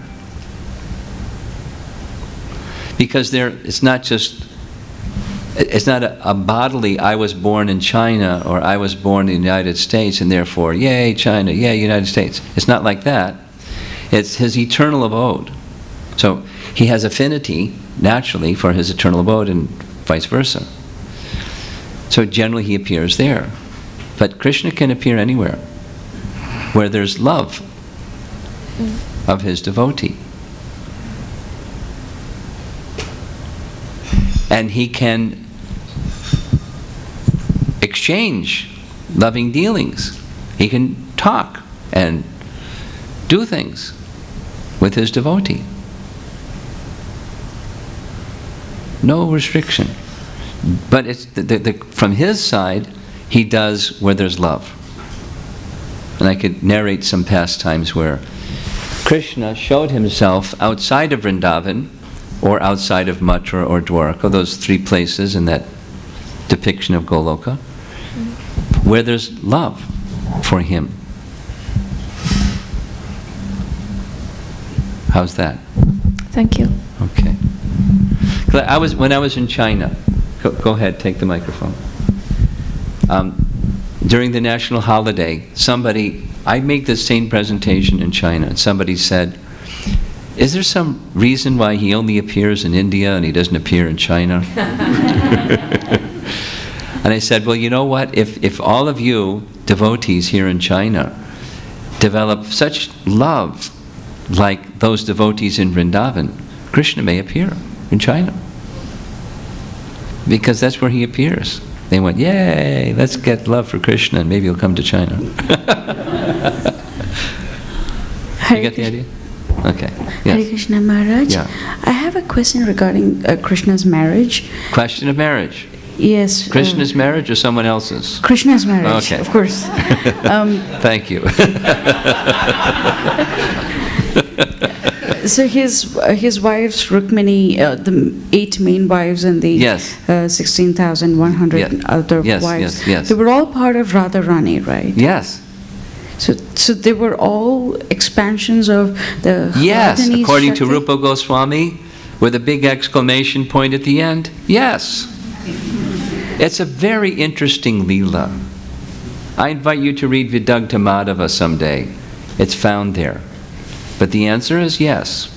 Because it's not a bodily, I was born in China, or I was born in the United States, and therefore, yay, China, yay, United States. It's not like that. It's his eternal abode. So he has affinity, naturally, for his eternal abode, and vice versa. So generally he appears there. But Krishna can appear anywhere. where there's love of his devotee. And he can exchange loving dealings. He can talk and do things with his devotee. No restriction. But it's from his side, he does where there's love. And I could narrate some pastimes where Krishna showed himself outside of Vrindavan or outside of Mathura or Dwarka, those three places in that depiction of Goloka, where there's love for him. How's that? Thank you. Okay. When I was in China, go ahead, take the microphone. During the national holiday, I made the same presentation in China, and somebody said, is there some reason why he only appears in India and he doesn't appear in China? And I said, well, you know what? If all of you devotees here in China develop such love like those devotees in Vrindavan, Krishna may appear in China. Because that's where he appears. They went, yay, let's get love for Krishna and maybe he'll come to China. You get the idea? Okay. Yes. Hare Krishna Maharaj. Yeah. I have a question regarding Krishna's marriage. Question of marriage. Yes. Krishna's marriage or someone else's? Krishna's marriage, okay. of course. Thank you. So his wives, Rukmini, the 8 main wives and the 16,100 other wives, they were all part of Radharani, right? Yes. So they were all expansions of the Yes, Radharani according Shakti? to Rupa Goswami, with a big exclamation point at the end. Yes. It's a very interesting Leela. I invite you to read Vidagdha Madhava someday. It's found there. But the answer is yes.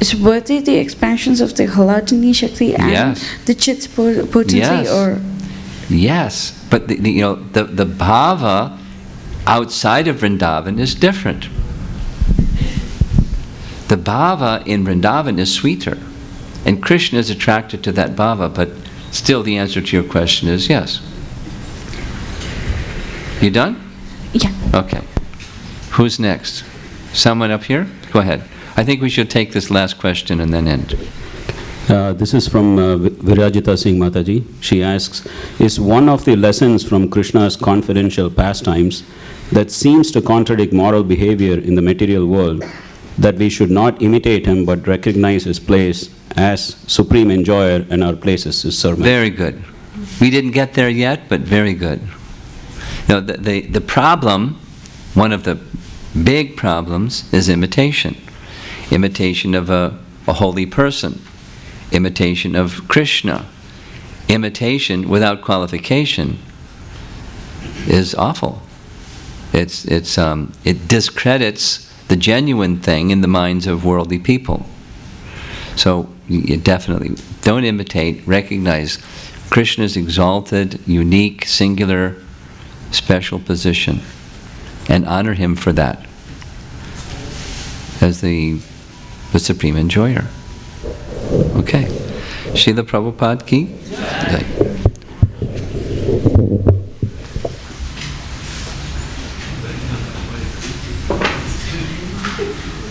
So were they the expansions of the Haladini Shakti and the Chit's potency? Yes. Or? Yes. But the bhava outside of Vrindavan is different. The bhava in Vrindavan is sweeter. And Krishna is attracted to that bhava, but still the answer to your question is yes. You done? Yeah. Okay. Who's next? Someone up here? Go ahead. I think we should take this last question and then end. This is from Virajita Singh Mataji. She asks, is one of the lessons from Krishna's confidential pastimes that seems to contradict moral behavior in the material world that we should not imitate him but recognize his place as supreme enjoyer and our place as his servant? Very good. We didn't get there yet, but very good. Now, the problem, one of the big problems, is imitation. Imitation of a holy person. Imitation of Krishna. Imitation without qualification is awful. It discredits the genuine thing in the minds of worldly people. So you definitely don't imitate, recognize Krishna's exalted, unique, singular, special position and honor him for that as the supreme enjoyer. Okay. Srila Prabhupada ki? Jai.